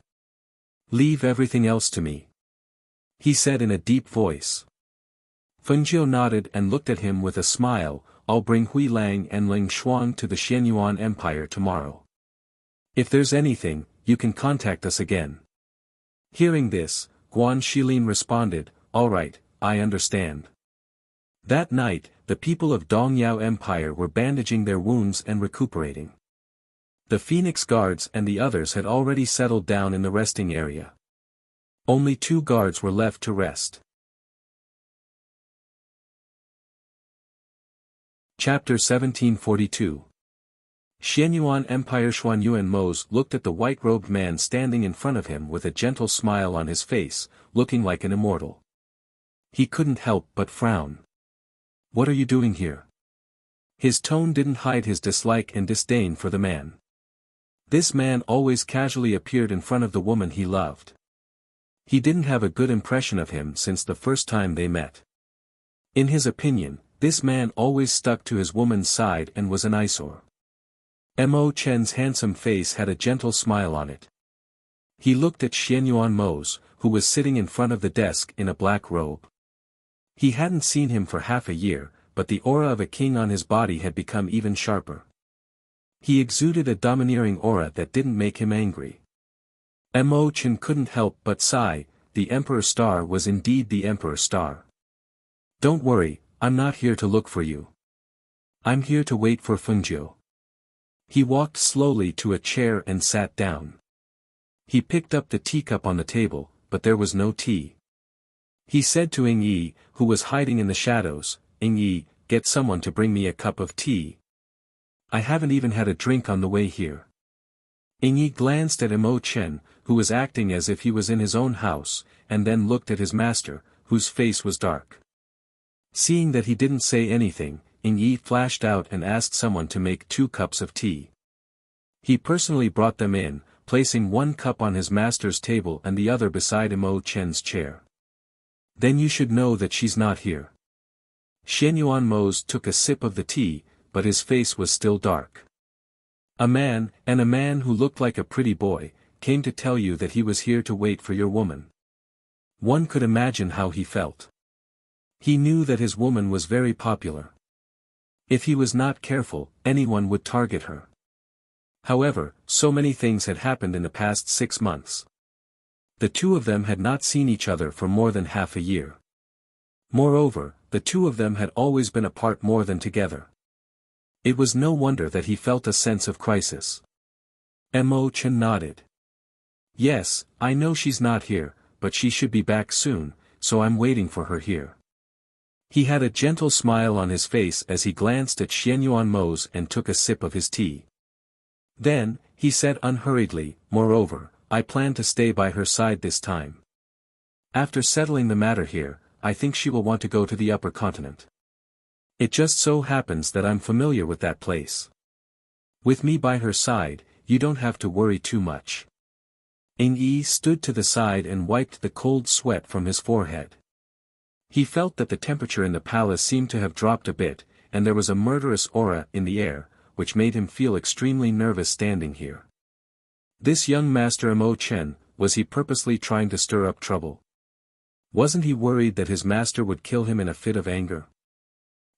Leave everything else to me," he said in a deep voice. Fengjiu nodded and looked at him with a smile. "I'll bring Hui Lang and Ling Shuang to the Shenyuan Empire tomorrow. If there's anything, you can contact us again. Hearing this, Guan Shilin responded, all right, I understand. That night, the people of Dongyao Empire were bandaging their wounds and recuperating. The Phoenix guards and the others had already settled down in the resting area. Only 2 guards were left to rest. Chapter 1742. Xianyuan Empire. Xuanyuan Mose looked at the white-robed man standing in front of him with a gentle smile on his face, looking like an immortal. He couldn't help but frown. What are you doing here? His tone didn't hide his dislike and disdain for the man. This man always casually appeared in front of the woman he loved. He didn't have a good impression of him since the first time they met. In his opinion, this man always stuck to his woman's side and was an eyesore. Mo Chen's handsome face had a gentle smile on it. He looked at Xianyuan Mose, who was sitting in front of the desk in a black robe. He hadn't seen him for half a year, but the aura of a king on his body had become even sharper. He exuded a domineering aura that didn't make him angry. Mo Chen couldn't help but sigh, the Emperor Star was indeed the Emperor Star. Don't worry, I'm not here to look for you. I'm here to wait for Fengjiu. He walked slowly to a chair and sat down. He picked up the teacup on the table, but there was no tea. He said to Ying Yi, who was hiding in the shadows, Ying Yi, get someone to bring me a cup of tea. I haven't even had a drink on the way here. Ying Yi glanced at Mo Chen, who was acting as if he was in his own house, and then looked at his master, whose face was dark. Seeing that he didn't say anything, Ying Yi flashed out and asked someone to make 2 cups of tea. He personally brought them in, placing 1 cup on his master's table and the other beside Mo Chen's chair. Then you should know that she's not here. Xianyuan Mose took a sip of the tea, but his face was still dark. A man who looked like a pretty boy, came to tell you that he was here to wait for your woman. One could imagine how he felt. He knew that his woman was very popular. If he was not careful, anyone would target her. However, so many things had happened in the past 6 months. The 2 of them had not seen each other for more than half a year. Moreover, the 2 of them had always been apart more than together. It was no wonder that he felt a sense of crisis. Mo Chen nodded. Yes, I know she's not here, but she should be back soon, so I'm waiting for her here. He had a gentle smile on his face as he glanced at Xianyuan Mose and took a sip of his tea. Then, he said unhurriedly, moreover, I plan to stay by her side this time. After settling the matter here, I think she will want to go to the upper continent. It just so happens that I'm familiar with that place. With me by her side, you don't have to worry too much. Ying Yi stood to the side and wiped the cold sweat from his forehead. He felt that the temperature in the palace seemed to have dropped a bit, and there was a murderous aura in the air, which made him feel extremely nervous standing here. This young master Mo Chen, was he purposely trying to stir up trouble? Wasn't he worried that his master would kill him in a fit of anger?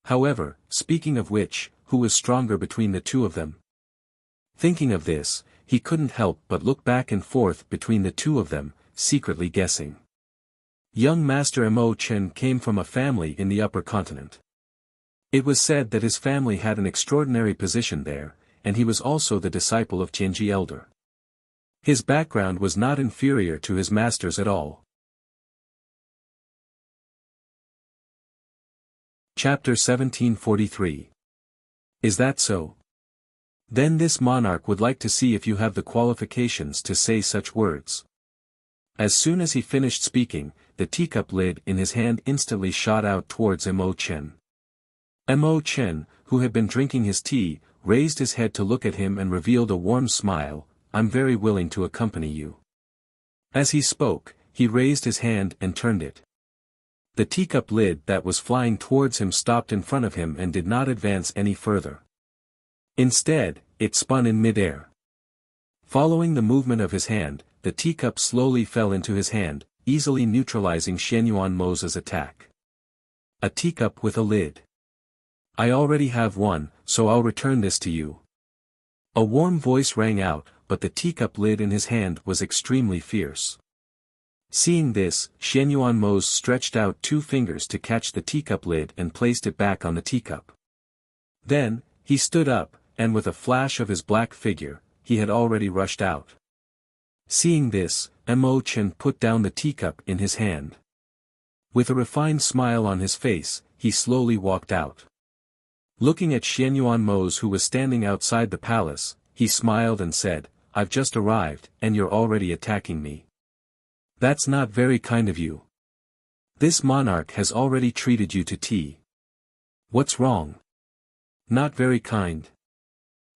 However, speaking of which, who was stronger between the 2 of them? Thinking of this, he couldn't help but look back and forth between the 2 of them, secretly guessing. Young Master Mo Chen came from a family in the upper continent. It was said that his family had an extraordinary position there, and he was also the disciple of Tianji Elder. His background was not inferior to his master's at all. Chapter 1743. Is that so? Then this monarch would like to see if you have the qualifications to say such words. As soon as he finished speaking, the teacup lid in his hand instantly shot out towards Mo Chen. Mo Chen, who had been drinking his tea, raised his head to look at him and revealed a warm smile, I'm very willing to accompany you. As he spoke, he raised his hand and turned it. The teacup lid that was flying towards him stopped in front of him and did not advance any further. Instead, it spun in midair. Following the movement of his hand, the teacup slowly fell into his hand, easily neutralizing Xianyuan Mose's attack. A teacup with a lid. I already have one, so I'll return this to you. A warm voice rang out, but the teacup lid in his hand was extremely fierce. Seeing this, Xianyuan Mose stretched out 2 fingers to catch the teacup lid and placed it back on the teacup. Then, he stood up, and with a flash of his black figure, he had already rushed out. Seeing this, Mo Chen put down the teacup in his hand. With a refined smile on his face, he slowly walked out. Looking at Xianyuan Mose who was standing outside the palace, he smiled and said, "I've just arrived, and you're already attacking me. That's not very kind of you. This monarch has already treated you to tea. What's wrong? Not very kind.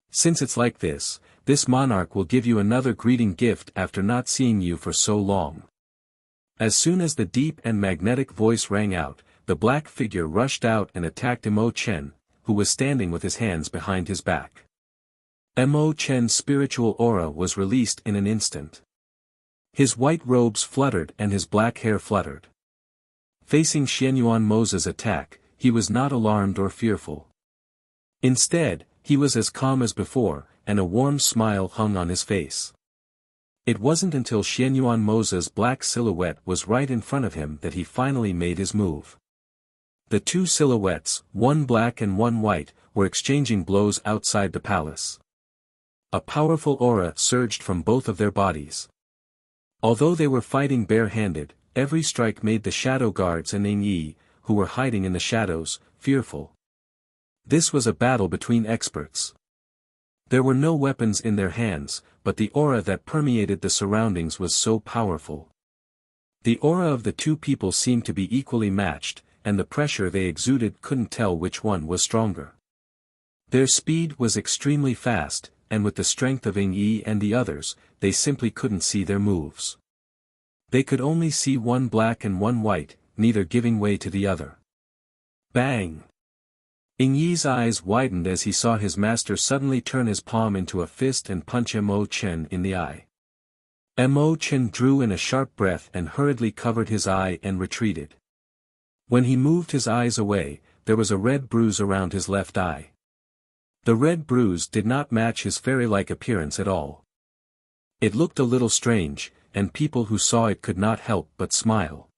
Since it's like this monarch will give you another greeting gift after not seeing you for so long." As soon as the deep and magnetic voice rang out, the black figure rushed out and attacked Mo Chen, who was standing with his hands behind his back. Mo Chen's spiritual aura was released in an instant. His white robes fluttered and his black hair fluttered. Facing Xianyuan Mose's attack, he was not alarmed or fearful. Instead, he was as calm as before, and a warm smile hung on his face. It wasn't until Xianyuan Mose's black silhouette was right in front of him that he finally made his move. The 2 silhouettes, one black and one white, were exchanging blows outside the palace. A powerful aura surged from both of their bodies. Although they were fighting bare-handed, every strike made the shadow guards and Ning Yi, who were hiding in the shadows, fearful. This was a battle between experts. There were no weapons in their hands, but the aura that permeated the surroundings was so powerful. The aura of the 2 people seemed to be equally matched, and the pressure they exuded couldn't tell which one was stronger. Their speed was extremely fast, and with the strength of Ning Yi and the others, they simply couldn't see their moves. They could only see one black and one white, neither giving way to the other. Bang! Ning Yi's eyes widened as he saw his master suddenly turn his palm into a fist and punch Mo Chen in the eye. Mo Chen drew in a sharp breath and hurriedly covered his eye and retreated. When he moved his eyes away, there was a red bruise around his left eye. The red bruise did not match his fairy-like appearance at all. It looked a little strange, and people who saw it could not help but smile.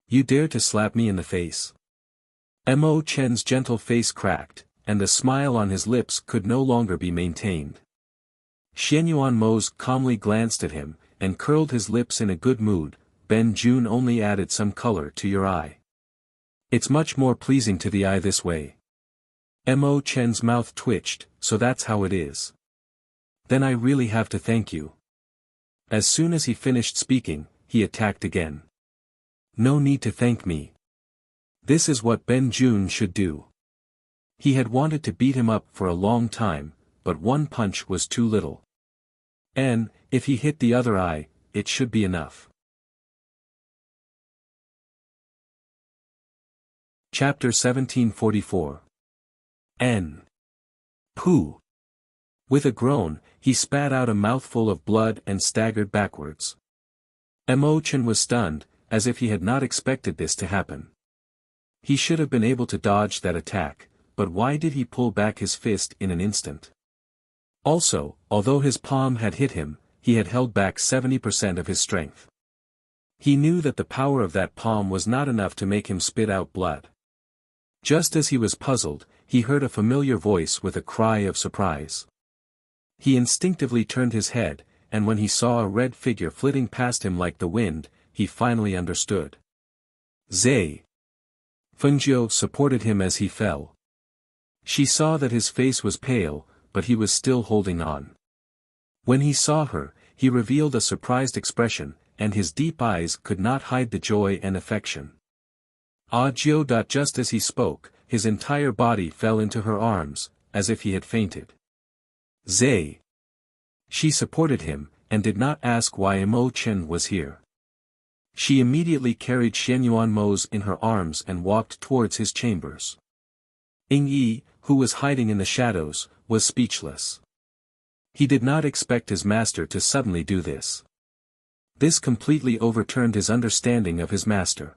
"You dare to slap me in the face?" Mo Chen's gentle face cracked, and the smile on his lips could no longer be maintained. Xianyuan Mose calmly glanced at him, and curled his lips in a good mood. "Ben Jun only added some color to your eye. It's much more pleasing to the eye this way." Mo Chen's mouth twitched, "So that's how it is. Then I really have to thank you." As soon as he finished speaking, he attacked again. "No need to thank me. This is what Ben Jun should do." He had wanted to beat him up for a long time, but one punch was too little. And, if he hit the other eye, it should be enough. Chapter 1744. N. Pooh! With a groan, he spat out a mouthful of blood and staggered backwards. Mo Chen was stunned, as if he had not expected this to happen. He should have been able to dodge that attack, but why did he pull back his fist in an instant? Also, although his palm had hit him, he had held back 70% of his strength. He knew that the power of that palm was not enough to make him spit out blood. Just as he was puzzled, he heard a familiar voice with a cry of surprise. He instinctively turned his head, and when he saw a red figure flitting past him like the wind, he finally understood. Zhe. Fengjiu supported him as he fell. She saw that his face was pale, but he was still holding on. When he saw her, he revealed a surprised expression, and his deep eyes could not hide the joy and affection. Just as he spoke, his entire body fell into her arms, as if he had fainted. Zhe. She supported him, and did not ask why Mo Chen was here. She immediately carried Xianyuan Mose in her arms and walked towards his chambers. Ning Yi, who was hiding in the shadows, was speechless. He did not expect his master to suddenly do this. This completely overturned his understanding of his master.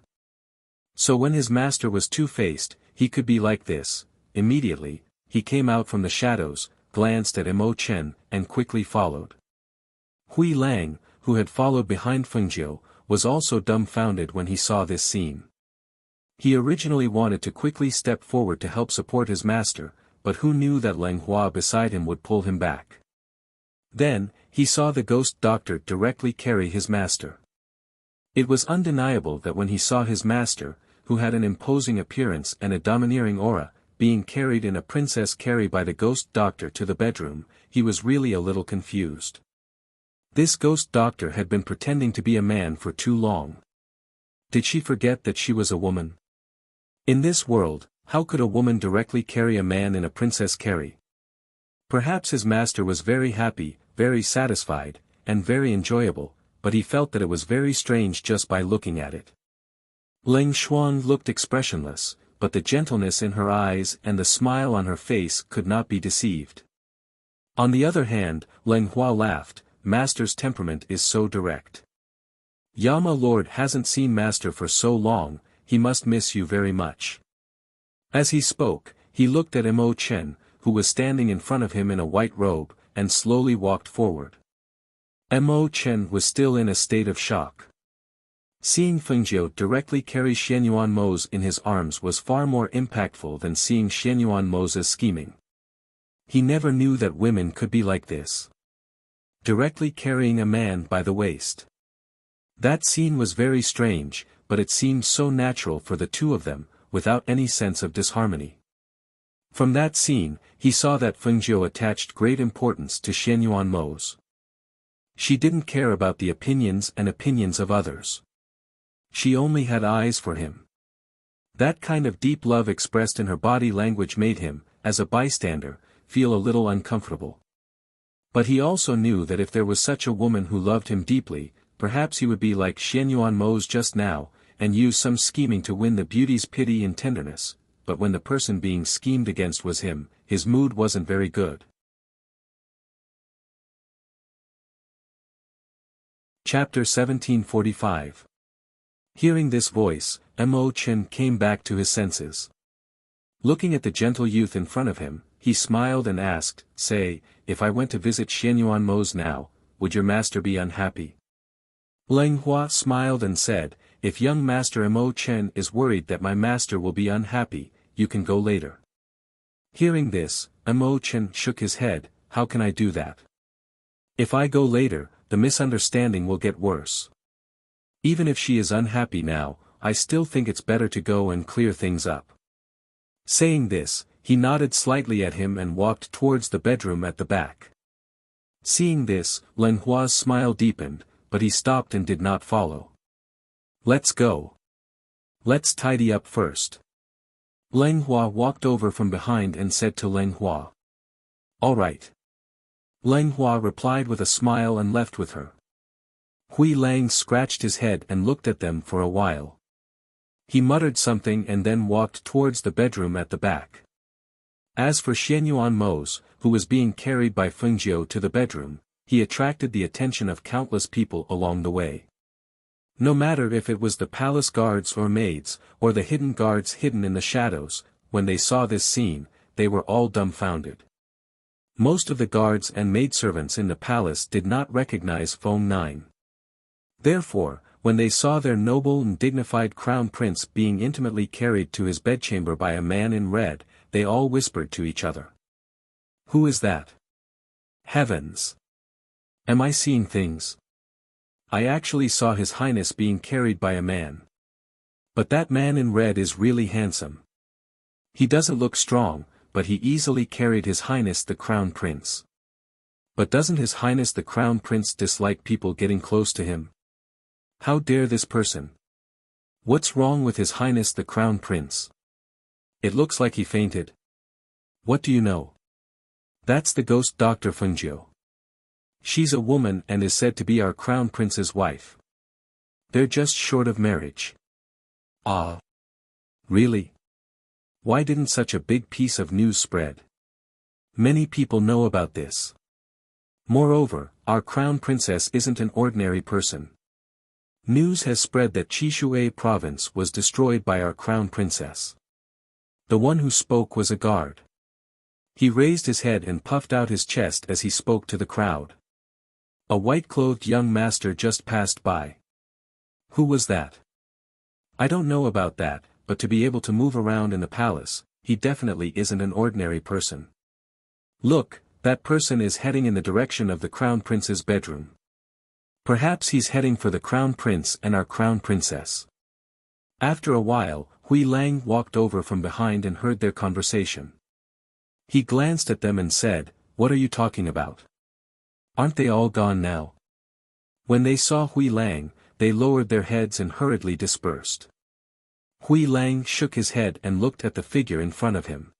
So when his master was two-faced, he could be like this. Immediately, he came out from the shadows, glanced at Mo Chen, and quickly followed. Hui Lang, who had followed behind Fengjiu, was also dumbfounded when he saw this scene. He originally wanted to quickly step forward to help support his master, but who knew that Leng Hua beside him would pull him back. Then, he saw the ghost doctor directly carry his master. It was undeniable that when he saw his master, who had an imposing appearance and a domineering aura, being carried in a princess carry by the ghost doctor to the bedroom, he was really a little confused. This ghost doctor had been pretending to be a man for too long. Did she forget that she was a woman? In this world, how could a woman directly carry a man in a princess carry? Perhaps his master was very happy, very satisfied, and very enjoyable, but he felt that it was very strange just by looking at it. Leng Xuan looked expressionless, but the gentleness in her eyes and the smile on her face could not be deceived. On the other hand, Leng Hua laughed. Master's temperament is so direct. Yama Lord hasn't seen Master for so long, he must miss you very much. As he spoke, he looked at Mo Chen, who was standing in front of him in a white robe, and slowly walked forward. Mo Chen was still in a state of shock. Seeing Fengjiu directly carry Xianyuan Mo's in his arms was far more impactful than seeing Xianyuan Mo's scheming. He never knew that women could be like this. Directly carrying a man by the waist. That scene was very strange, but it seemed so natural for the two of them, without any sense of disharmony. From that scene, he saw that Fengjiu attached great importance to Xianyuan Mo's. She didn't care about the opinions of others. She only had eyes for him. That kind of deep love expressed in her body language made him, as a bystander, feel a little uncomfortable. But he also knew that if there was such a woman who loved him deeply, perhaps he would be like Xianyuan Mo's just now, and use some scheming to win the beauty's pity and tenderness, but when the person being schemed against was him, his mood wasn't very good. Chapter 1745. Hearing this voice, Mo Chen came back to his senses. Looking at the gentle youth in front of him, he smiled and asked, "Say, if I went to visit Xianyuan Mo's now, would your master be unhappy?" Leng Hua smiled and said, "If young master Mo Chen is worried that my master will be unhappy, you can go later." Hearing this, Mo Chen shook his head, "How can I do that? If I go later, the misunderstanding will get worse. Even if she is unhappy now, I still think it's better to go and clear things up." Saying this, he nodded slightly at him and walked towards the bedroom at the back. Seeing this, Leng Hua's smile deepened, but he stopped and did not follow. "Let's go. Let's tidy up first." Leng Hua walked over from behind and said to Leng Hua. "All right." Leng Hua replied with a smile and left with her. Hui Lang scratched his head and looked at them for a while. He muttered something and then walked towards the bedroom at the back. As for Xianyuan Mo's, who was being carried by Fengjiu to the bedroom, he attracted the attention of countless people along the way. No matter if it was the palace guards or maids, or the hidden guards hidden in the shadows, when they saw this scene, they were all dumbfounded. Most of the guards and maidservants in the palace did not recognize Feng Nine. Therefore, when they saw their noble and dignified crown prince being intimately carried to his bedchamber by a man in red, they all whispered to each other. "Who is that? Heavens! Am I seeing things? I actually saw His Highness being carried by a man. But that man in red is really handsome. He doesn't look strong, but he easily carried His Highness the Crown Prince. But doesn't His Highness the Crown Prince dislike people getting close to him? How dare this person? What's wrong with His Highness the Crown Prince? It looks like he fainted. What do you know? That's the ghost Dr. Fengjiu. She's a woman and is said to be our Crown Prince's wife. They're just short of marriage." "Ah. Really? Why didn't such a big piece of news spread? Many people know about this. Moreover, our Crown Princess isn't an ordinary person. News has spread that Qishui province was destroyed by our Crown Princess." The one who spoke was a guard. He raised his head and puffed out his chest as he spoke to the crowd. A white-clothed young master just passed by. Who was that? I don't know about that, but to be able to move around in the palace, he definitely isn't an ordinary person. Look, that person is heading in the direction of the Crown Prince's bedroom. Perhaps he's heading for the Crown Prince and our Crown Princess. After a while, Hui Lang walked over from behind and heard their conversation. He glanced at them and said, "What are you talking about? Aren't they all gone now?" When they saw Hui Lang, they lowered their heads and hurriedly dispersed. Hui Lang shook his head and looked at the figure in front of him.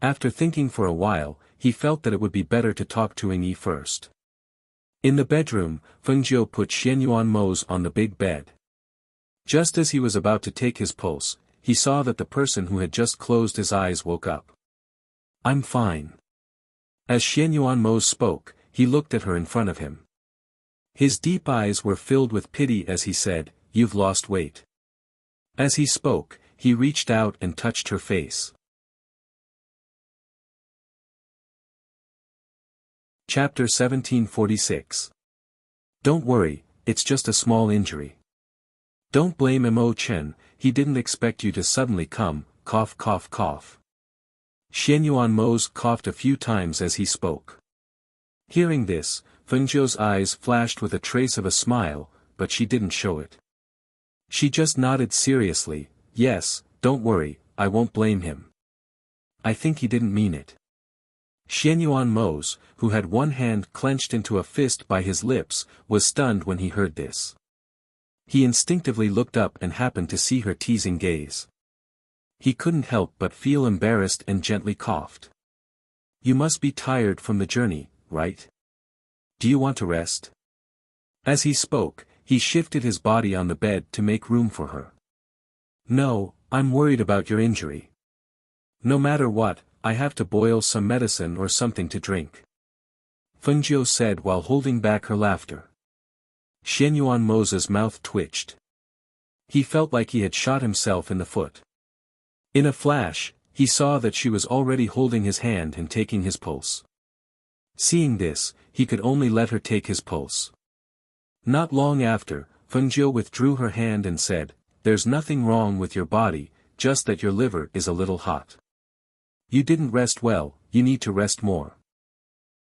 After thinking for a while, he felt that it would be better to talk to Ying Yi first. In the bedroom, Feng Jiu put Xianyuan Mo's on the big bed. Just as he was about to take his pulse, he saw that the person who had just closed his eyes woke up. "I'm fine." As Xianyuan Mo spoke, he looked at her in front of him. His deep eyes were filled with pity as he said, "You've lost weight." As he spoke, he reached out and touched her face. Chapter 1746. Don't worry, it's just a small injury. Don't blame Mo Chen, he didn't expect you to suddenly come, cough cough cough. Xianyuan Mo's coughed a few times as he spoke. Hearing this, Feng Jiu's eyes flashed with a trace of a smile, but she didn't show it. She just nodded seriously, "Yes, don't worry, I won't blame him. I think he didn't mean it." Xianyuan Mo's, who had one hand clenched into a fist by his lips, was stunned when he heard this. He instinctively looked up and happened to see her teasing gaze. He couldn't help but feel embarrassed and gently coughed. "You must be tired from the journey, right? Do you want to rest?" As he spoke, he shifted his body on the bed to make room for her. "No, I'm worried about your injury. No matter what, I have to boil some medicine or something to drink," Feng Jiu said while holding back her laughter. Xianyuan Mo's mouth twitched. He felt like he had shot himself in the foot. In a flash, he saw that she was already holding his hand and taking his pulse. Seeing this, he could only let her take his pulse. Not long after, Feng Jiu withdrew her hand and said, "There's nothing wrong with your body, just that your liver is a little hot. You didn't rest well, you need to rest more."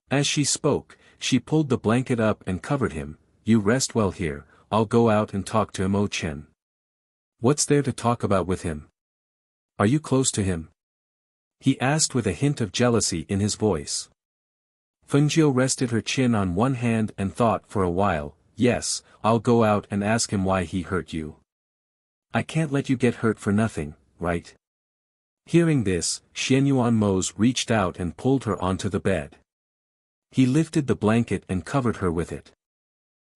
As she spoke, she pulled the blanket up and covered him. "You rest well here, I'll go out and talk to Mo Chen." "What's there to talk about with him? Are you close to him?" he asked with a hint of jealousy in his voice. Feng Jiu rested her chin on one hand and thought for a while, "Yes, I'll go out and ask him why he hurt you. I can't let you get hurt for nothing, right?" Hearing this, Xianyuan Mo's reached out and pulled her onto the bed. He lifted the blanket and covered her with it.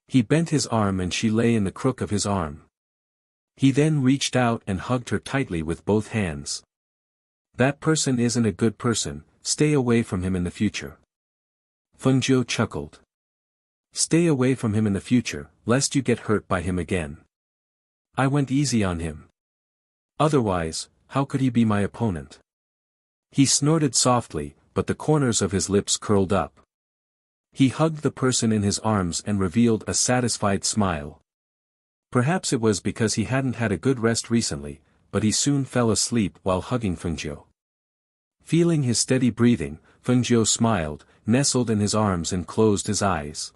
He bent his arm and she lay in the crook of his arm. He then reached out and hugged her tightly with both hands. "That person isn't a good person, stay away from him in the future." Feng Jiu chuckled. "Stay away from him in the future, lest you get hurt by him again. I went easy on him. Otherwise, how could he be my opponent?" He snorted softly, but the corners of his lips curled up. He hugged the person in his arms and revealed a satisfied smile. Perhaps it was because he hadn't had a good rest recently, but he soon fell asleep while hugging Feng Jiu. Feeling his steady breathing, Feng Jiu smiled, nestled in his arms and closed his eyes.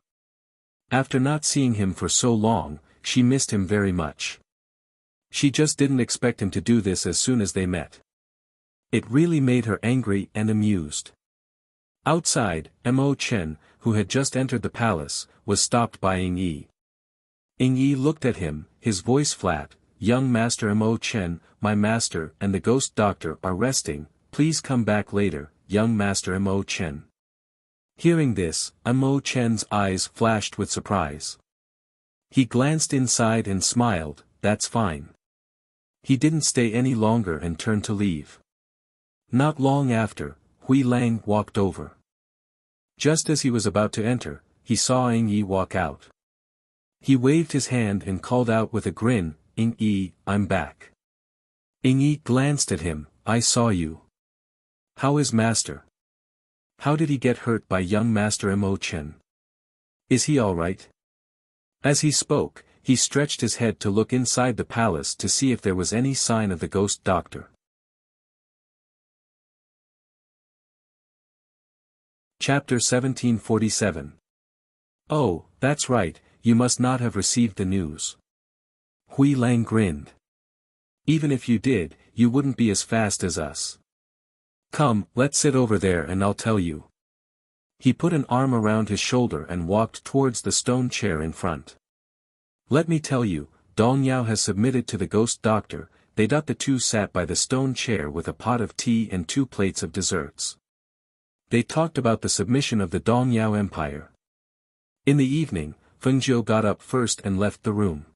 After not seeing him for so long, she missed him very much. She just didn't expect him to do this as soon as they met. It really made her angry and amused. Outside, Mo Chen, who had just entered the palace, was stopped by Ying Yi. Ying Yi looked at him, his voice flat, "Young Master Mo Chen, my master and the ghost doctor are resting, please come back later, young Master Mo Chen." Hearing this, Mo Chen's eyes flashed with surprise. He glanced inside and smiled, "That's fine." He didn't stay any longer and turned to leave. Not long after, Hui Lang walked over. Just as he was about to enter, he saw Ying Yi walk out. He waved his hand and called out with a grin, "Ying Yi, I'm back." Ying Yi glanced at him, "I saw you. How is master? How did he get hurt by young Master Mo Chen?" Is he all right? As he spoke, he stretched his head to look inside the palace to see if there was any sign of the ghost doctor. Chapter 1747. Oh, that's right, you must not have received the news. Hui Lang grinned. Even if you did, you wouldn't be as fast as us. Come, let's sit over there and I'll tell you. He put an arm around his shoulder and walked towards the stone chair in front. Let me tell you, Dong Yao has submitted to the ghost doctor. The two sat by the stone chair with a pot of tea and 2 plates of desserts. They talked about the submission of the Dong Yao Empire. In the evening, Feng Jiu got up first and left the room.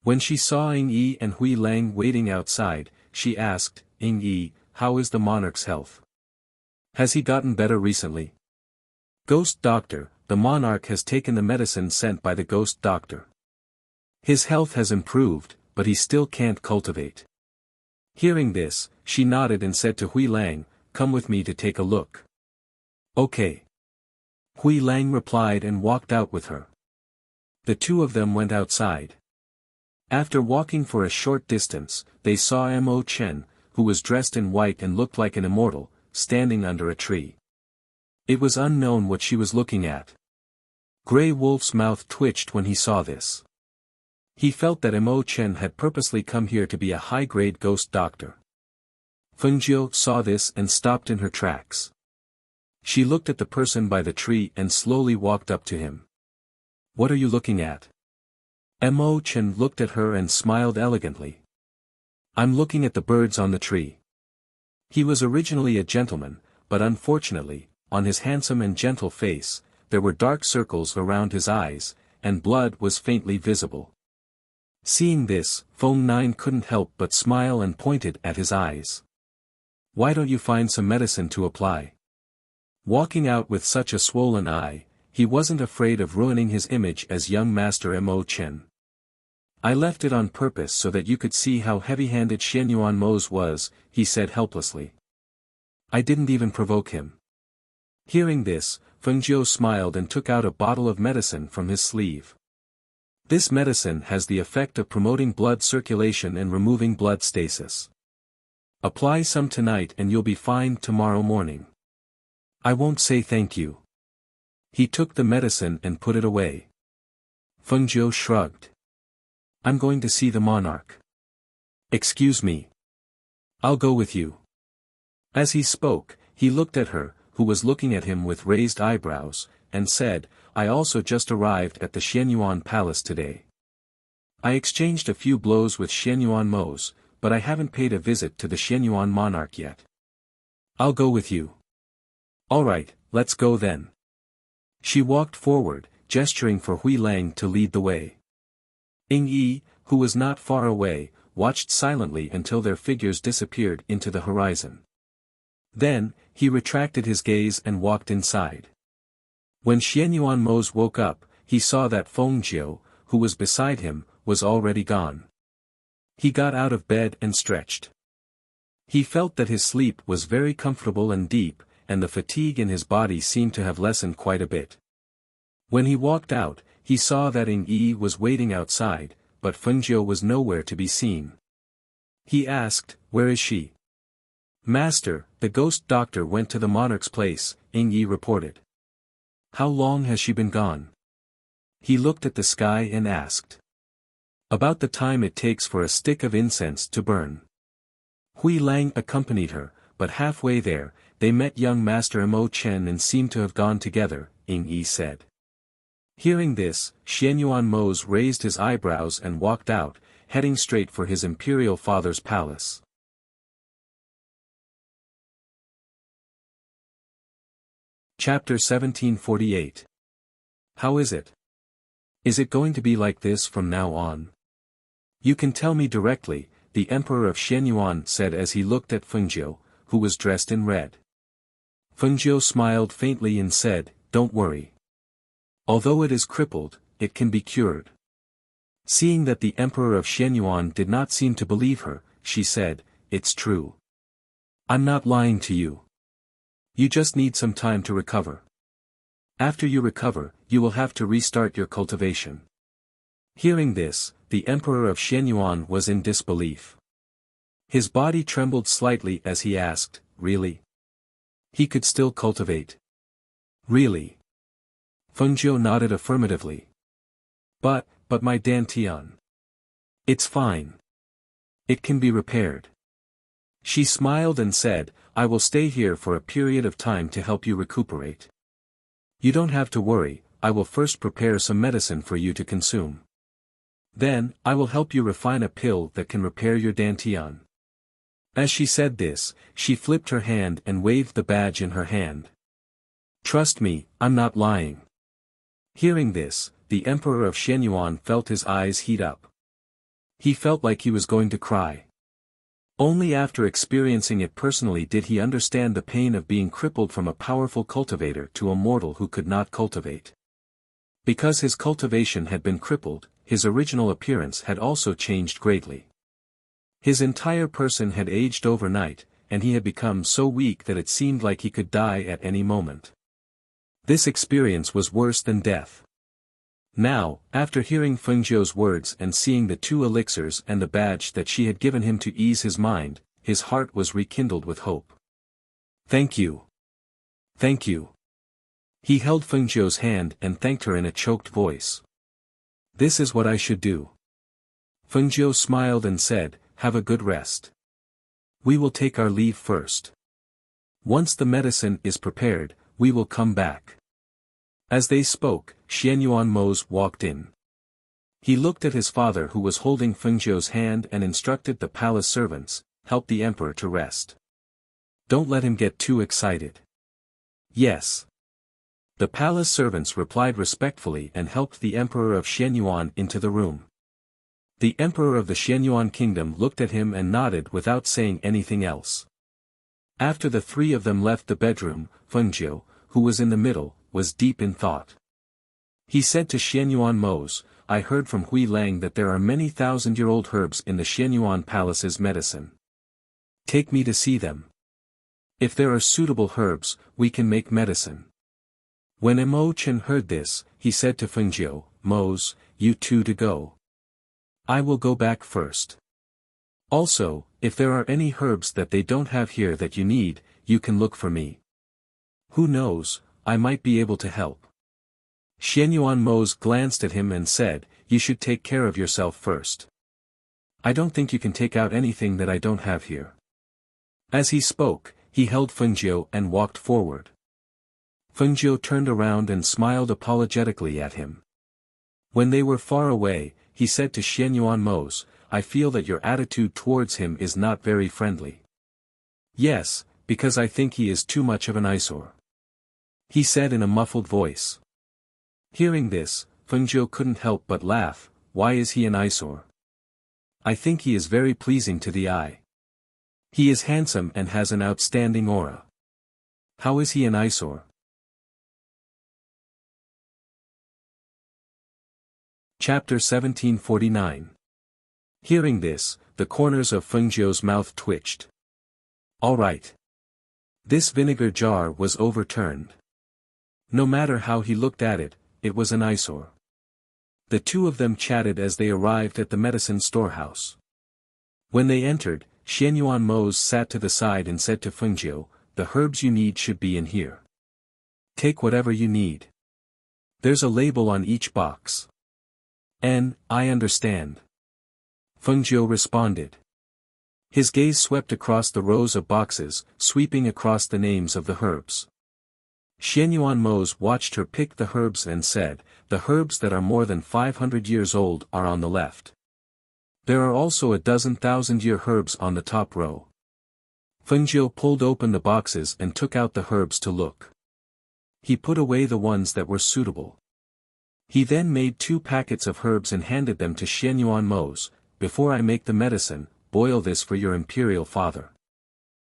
When she saw Ying Yi and Hui Lang waiting outside, she asked, Ying Yi, how is the monarch's health? Has he gotten better recently? Ghost doctor, the monarch has taken the medicine sent by the ghost doctor. His health has improved, but he still can't cultivate. Hearing this, she nodded and said to Hui Lang, come with me to take a look. Okay. Hui Lang replied and walked out with her. The two of them went outside. After walking for a short distance, they saw Mo Chen, who was dressed in white and looked like an immortal, standing under a tree. It was unknown what she was looking at. Grey Wolf's mouth twitched when he saw this. He felt that Mo Chen had purposely come here to be a high-grade ghost doctor. Feng Jiu saw this and stopped in her tracks. She looked at the person by the tree and slowly walked up to him. What are you looking at? Mo Chen looked at her and smiled elegantly. I'm looking at the birds on the tree. He was originally a gentleman, but unfortunately, on his handsome and gentle face, there were dark circles around his eyes, and blood was faintly visible. Seeing this, Feng Nine couldn't help but smile and pointed at his eyes. Why don't you find some medicine to apply? Walking out with such a swollen eye, he wasn't afraid of ruining his image as young Master Mo Chen. I left it on purpose so that you could see how heavy-handed Xianyuan Mo's was, he said helplessly. I didn't even provoke him. Hearing this, Feng Jiu smiled and took out a bottle of medicine from his sleeve. This medicine has the effect of promoting blood circulation and removing blood stasis. Apply some tonight and you'll be fine tomorrow morning. I won't say thank you. He took the medicine and put it away. Feng Jiu shrugged. I'm going to see the monarch. Excuse me. I'll go with you. As he spoke, he looked at her, who was looking at him with raised eyebrows, and said, I also just arrived at the Xianyuan Palace today. I exchanged a few blows with Xianyuan Mo's, but I haven't paid a visit to the Xianyuan monarch yet. I'll go with you. All right, let's go then. She walked forward, gesturing for Hui Lang to lead the way. Ying Yi, who was not far away, watched silently until their figures disappeared into the horizon. Then, he retracted his gaze and walked inside. When Xianyuan Mo's woke up, he saw that Feng Jiu, who was beside him, was already gone. He got out of bed and stretched. He felt that his sleep was very comfortable and deep, and the fatigue in his body seemed to have lessened quite a bit. When he walked out, he saw that Ying Yi was waiting outside, but Feng Jiu was nowhere to be seen. He asked, where is she? Master, the ghost doctor went to the monarch's place, Ying Yi reported. How long has she been gone? He looked at the sky and asked. About the time it takes for a stick of incense to burn. Hui Lang accompanied her, but halfway there, they met young Master Mo Chen and seemed to have gone together, Ying Yi said. Hearing this, Xianyuan Mo's raised his eyebrows and walked out, heading straight for his imperial father's palace. Chapter 1748. How is it? Is it going to be like this from now on? You can tell me directly, the Emperor of Xianyuan said as he looked at Feng Jiu, who was dressed in red. Feng Jiu smiled faintly and said, don't worry. Although it is crippled, it can be cured. Seeing that the Emperor of Xianyuan did not seem to believe her, she said, it's true. I'm not lying to you. You just need some time to recover. After you recover, you will have to restart your cultivation. Hearing this, the emperor of Shenyuan was in disbelief. His body trembled slightly as he asked, really? He could still cultivate. Really? Fengzhou nodded affirmatively. But my dantian. It's fine. It can be repaired. She smiled and said, I will stay here for a period of time to help you recuperate. You don't have to worry, I will first prepare some medicine for you to consume. Then, I will help you refine a pill that can repair your dantian. As she said this, she flipped her hand and waved the badge in her hand. Trust me, I'm not lying. Hearing this, the emperor of Shenyuan felt his eyes heat up. He felt like he was going to cry. Only after experiencing it personally did he understand the pain of being crippled from a powerful cultivator to a mortal who could not cultivate. Because his cultivation had been crippled, his original appearance had also changed greatly. His entire person had aged overnight, and he had become so weak that it seemed like he could die at any moment. This experience was worse than death. Now, after hearing Fengzhou's words and seeing the 2 elixirs and the badge that she had given him to ease his mind, his heart was rekindled with hope. Thank you. Thank you. He held Fengzhou's hand and thanked her in a choked voice. This is what I should do. Fengzhou smiled and said, have a good rest. We will take our leave first. Once the medicine is prepared, we will come back. As they spoke, Xianyuan Mose walked in. He looked at his father who was holding Fengzhou's hand and instructed the palace servants, help the emperor to rest. Don't let him get too excited. Yes. The palace servants replied respectfully and helped the emperor of Shenyuan into the room. The emperor of the Shenyuan kingdom looked at him and nodded without saying anything else. After the 3 of them left the bedroom, Fengzhou, who was in the middle, was deep in thought. He said to Xianyuan Mose, I heard from Hui Lang that there are many thousand-year-old herbs in the Shenyuan palace's medicine. Take me to see them. If there are suitable herbs, we can make medicine. When Mo Chen heard this, he said to Fengzhou, Mose, you 2 to go. I will go back first. Also, if there are any herbs that they don't have here that you need, you can look for me. Who knows, I might be able to help. Xianyuan Mose glanced at him and said, you should take care of yourself first. I don't think you can take out anything that I don't have here. As he spoke, he held Fengzhou and walked forward. Fengzhou turned around and smiled apologetically at him. When they were far away, he said to Xianyuan Mose, I feel that your attitude towards him is not very friendly. Yes, because I think he is too much of an eyesore. He said in a muffled voice. Hearing this, Fengzhou couldn't help but laugh. Why is he an eyesore? I think he is very pleasing to the eye. He is handsome and has an outstanding aura. How is he an eyesore? Chapter 1749. Hearing this, the corners of Fengzhou's mouth twitched. All right. This vinegar jar was overturned. No matter how he looked at it, it was an eyesore. The 2 of them chatted as they arrived at the medicine storehouse. When they entered, Xianyuan Mose sat to the side and said to Fengzhou, the herbs you need should be in here. Take whatever you need. There's a label on each box. I understand. Fengzhou responded. His gaze swept across the rows of boxes, sweeping across the names of the herbs. Xianyuan Mose watched her pick the herbs and said, the herbs that are more than 500 years old are on the left. There are also a dozen thousand-year herbs on the top row. Fengzhou pulled open the boxes and took out the herbs to look. He put away the ones that were suitable. He then made 2 packets of herbs and handed them to Xianyuan Mose. Before I make the medicine, boil this for your imperial father.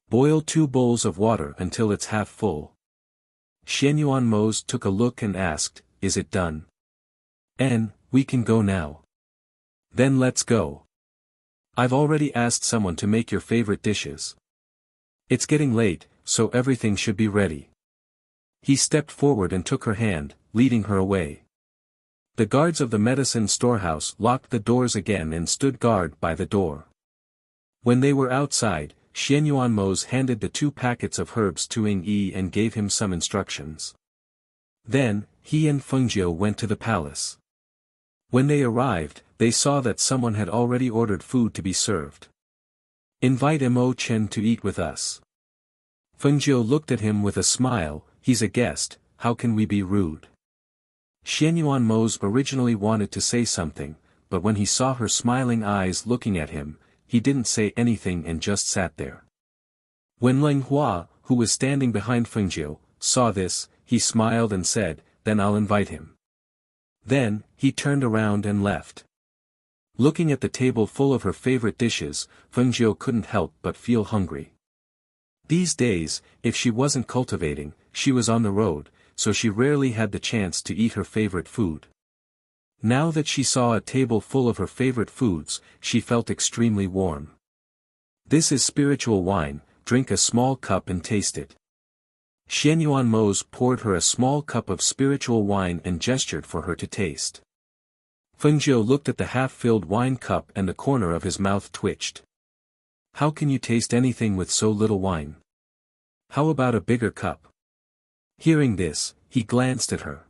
Boil 2 bowls of water until it's half full. Xianyuan Mose took a look and asked, is it done? We can go now. Then let's go. I've already asked someone to make your favorite dishes. It's getting late, so everything should be ready. He stepped forward and took her hand, leading her away. The guards of the medicine storehouse locked the doors again and stood guard by the door. When they were outside, Xianyuan Mose handed the 2 packets of herbs to Ying Yi and gave him some instructions. Then, he and Fengjiu went to the palace. When they arrived, they saw that someone had already ordered food to be served. "Invite Mo Chen to eat with us." Fengjiu looked at him with a smile. "He's a guest, how can we be rude?" Xianyuan Mose originally wanted to say something, but when he saw her smiling eyes looking at him, he didn't say anything and just sat there. When Leng Hua, who was standing behind Fengjiu, saw this, he smiled and said, "Then I'll invite him." Then, he turned around and left. Looking at the table full of her favorite dishes, Fengjiu couldn't help but feel hungry. These days, if she wasn't cultivating, she was on the road, so she rarely had the chance to eat her favorite food. Now that she saw a table full of her favorite foods, she felt extremely warm. "This is spiritual wine, drink a small cup and taste it." Xianyuan Mose poured her a small cup of spiritual wine and gestured for her to taste. Fengjiu looked at the half-filled wine cup and the corner of his mouth twitched. "How can you taste anything with so little wine? How about a bigger cup?" Hearing this, he glanced at her.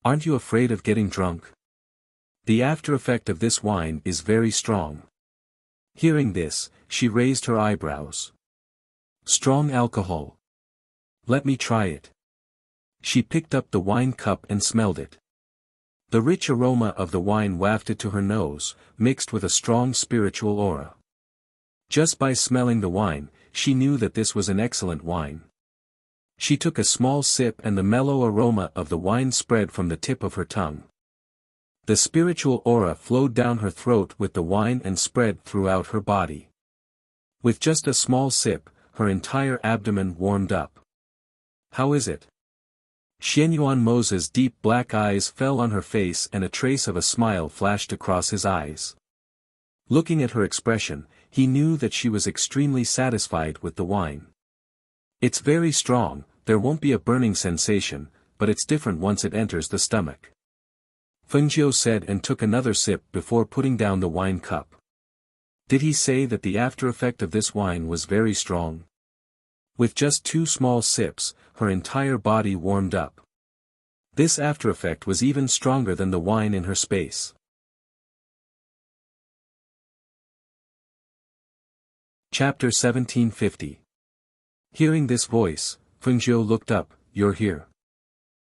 "Aren't you afraid of getting drunk? The after effect of this wine is very strong." Hearing this, she raised her eyebrows. "Strong alcohol. Let me try it." She picked up the wine cup and smelled it. The rich aroma of the wine wafted to her nose, mixed with a strong spiritual aura. Just by smelling the wine, she knew that this was an excellent wine. She took a small sip and the mellow aroma of the wine spread from the tip of her tongue. The spiritual aura flowed down her throat with the wine and spread throughout her body. With just a small sip, her entire abdomen warmed up. "How is it?" Xianyuan Mose's deep black eyes fell on her face and a trace of a smile flashed across his eyes. Looking at her expression, he knew that she was extremely satisfied with the wine. "It's very strong, there won't be a burning sensation, but it's different once it enters the stomach," Fengjiu said and took another sip before putting down the wine cup. Did he say that the after effect of this wine was very strong? With just 2 small sips, her entire body warmed up. This after effect was even stronger than the wine in her space. Chapter 1750. Hearing this voice, Fengjiu looked up. "You're here.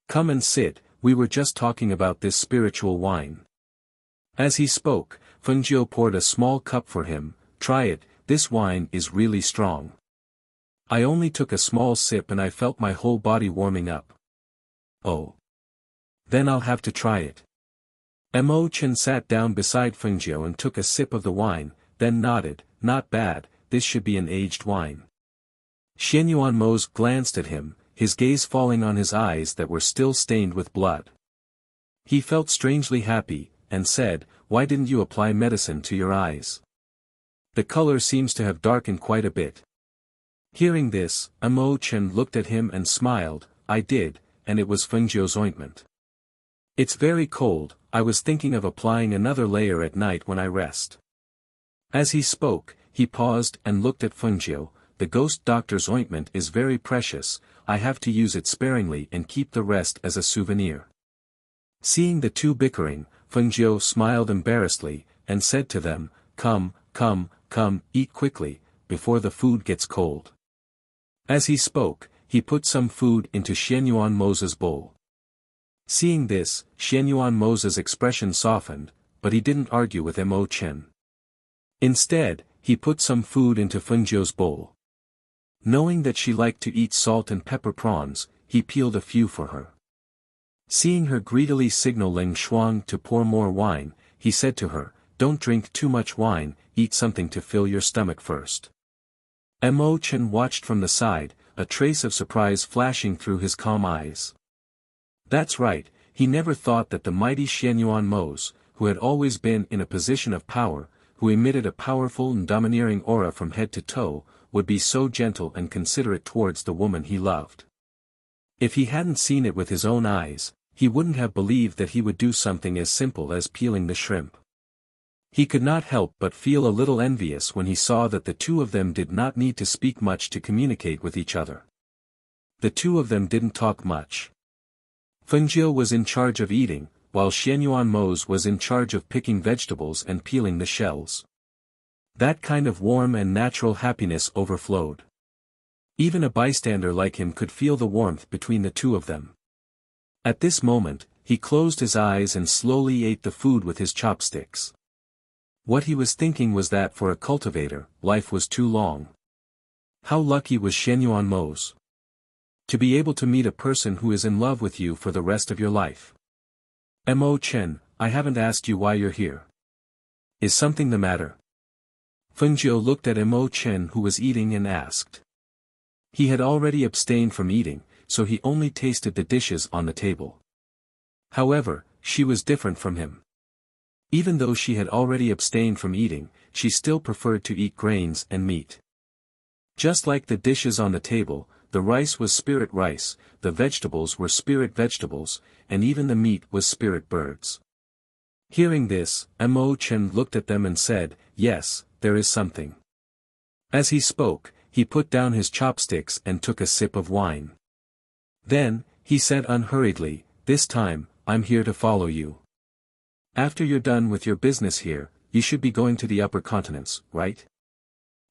Come and sit, we were just talking about this spiritual wine." As he spoke, Fengjiu poured a small cup for him. "Try it, this wine is really strong. I only took a small sip and I felt my whole body warming up." "Oh. Then I'll have to try it." Mo Chen sat down beside Fengjiu and took a sip of the wine, then nodded. "Not bad, this should be an aged wine." Xianyuan Mose glanced at him, his gaze falling on his eyes that were still stained with blood. He felt strangely happy, and said, "Why didn't you apply medicine to your eyes? The color seems to have darkened quite a bit." Hearing this, Mo Chen looked at him and smiled. "I did, and it was Fengjiu's ointment. It's very cold, I was thinking of applying another layer at night when I rest." As he spoke, he paused and looked at Fengjiu. "The ghost doctor's ointment is very precious, I have to use it sparingly and keep the rest as a souvenir." Seeing the 2 bickering, Fengjiu smiled embarrassedly, and said to them, Come, eat quickly, before the food gets cold." As he spoke, he put some food into Xianyuan Mose's bowl. Seeing this, Xianyuan Mose's expression softened, but he didn't argue with Mo Chen. Instead, he put some food into Fengjiu's bowl. Knowing that she liked to eat salt and pepper prawns, he peeled a few for her. Seeing her greedily signal Ling Shuang to pour more wine, he said to her, "Don't drink too much wine, eat something to fill your stomach first." Mo Chen watched from the side, a trace of surprise flashing through his calm eyes. That's right, he never thought that the mighty Xianyuan Mose, who had always been in a position of power, who emitted a powerful and domineering aura from head to toe, would be so gentle and considerate towards the woman he loved. If he hadn't seen it with his own eyes, he wouldn't have believed that he would do something as simple as peeling the shrimp. He could not help but feel a little envious when he saw that the two of them did not need to speak much to communicate with each other. The two of them didn't talk much. Fengjiu was in charge of eating, while Xianyuan Mose was in charge of picking vegetables and peeling the shells. That kind of warm and natural happiness overflowed. Even a bystander like him could feel the warmth between the two of them. At this moment, he closed his eyes and slowly ate the food with his chopsticks. What he was thinking was that for a cultivator, life was too long. How lucky was Xianyuan Mose to be able to meet a person who is in love with you for the rest of your life. Mo Chen, I haven't asked you why you're here. Is something the matter? Fengjiu looked at Mo Chen who was eating and asked. He had already abstained from eating, so he only tasted the dishes on the table. However, she was different from him. Even though she had already abstained from eating, she still preferred to eat grains and meat. Just like the dishes on the table, the rice was spirit rice, the vegetables were spirit vegetables, and even the meat was spirit birds. Hearing this, Mo Chen looked at them and said, "Yes, there is something." As he spoke, he put down his chopsticks and took a sip of wine. Then, he said unhurriedly, "This time, I'm here to follow you. After you're done with your business here, you should be going to the upper continents, right?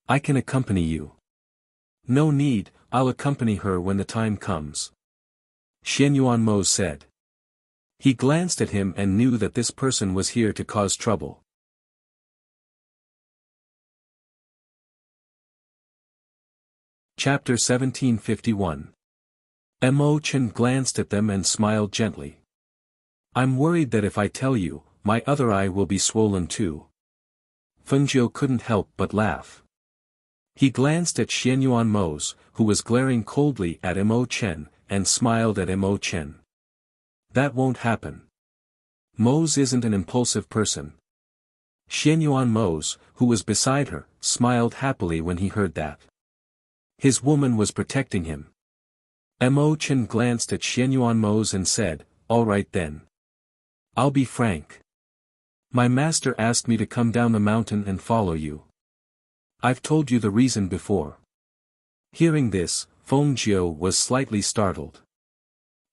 I can accompany you." "No need, I'll accompany her when the time comes," Xianyuan Mose said. He glanced at him and knew that this person was here to cause trouble. Chapter 1751. Mo Chen glanced at them and smiled gently. "I'm worried that if I tell you, my other eye will be swollen too." Fengjiu couldn't help but laugh. He glanced at Xianyuan Mose, who was glaring coldly at Mo Chen, and smiled at Mo Chen. "That won't happen. Mose isn't an impulsive person." Xianyuan Mose, who was beside her, smiled happily when he heard that. His woman was protecting him. Mo Chen glanced at Xianyuan Mose and said, "All right then. I'll be frank. My master asked me to come down the mountain and follow you. I've told you the reason before." Hearing this, Fengjiu was slightly startled.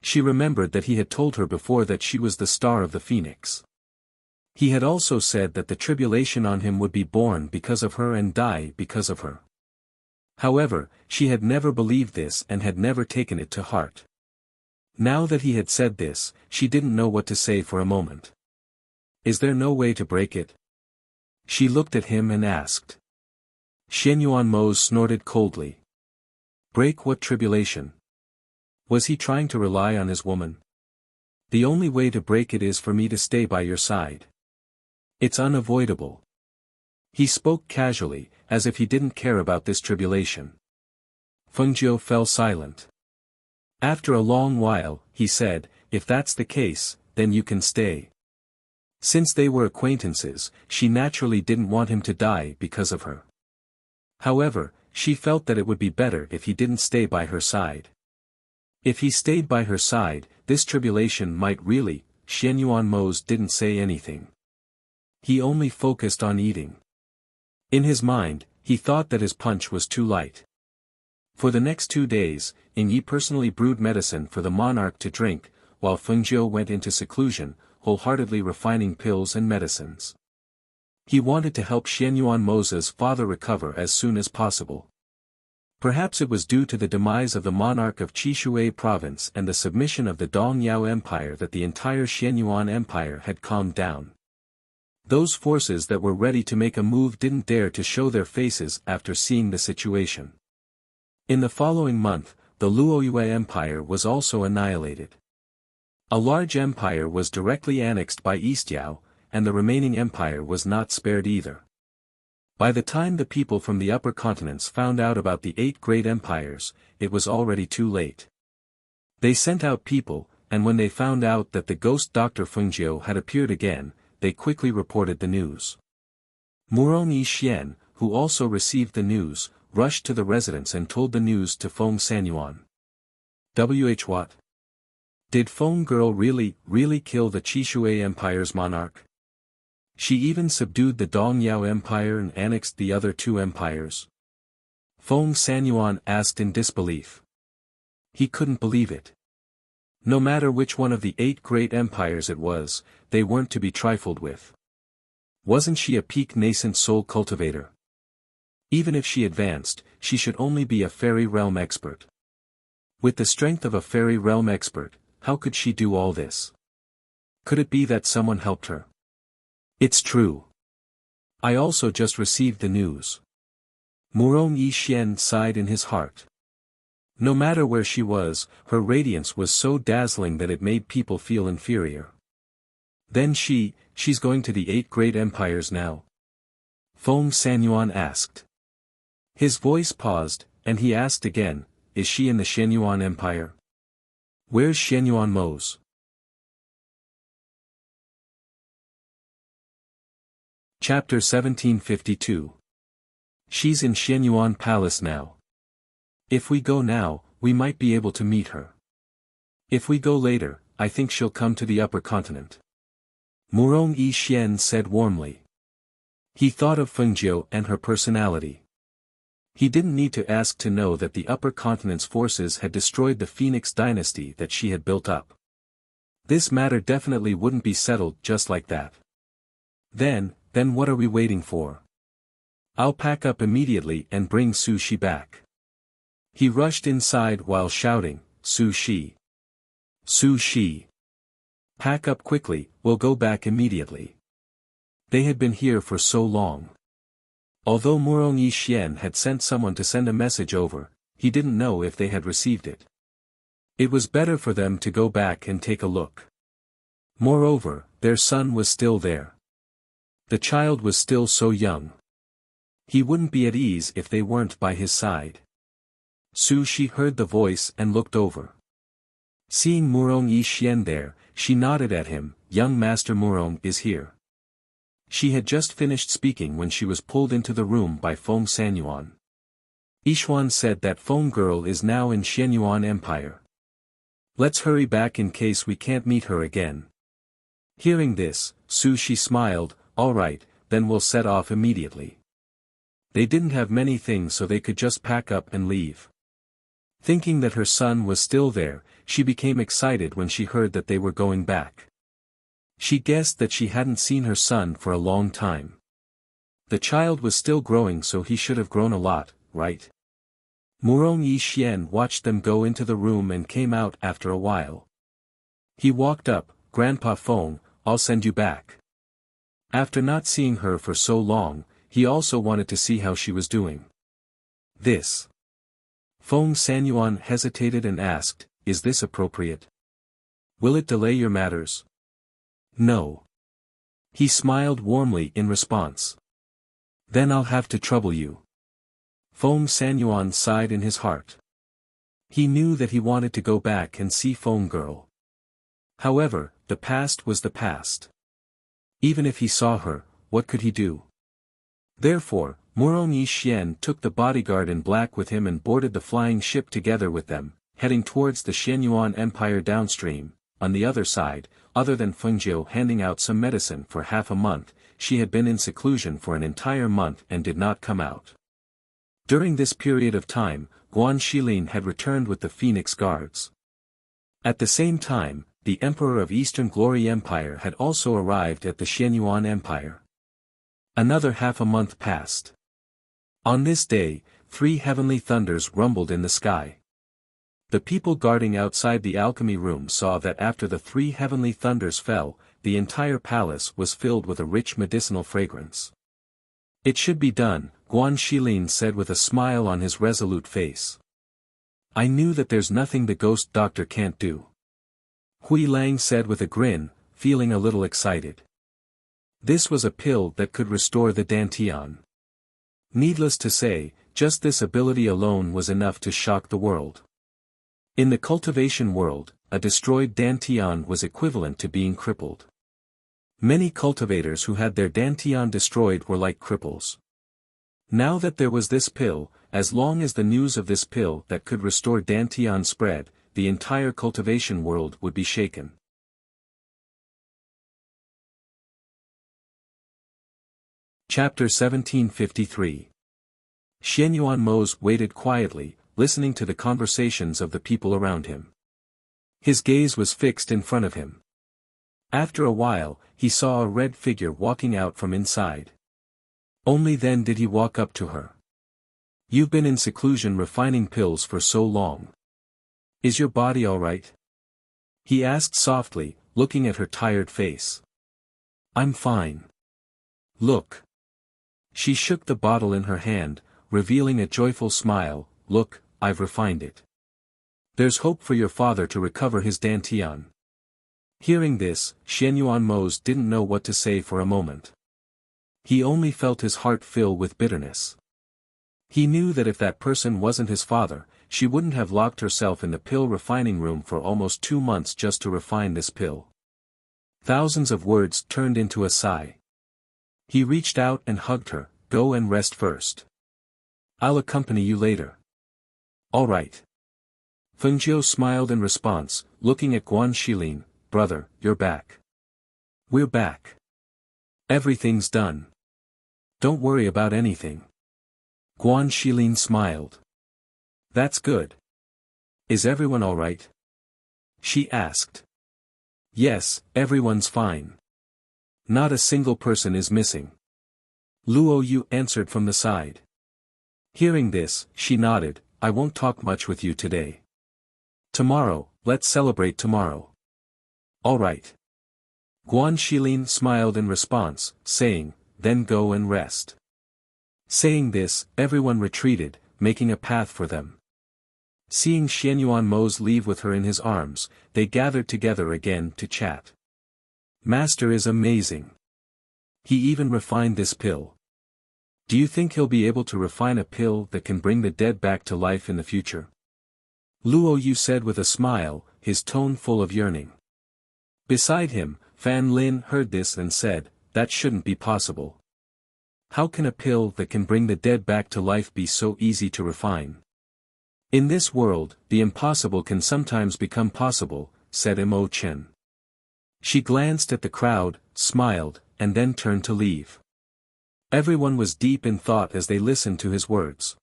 She remembered that he had told her before that she was the star of the phoenix. He had also said that the tribulation on him would be born because of her and die because of her. However, she had never believed this and had never taken it to heart. Now that he had said this, she didn't know what to say for a moment. "Is there no way to break it?" She looked at him and asked. Xianyuan Mose snorted coldly. "Break what tribulation? Was he trying to rely on his woman? The only way to break it is for me to stay by your side. It's unavoidable." He spoke casually, as if he didn't care about this tribulation. Fengjiu fell silent. After a long while, he said, "If that's the case, then you can stay." Since they were acquaintances, she naturally didn't want him to die because of her. However, she felt that it would be better if he didn't stay by her side. If he stayed by her side, this tribulation might really. Xianyuan Mose didn't say anything. He only focused on eating. In his mind, he thought that his punch was too light. For the next 2 days, Yi personally brewed medicine for the monarch to drink, while Fengjiu went into seclusion, wholeheartedly refining pills and medicines. He wanted to help Xianyuan Mose's father recover as soon as possible. Perhaps it was due to the demise of the monarch of Qishui province and the submission of the Dongyao Empire that the entire Xianyuan Empire had calmed down. Those forces that were ready to make a move didn't dare to show their faces after seeing the situation. In the following month, the Luoyue Empire was also annihilated. A large empire was directly annexed by Eastyao, and the remaining empire was not spared either. By the time the people from the upper continents found out about the 8 great empires, it was already too late. They sent out people, and when they found out that the ghost Dr. Fengjiu had appeared again, they quickly reported the news. Murong Yixian, who also received the news, rushed to the residence and told the news to Feng Sanyuan. What? Did Feng Girl really kill the Qishui Empire's monarch? She even subdued the Dongyao Empire and annexed the other two empires. Feng Sanyuan asked in disbelief. He couldn't believe it. No matter which one of the 8 great empires it was, they weren't to be trifled with. Wasn't she a peak nascent soul cultivator? Even if she advanced, she should only be a fairy realm expert. With the strength of a fairy realm expert, how could she do all this? Could it be that someone helped her? It's true. I also just received the news. Murong Yixian sighed in his heart. No matter where she was, her radiance was so dazzling that it made people feel inferior. Then she's going to the 8 great empires now? Feng Sanyuan asked. His voice paused, and he asked again, is she in the Shenyuan Empire? Where's Shenyuan Mo's? Chapter 1752. She's in Shenyuan Palace now. If we go now, we might be able to meet her. If we go later, I think she'll come to the upper continent. Murong Yixian said warmly. He thought of Fengjiu and her personality. He didn't need to ask to know that the upper continent's forces had destroyed the Phoenix dynasty that she had built up. This matter definitely wouldn't be settled just like that. Then what are we waiting for? I'll pack up immediately and bring Su Shi back. He rushed inside while shouting, Su Shi. Su Shi. Pack up quickly, we'll go back immediately. They had been here for so long. Although Murong Yixian had sent someone to send a message over, he didn't know if they had received it. It was better for them to go back and take a look. Moreover, their son was still there. The child was still so young. He wouldn't be at ease if they weren't by his side. Su Shi heard the voice and looked over. Seeing Murong Yixian there, she nodded at him, young Master Murong is here. She had just finished speaking when she was pulled into the room by Feng Sanyuan. Yixuan said that Feng Girl is now in Shenyuan Empire. Let's hurry back in case we can't meet her again. Hearing this, Su Shi smiled, all right, then we'll set off immediately. They didn't have many things so they could just pack up and leave. Thinking that her son was still there, she became excited when she heard that they were going back. She guessed that she hadn't seen her son for a long time. The child was still growing, so he should have grown a lot, right? Murong Yixian watched them go into the room and came out after a while. He walked up, Grandpa Feng, I'll send you back. After not seeing her for so long, he also wanted to see how she was doing. This. Feng Sanyuan hesitated and asked, is this appropriate? Will it delay your matters? No. He smiled warmly in response. Then I'll have to trouble you. Feng Sanyuan sighed in his heart. He knew that he wanted to go back and see Feng Girl. However, the past was the past. Even if he saw her, what could he do? Therefore, Murong Yixian took the bodyguard in black with him and boarded the flying ship together with them, heading towards the Shenyuan Empire downstream. On the other side, other than Fengjiu handing out some medicine for half a month, she had been in seclusion for an entire month and did not come out. During this period of time, Guan Shilin had returned with the Phoenix Guards. At the same time, the Emperor of Eastern Glory Empire had also arrived at the Shenyuan Empire. Another half a month passed. On this day, 3 heavenly thunders rumbled in the sky. The people guarding outside the alchemy room saw that after the 3 heavenly thunders fell, the entire palace was filled with a rich medicinal fragrance. It should be done, Guan Shilin said with a smile on his resolute face. I knew that there's nothing the ghost doctor can't do. Hui Lang said with a grin, feeling a little excited. This was a pill that could restore the Dantian. Needless to say, just this ability alone was enough to shock the world. In the cultivation world, a destroyed Dantian was equivalent to being crippled. Many cultivators who had their Dantian destroyed were like cripples. Now that there was this pill, as long as the news of this pill that could restore Dantian spread, the entire cultivation world would be shaken. Chapter 1753. Xianyuan Mose waited quietly, listening to the conversations of the people around him. His gaze was fixed in front of him. After a while, he saw a red figure walking out from inside. Only then did he walk up to her. "You've been in seclusion refining pills for so long. Is your body all right?" he asked softly, looking at her tired face. "I'm fine. Look." She shook the bottle in her hand, revealing a joyful smile. "Look, I've refined it. There's hope for your father to recover his dantian." Hearing this, Xianyuan Mose didn't know what to say for a moment. He only felt his heart fill with bitterness. He knew that if that person wasn't his father, she wouldn't have locked herself in the pill refining room for almost 2 months just to refine this pill. Thousands of words turned into a sigh. He reached out and hugged her. "Go and rest first. I'll accompany you later." "All right." Fengjiu smiled in response, looking at Guan Shilin. "Brother, you're back." "We're back. Everything's done. Don't worry about anything." Guan Shilin smiled. "That's good. Is everyone all right?" she asked. "Yes, everyone's fine. Not a single person is missing." Luo Yu answered from the side. Hearing this, she nodded. "I won't talk much with you today. Tomorrow, let's celebrate tomorrow." "All right." Guan Shilin smiled in response, saying, "Then go and rest." Saying this, everyone retreated, making a path for them. Seeing Xianyuan Mose leave with her in his arms, they gathered together again to chat. "Master is amazing. He even refined this pill. Do you think he'll be able to refine a pill that can bring the dead back to life in the future?" Luo Yu said with a smile, his tone full of yearning. Beside him, Fan Lin heard this and said, "That shouldn't be possible. How can a pill that can bring the dead back to life be so easy to refine?" "In this world, the impossible can sometimes become possible," said Mo Chen. She glanced at the crowd, smiled, and then turned to leave. Everyone was deep in thought as they listened to his words.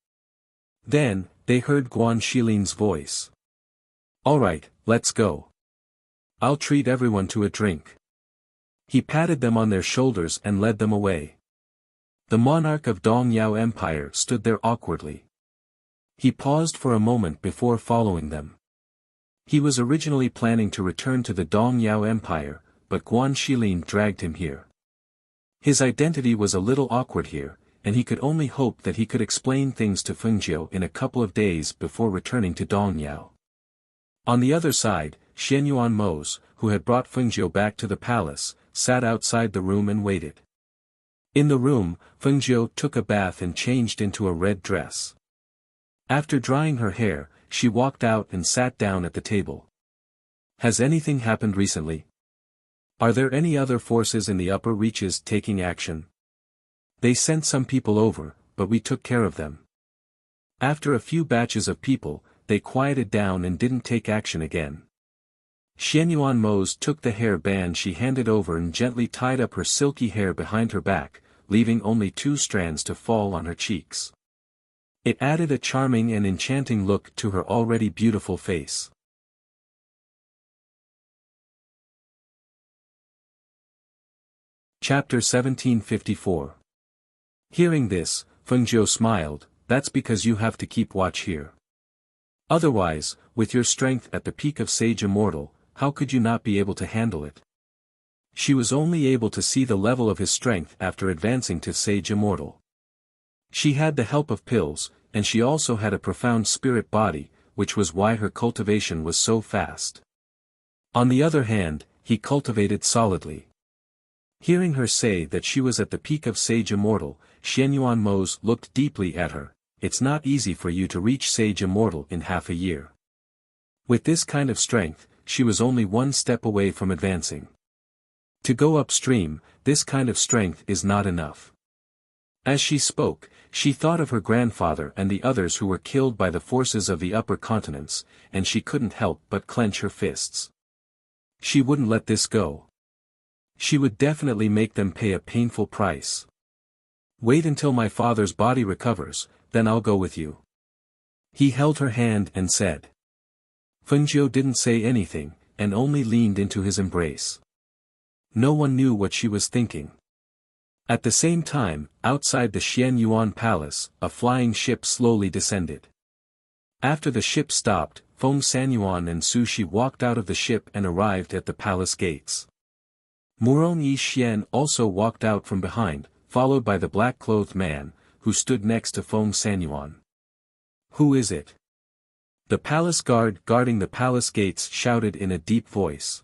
Then, they heard Guan Shilin's voice. "All right, let's go. I'll treat everyone to a drink." He patted them on their shoulders and led them away. The monarch of Dongyao Empire stood there awkwardly. He paused for a moment before following them. He was originally planning to return to the Dongyao Empire, but Guan Shilin dragged him here. His identity was a little awkward here, and he could only hope that he could explain things to Fengjiu in a couple of days before returning to Dongyao. On the other side, Xianyuan Mose, who had brought Fengjiu back to the palace, sat outside the room and waited. In the room, Fengjiu took a bath and changed into a red dress. After drying her hair, she walked out and sat down at the table. "Has anything happened recently? Are there any other forces in the upper reaches taking action?" "They sent some people over, but we took care of them. After a few batches of people, they quieted down and didn't take action again." Xianyuan Mose took the hair band she handed over and gently tied up her silky hair behind her back, leaving only 2 strands to fall on her cheeks. It added a charming and enchanting look to her already beautiful face. Chapter 1754. Hearing this, Fengjiu smiled. "That's because you have to keep watch here. Otherwise, with your strength at the peak of Sage Immortal, how could you not be able to handle it?" She was only able to see the level of his strength after advancing to Sage Immortal. She had the help of pills, and she also had a profound spirit body, which was why her cultivation was so fast. On the other hand, he cultivated solidly. Hearing her say that she was at the peak of Sage Immortal, Xianyuan Mose looked deeply at her. "It's not easy for you to reach Sage Immortal in half a year. With this kind of strength, she was only 1 step away from advancing. To go upstream, this kind of strength is not enough. As she spoke, she thought of her grandfather and the others who were killed by the forces of the upper continents, and she couldn't help but clench her fists. She wouldn't let this go. She would definitely make them pay a painful price. Wait until my father's body recovers, then I'll go with you. He held her hand and said. Fengjiu didn't say anything, and only leaned into his embrace. No one knew what she was thinking. At the same time, outside the Xian Yuan Palace, a flying ship slowly descended. After the ship stopped, Feng Sanyuan and Su Shi walked out of the ship and arrived at the palace gates. Murong Yi Xian also walked out from behind, followed by the black-clothed man, who stood next to Feng Sanyuan. Who is it? The palace guard guarding the palace gates shouted in a deep voice.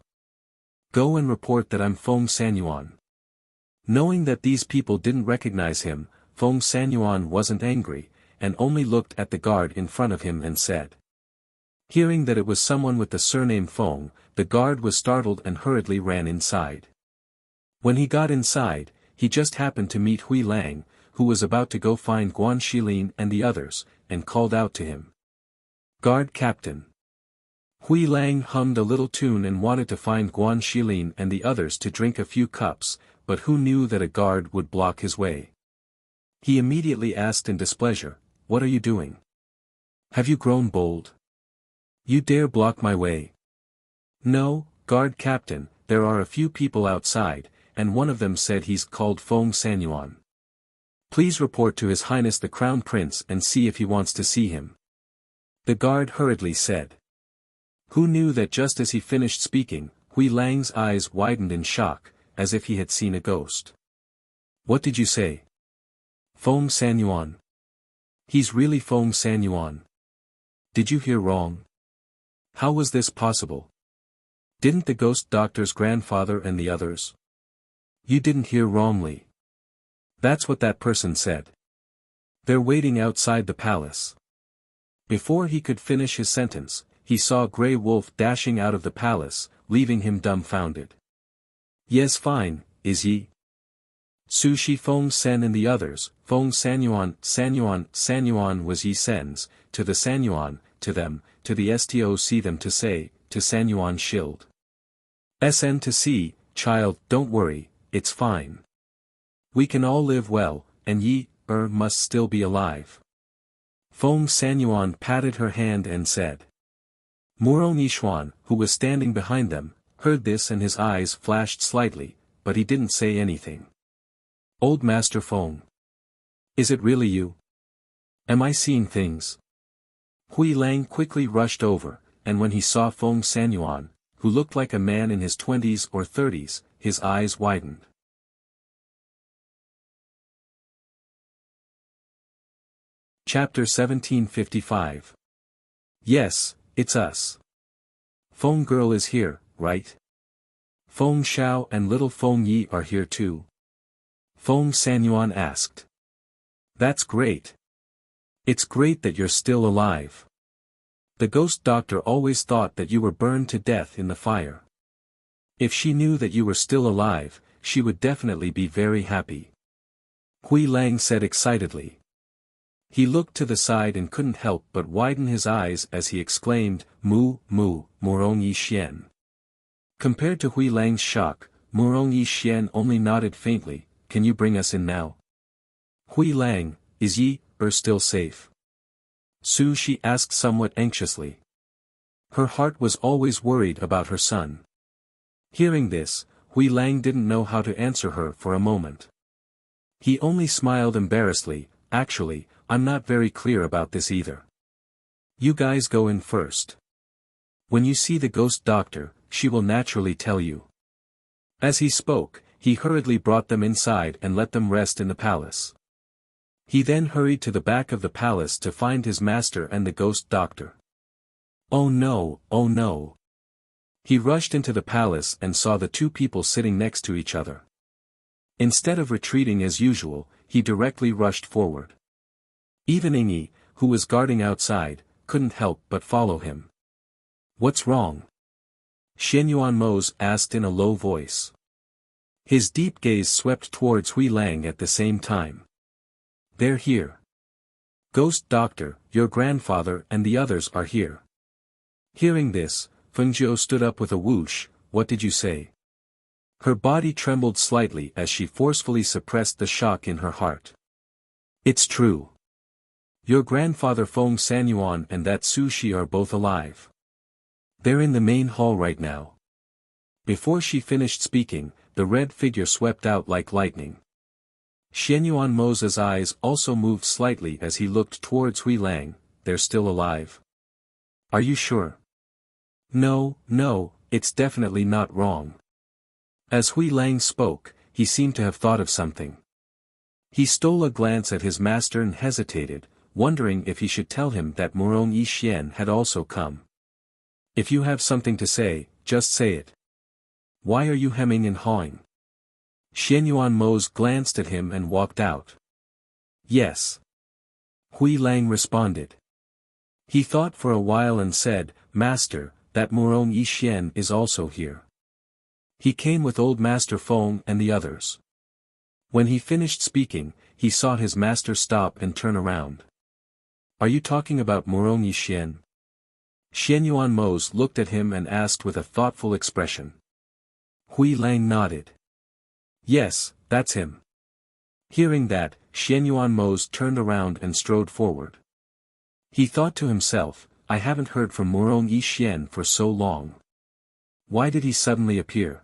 Go and report that I'm Feng Sanyuan. Knowing that these people didn't recognize him, Feng Sanyuan wasn't angry, and only looked at the guard in front of him and said. Hearing that it was someone with the surname Feng, the guard was startled and hurriedly ran inside. When he got inside, he just happened to meet Hui Lang, who was about to go find Guan Shilin and the others, and called out to him. Guard Captain. Hui Lang hummed a little tune and wanted to find Guan Shilin and the others to drink a few cups, but who knew that a guard would block his way? He immediately asked in displeasure, What are you doing? Have you grown bold? You dare block my way? No, Guard Captain, there are a few people outside, and one of them said he's called Feng Sanyuan. Please report to His Highness the Crown Prince and see if he wants to see him. The guard hurriedly said. Who knew that just as he finished speaking, Hui Lang's eyes widened in shock, as if he had seen a ghost. What did you say? Feng Sanyuan. He's really Feng Sanyuan. Did you hear wrong? How was this possible? Didn't the ghost doctor's grandfather and the others? You didn't hear wrongly. That's what that person said. They're waiting outside the palace. Before he could finish his sentence, he saw Grey Wolf dashing out of the palace, leaving him dumbfounded. Yes, fine, is he? Su Shi Feng Sen and the others, Feng Sanyuan was Yi Sen's, to the Sanyuan, to them, to the Stoc them to say, to Sanyuan shield. Sn to see, child, don't worry, it's fine. We can all live well, and Yi, must still be alive. Feng Sanyuan patted her hand and said. Murong Yishuan, who was standing behind them, heard this and his eyes flashed slightly, but he didn't say anything. Old Master Feng. Is it really you? Am I seeing things? Hui Lang quickly rushed over, and when he saw Feng Sanyuan, who looked like a man in his 20s or 30s, his eyes widened. Chapter 1755. Yes, it's us. Feng girl is here, right? Feng Xiao and little Feng Yi are here too. Feng Sanyuan asked. That's great. It's great that you're still alive. The ghost doctor always thought that you were burned to death in the fire. If she knew that you were still alive, she would definitely be very happy. Hui Lang said excitedly. He looked to the side and couldn't help but widen his eyes as he exclaimed, Murong Yi Xian. Compared to Hui Lang's shock, Murong Yi Xian only nodded faintly. Can you bring us in now? Hui Lang, is Yi, still safe? Su Shi asked somewhat anxiously. Her heart was always worried about her son. Hearing this, Hui Lang didn't know how to answer her for a moment. He only smiled embarrassedly. Actually, I'm not very clear about this either. You guys go in first. When you see the ghost doctor, she will naturally tell you. As he spoke, he hurriedly brought them inside and let them rest in the palace. He then hurried to the back of the palace to find his master and the ghost doctor. Oh no, oh no. He rushed into the palace and saw the two people sitting next to each other. Instead of retreating as usual, he directly rushed forward. Even Yi, who was guarding outside, couldn't help but follow him. What's wrong? Xianyuan Mose asked in a low voice. His deep gaze swept towards Hui Lang at the same time. They're here. Ghost Doctor, your grandfather and the others are here. Hearing this, Fengjiu stood up with a whoosh. What did you say? Her body trembled slightly as she forcefully suppressed the shock in her heart. It's true. Your grandfather Feng Sanyuan and that Su Shi are both alive. They're in the main hall right now. Before she finished speaking, the red figure swept out like lightning. Xianyuan Mo's eyes also moved slightly as he looked towards Hui Lang. They're still alive. Are you sure? No, it's definitely not wrong. As Hui Lang spoke, he seemed to have thought of something. He stole a glance at his master and hesitated, wondering if he should tell him that Murong Yixian had also come. If you have something to say, just say it. Why are you hemming and hawing? Xianyuan Mo glanced at him and walked out. Yes. Hui Lang responded. He thought for a while and said, Master, that Murong Yixian is also here. He came with old Master Feng and the others. When he finished speaking, he saw his master stop and turn around. Are you talking about Murong Yixian? Xianyuan Mo looked at him and asked with a thoughtful expression. Hui Lang nodded. Yes, that's him. Hearing that, Xianyuan Mo turned around and strode forward. He thought to himself, I haven't heard from Murong Yixian for so long. Why did he suddenly appear?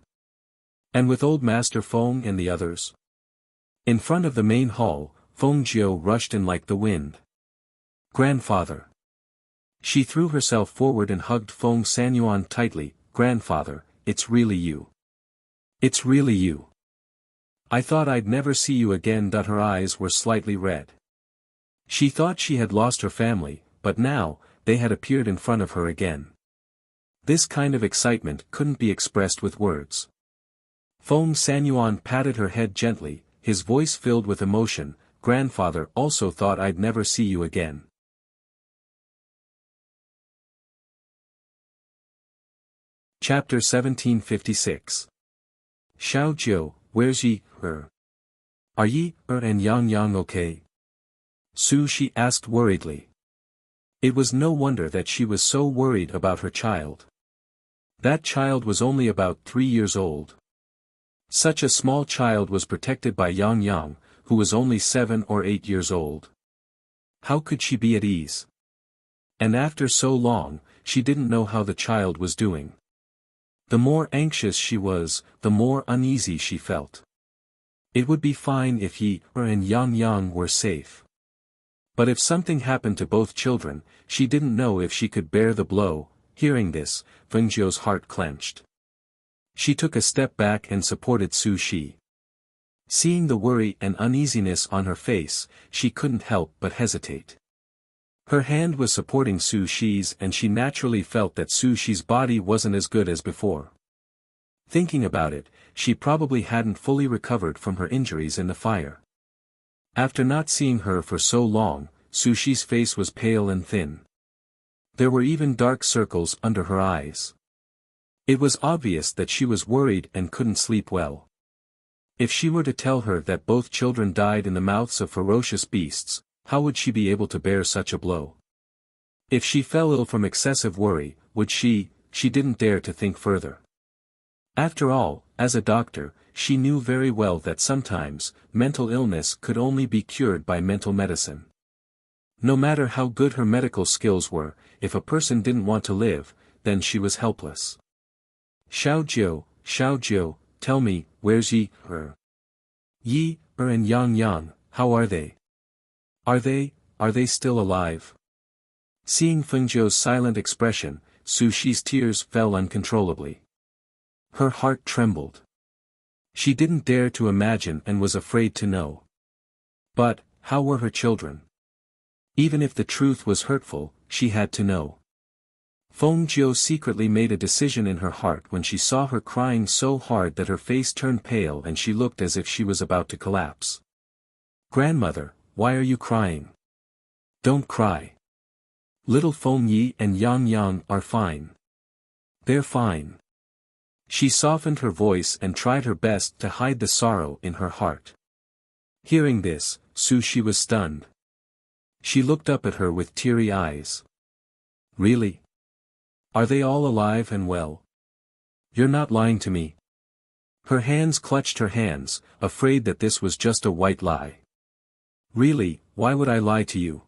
And with old Master Feng and the others? In front of the main hall, Feng Jiu rushed in like the wind. Grandfather. She threw herself forward and hugged Feng Sanyuan tightly. Grandfather, it's really you. It's really you. I thought I'd never see you again. Her eyes were slightly red. She thought she had lost her family, but now, they had appeared in front of her again. This kind of excitement couldn't be expressed with words. Feng Sanyuan patted her head gently, his voice filled with emotion. Grandfather also thought I'd never see you again. Chapter 1756. Xiao Jiu, where's Yi, Are Yi, and Yang okay? Su Shi asked worriedly. It was no wonder that she was so worried about her child. That child was only about 3 years old. Such a small child was protected by Yang, who was only 7 or 8 years old. How could she be at ease? And after so long, she didn't know how the child was doing. The more anxious she was, the more uneasy she felt. It would be fine if Yi and Yang were safe. But if something happened to both children, she didn't know if she could bear the blow. Hearing this, Fengjiu's heart clenched. She took a step back and supported Su Shi. Seeing the worry and uneasiness on her face, she couldn't help but hesitate. Her hand was supporting Su Shi's and she naturally felt that Su Shi's body wasn't as good as before. Thinking about it, she probably hadn't fully recovered from her injuries in the fire. After not seeing her for so long, Su Shi's face was pale and thin. There were even dark circles under her eyes. It was obvious that she was worried and couldn't sleep well. If she were to tell her that both children died in the mouths of ferocious beasts, how would she be able to bear such a blow? If she fell ill from excessive worry, would she didn't dare to think further. After all, as a doctor, she knew very well that sometimes, mental illness could only be cured by mental medicine. No matter how good her medical skills were, if a person didn't want to live, then she was helpless. Xiao Jiu, tell me, where's Yi, Yi, and Yang, how are they? Are they still alive? Seeing Fengjiu's silent expression, Su Shi's tears fell uncontrollably. Her heart trembled. She didn't dare to imagine and was afraid to know. But, how were her children? Even if the truth was hurtful, she had to know. Feng Jiu secretly made a decision in her heart when she saw her crying so hard that her face turned pale and she looked as if she was about to collapse. Grandmother, why are you crying? Don't cry. Little Feng Yi and Yang are fine. They're fine. She softened her voice and tried her best to hide the sorrow in her heart. Hearing this, Su Shi was stunned. She looked up at her with teary eyes. Really? Are they all alive and well? You're not lying to me. Her hands clutched her hands, afraid that this was just a white lie. Really, why would I lie to you?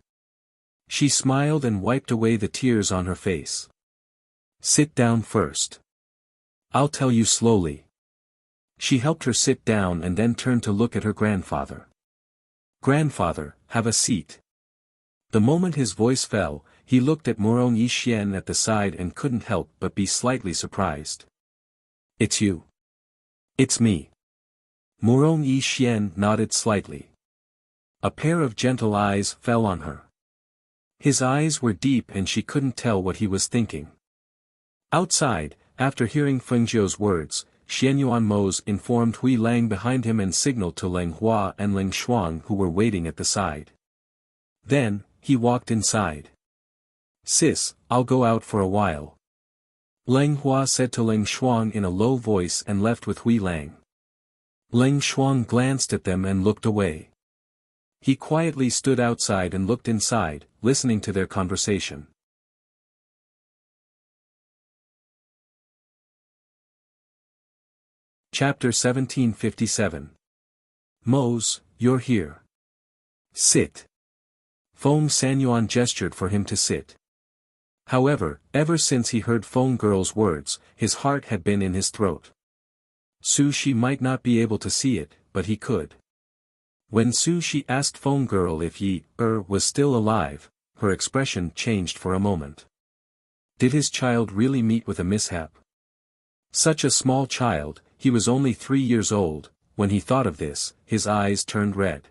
She smiled and wiped away the tears on her face. Sit down first. I'll tell you slowly. She helped her sit down and then turned to look at her grandfather. Grandfather, have a seat. The moment his voice fell, he looked at Morong Yishian at the side and couldn't help but be slightly surprised. It's you. It's me. Morong Yishian nodded slightly. A pair of gentle eyes fell on her. His eyes were deep and she couldn't tell what he was thinking. Outside, after hearing Feng Zhou's words, Xian Yuanmo's informed Hui Lang behind him and signaled to Leng Hua and Leng Shuang who were waiting at the side. Then, he walked inside. Sis, I'll go out for a while. Leng Hua said to Leng Shuang in a low voice and left with Hui Lang. Leng Shuang glanced at them and looked away. He quietly stood outside and looked inside, listening to their conversation. Chapter 1757. Mose, you're here. Sit. Feng Sanyuan gestured for him to sit. However, ever since he heard Feng Girl's words, his heart had been in his throat. Su Shi might not be able to see it, but he could. When Su Shi asked Feng Girl if was still alive, her expression changed for a moment. Did his child really meet with a mishap? Such a small child, he was only 3 years old. When he thought of this, his eyes turned red.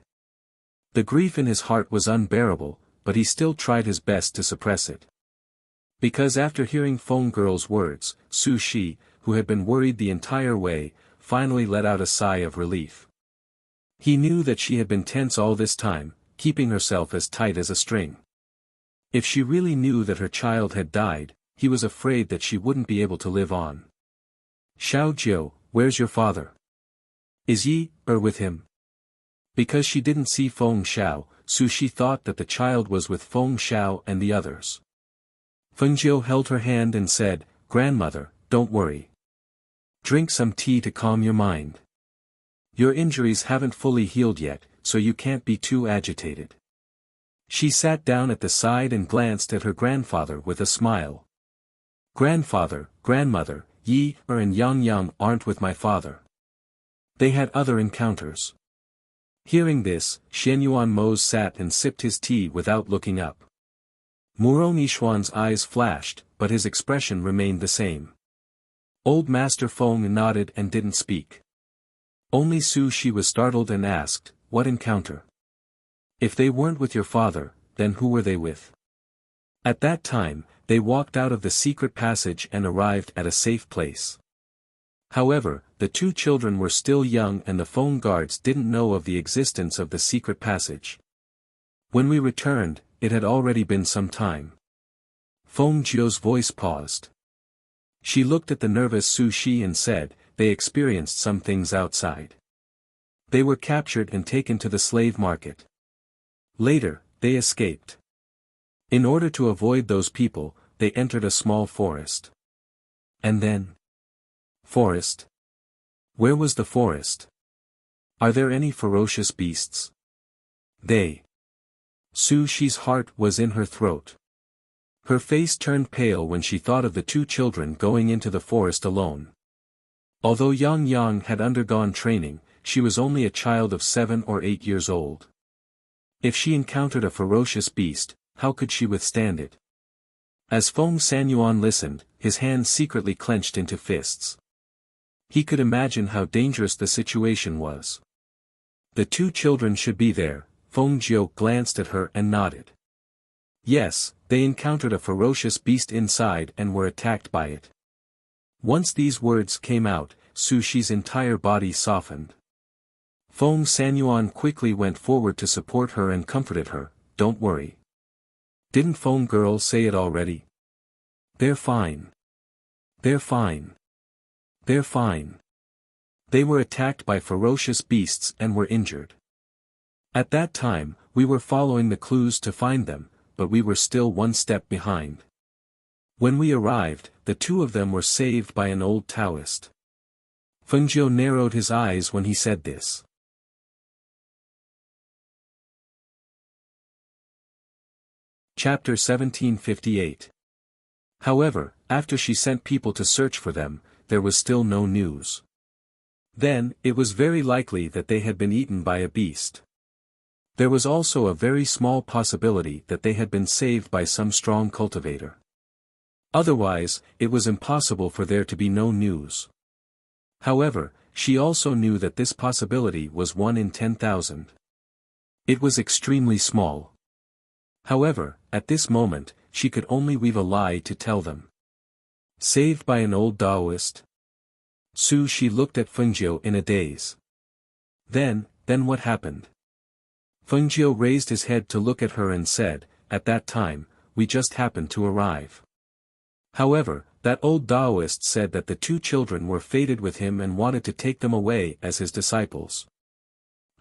The grief in his heart was unbearable, but he still tried his best to suppress it. Because after hearing Feng Girl's words, Su Shi, who had been worried the entire way, finally let out a sigh of relief. He knew that she had been tense all this time, keeping herself as tight as a string. If she really knew that her child had died, he was afraid that she wouldn't be able to live on. Xiao Jiu, where's your father? Is Yi with him? Because she didn't see Feng Xiao, Su Shi thought that the child was with Feng Xiao and the others. Feng Jiu held her hand and said, Grandmother, don't worry. Drink some tea to calm your mind. Your injuries haven't fully healed yet, so you can't be too agitated. She sat down at the side and glanced at her grandfather with a smile. Grandfather, grandmother, Yi and Yang Yang aren't with my father. They had other encounters. Hearing this, Xian Yuanmo sat and sipped his tea without looking up. Murong Yishuan's eyes flashed, but his expression remained the same. Old Master Feng nodded and didn't speak. Only Su Shi was startled and asked, what encounter? If they weren't with your father, then who were they with? At that time, they walked out of the secret passage and arrived at a safe place. However, the two children were still young and the Feng guards didn't know of the existence of the secret passage. When we returned, it had already been some time. Feng Jiu's voice paused. She looked at the nervous Su Shi and said, they experienced some things outside. They were captured and taken to the slave market. Later, they escaped. In order to avoid those people, they entered a small forest. And then? Forest? Where was the forest? Are there any ferocious beasts? Su Shi's heart was in her throat. Her face turned pale when she thought of the two children going into the forest alone. Although Yang Yang had undergone training, she was only a child of 7 or 8 years old. If she encountered a ferocious beast, how could she withstand it? As Feng Sanyuan listened, his hands secretly clenched into fists. He could imagine how dangerous the situation was. The two children should be there. Feng Jiu glanced at her and nodded. Yes, they encountered a ferocious beast inside and were attacked by it. Once these words came out, Su Shi's entire body softened. Feng Sanyuan quickly went forward to support her and comforted her, don't worry. Didn't Feng Girl say it already? They're fine. They're fine. They're fine. They were attacked by ferocious beasts and were injured. At that time, we were following the clues to find them, but we were still one step behind. When we arrived, the two of them were saved by an old Taoist. Fengjiu narrowed his eyes when he said this. Chapter 1758. However, after she sent people to search for them, there was still no news. Then, it was very likely that they had been eaten by a beast. There was also a very small possibility that they had been saved by some strong cultivator. Otherwise, it was impossible for there to be no news. However, she also knew that this possibility was 1 in 10,000. It was extremely small. However, at this moment, she could only weave a lie to tell them. Saved by an old Taoist? She looked at Fengjiu in a daze. Then what happened? Fengjiu raised his head to look at her and said, "At that time, we just happened to arrive." However, that old Taoist said that the two children were fated with him and wanted to take them away as his disciples.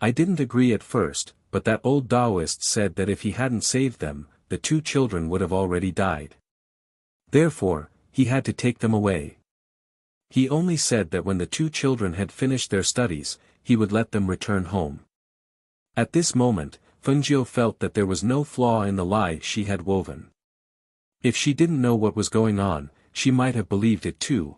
I didn't agree at first, but that old Taoist said that if he hadn't saved them, the two children would have already died. Therefore, he had to take them away. He only said that when the two children had finished their studies, he would let them return home. At this moment, Fengjiu felt that there was no flaw in the lie she had woven. If she didn't know what was going on, she might have believed it too.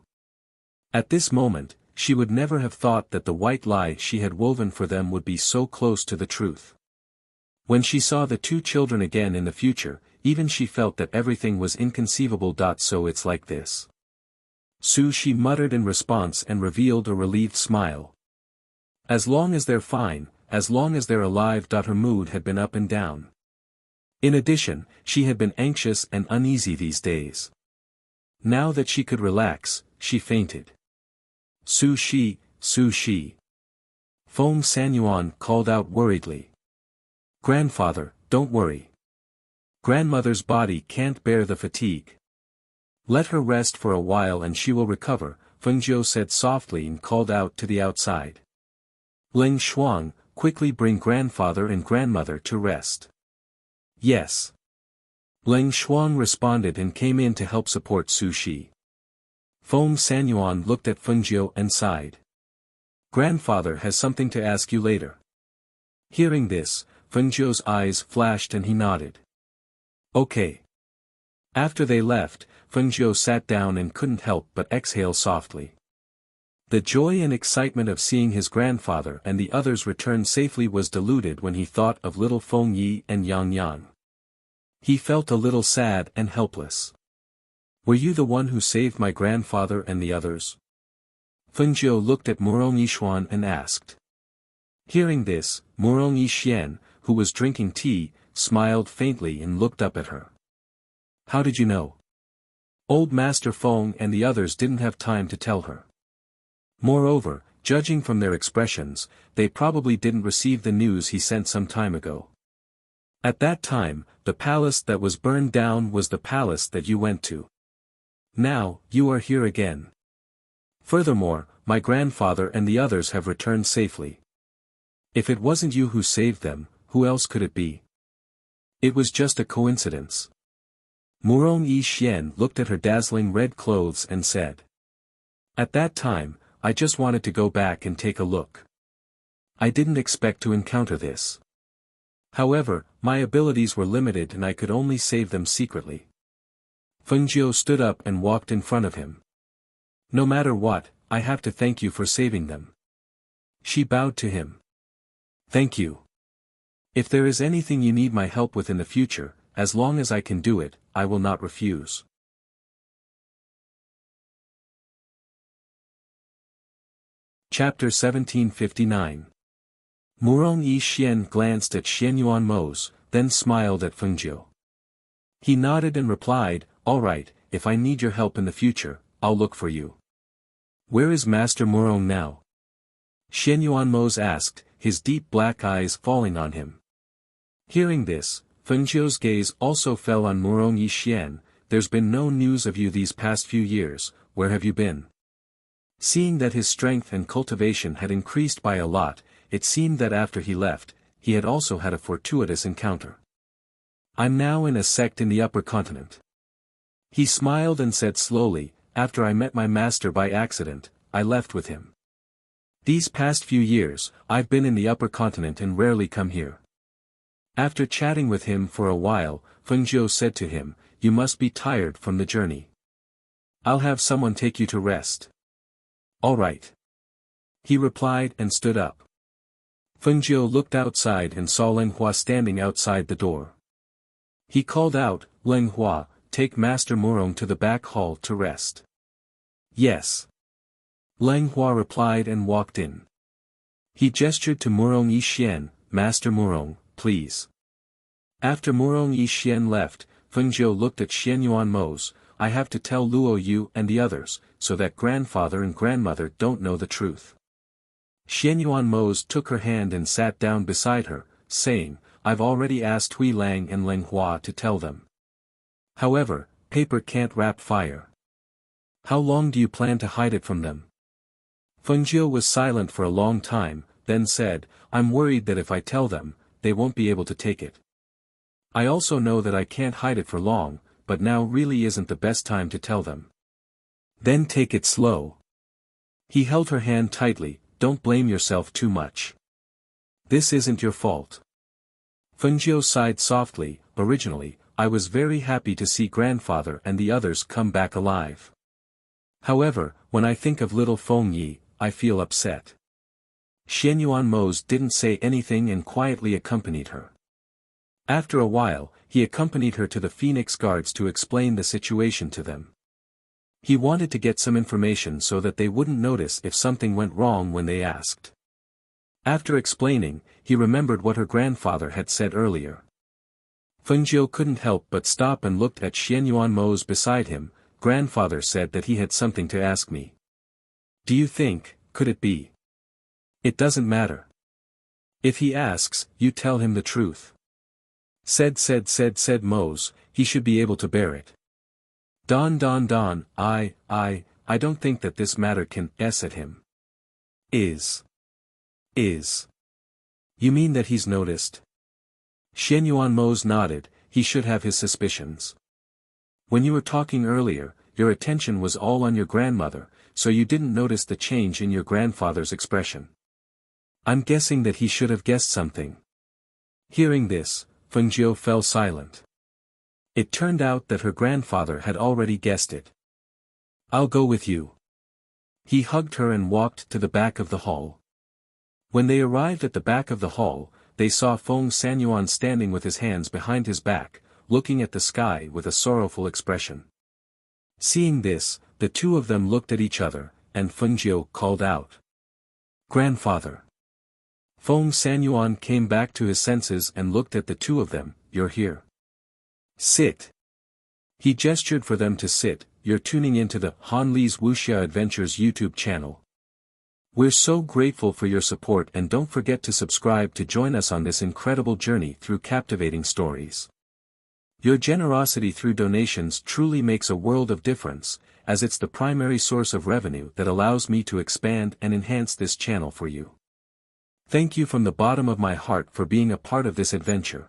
At this moment, she would never have thought that the white lie she had woven for them would be so close to the truth. When she saw the two children again in the future, even she felt that everything was inconceivable. So it's like this. She muttered in response and revealed a relieved smile. As long as they're fine, as long as they're alive. Her mood had been up and down. In addition, she had been anxious and uneasy these days. Now that she could relax, she fainted. Sushi. Feng Sanyuan called out worriedly. "Grandfather, don't worry. Grandmother's body can't bear the fatigue. Let her rest for a while and she will recover," Fengjiu said softly and called out to the outside. "Ling Shuang, quickly bring grandfather and grandmother to rest." "Yes." Ling Shuang responded and came in to help support Sushi. Feng Sanyuan looked at Fengjiu and sighed. "Grandfather has something to ask you later." Hearing this, Fengjiu's eyes flashed and he nodded. "Okay." After they left, Fengjiu sat down and couldn't help but exhale softly. The joy and excitement of seeing his grandfather and the others return safely was diluted when he thought of little Feng Yi and Yang Yang. He felt a little sad and helpless. "Were you the one who saved my grandfather and the others?" Fengjiu looked at Murong Yishuan and asked. Hearing this, Murong Yishian, who was drinking tea, smiled faintly and looked up at her. "How did you know?" Old Master Feng and the others didn't have time to tell her. Moreover, judging from their expressions, they probably didn't receive the news he sent some time ago. At that time, the palace that was burned down was the palace that you went to. Now, you are here again. Furthermore, my grandfather and the others have returned safely. If it wasn't you who saved them, who else could it be? It was just a coincidence. Murong Yishian looked at her dazzling red clothes and said. At that time, I just wanted to go back and take a look. I didn't expect to encounter this. However, my abilities were limited and I could only save them secretly. Fengjiu stood up and walked in front of him. No matter what, I have to thank you for saving them. She bowed to him. Thank you. If there is anything you need my help with in the future, as long as I can do it, I will not refuse. Chapter 1759. Murong Yishian glanced at Xianyuan Mose, then smiled at Fengjiu. He nodded and replied, "All right, if I need your help in the future, I'll look for you." Where is Master Murong now? Xianyuan Mose asked, his deep black eyes falling on him. Hearing this, Fengjiu's gaze also fell on Murong Yishian. There's been no news of you these past few years, where have you been? Seeing that his strength and cultivation had increased by a lot, it seemed that after he left, he had also had a fortuitous encounter. I'm now in a sect in the upper continent. He smiled and said slowly, after I met my master by accident, I left with him. These past few years, I've been in the upper continent and rarely come here. After chatting with him for a while, Fengzhou said to him, you must be tired from the journey. I'll have someone take you to rest. All right. He replied and stood up. Fengzhou looked outside and saw Leng Hua standing outside the door. He called out, Leng Hua, take Master Murong to the back hall to rest. Yes. Leng Hua replied and walked in. He gestured to Murong Yixian, Master Murong, please. After Murong Yixian left, Fengzhou looked at Xianyuan Mose, I have to tell Luo Yu and the others, so that grandfather and grandmother don't know the truth. Xianyuan Mose took her hand and sat down beside her, saying, I've already asked Hui Lang and Leng Hua to tell them. However, paper can't wrap fire. How long do you plan to hide it from them? Fengzhou was silent for a long time, then said, I'm worried that if I tell them, they won't be able to take it. I also know that I can't hide it for long, but now really isn't the best time to tell them. Then take it slow. He held her hand tightly, don't blame yourself too much. This isn't your fault. Fengzhou sighed softly, originally, I was very happy to see grandfather and the others come back alive. However, when I think of little Feng Yi, I feel upset. Xianyuan Mose didn't say anything and quietly accompanied her. After a while, he accompanied her to the Phoenix Guards to explain the situation to them. He wanted to get some information so that they wouldn't notice if something went wrong when they asked. After explaining, he remembered what her grandfather had said earlier. Fengzhou couldn't help but stop and looked at Xianyuan Mose beside him. Grandfather said that he had something to ask me. Do you think, could it be? It doesn't matter. If he asks, you tell him the truth. Said Mose, he should be able to bear it. Don, I don't think that this matter can s at him. Is. You mean that he's noticed? Xianyuan Mose nodded, he should have his suspicions. When you were talking earlier, your attention was all on your grandmother, so you didn't notice the change in your grandfather's expression. I'm guessing that he should have guessed something. Hearing this, Fengzhou fell silent. It turned out that her grandfather had already guessed it. I'll go with you. He hugged her and walked to the back of the hall. When they arrived at the back of the hall, they saw Feng Sanyuan standing with his hands behind his back, looking at the sky with a sorrowful expression. Seeing this, the two of them looked at each other, and Fengzhou called out. Grandfather. Feng Sanyuan came back to his senses and looked at the two of them, you're here. Sit. He gestured for them to sit, you're tuning into the Han Li's Wuxia Adventures YouTube channel. We're so grateful for your support and don't forget to subscribe to join us on this incredible journey through captivating stories. Your generosity through donations truly makes a world of difference, as it's the primary source of revenue that allows me to expand and enhance this channel for you. Thank you from the bottom of my heart for being a part of this adventure.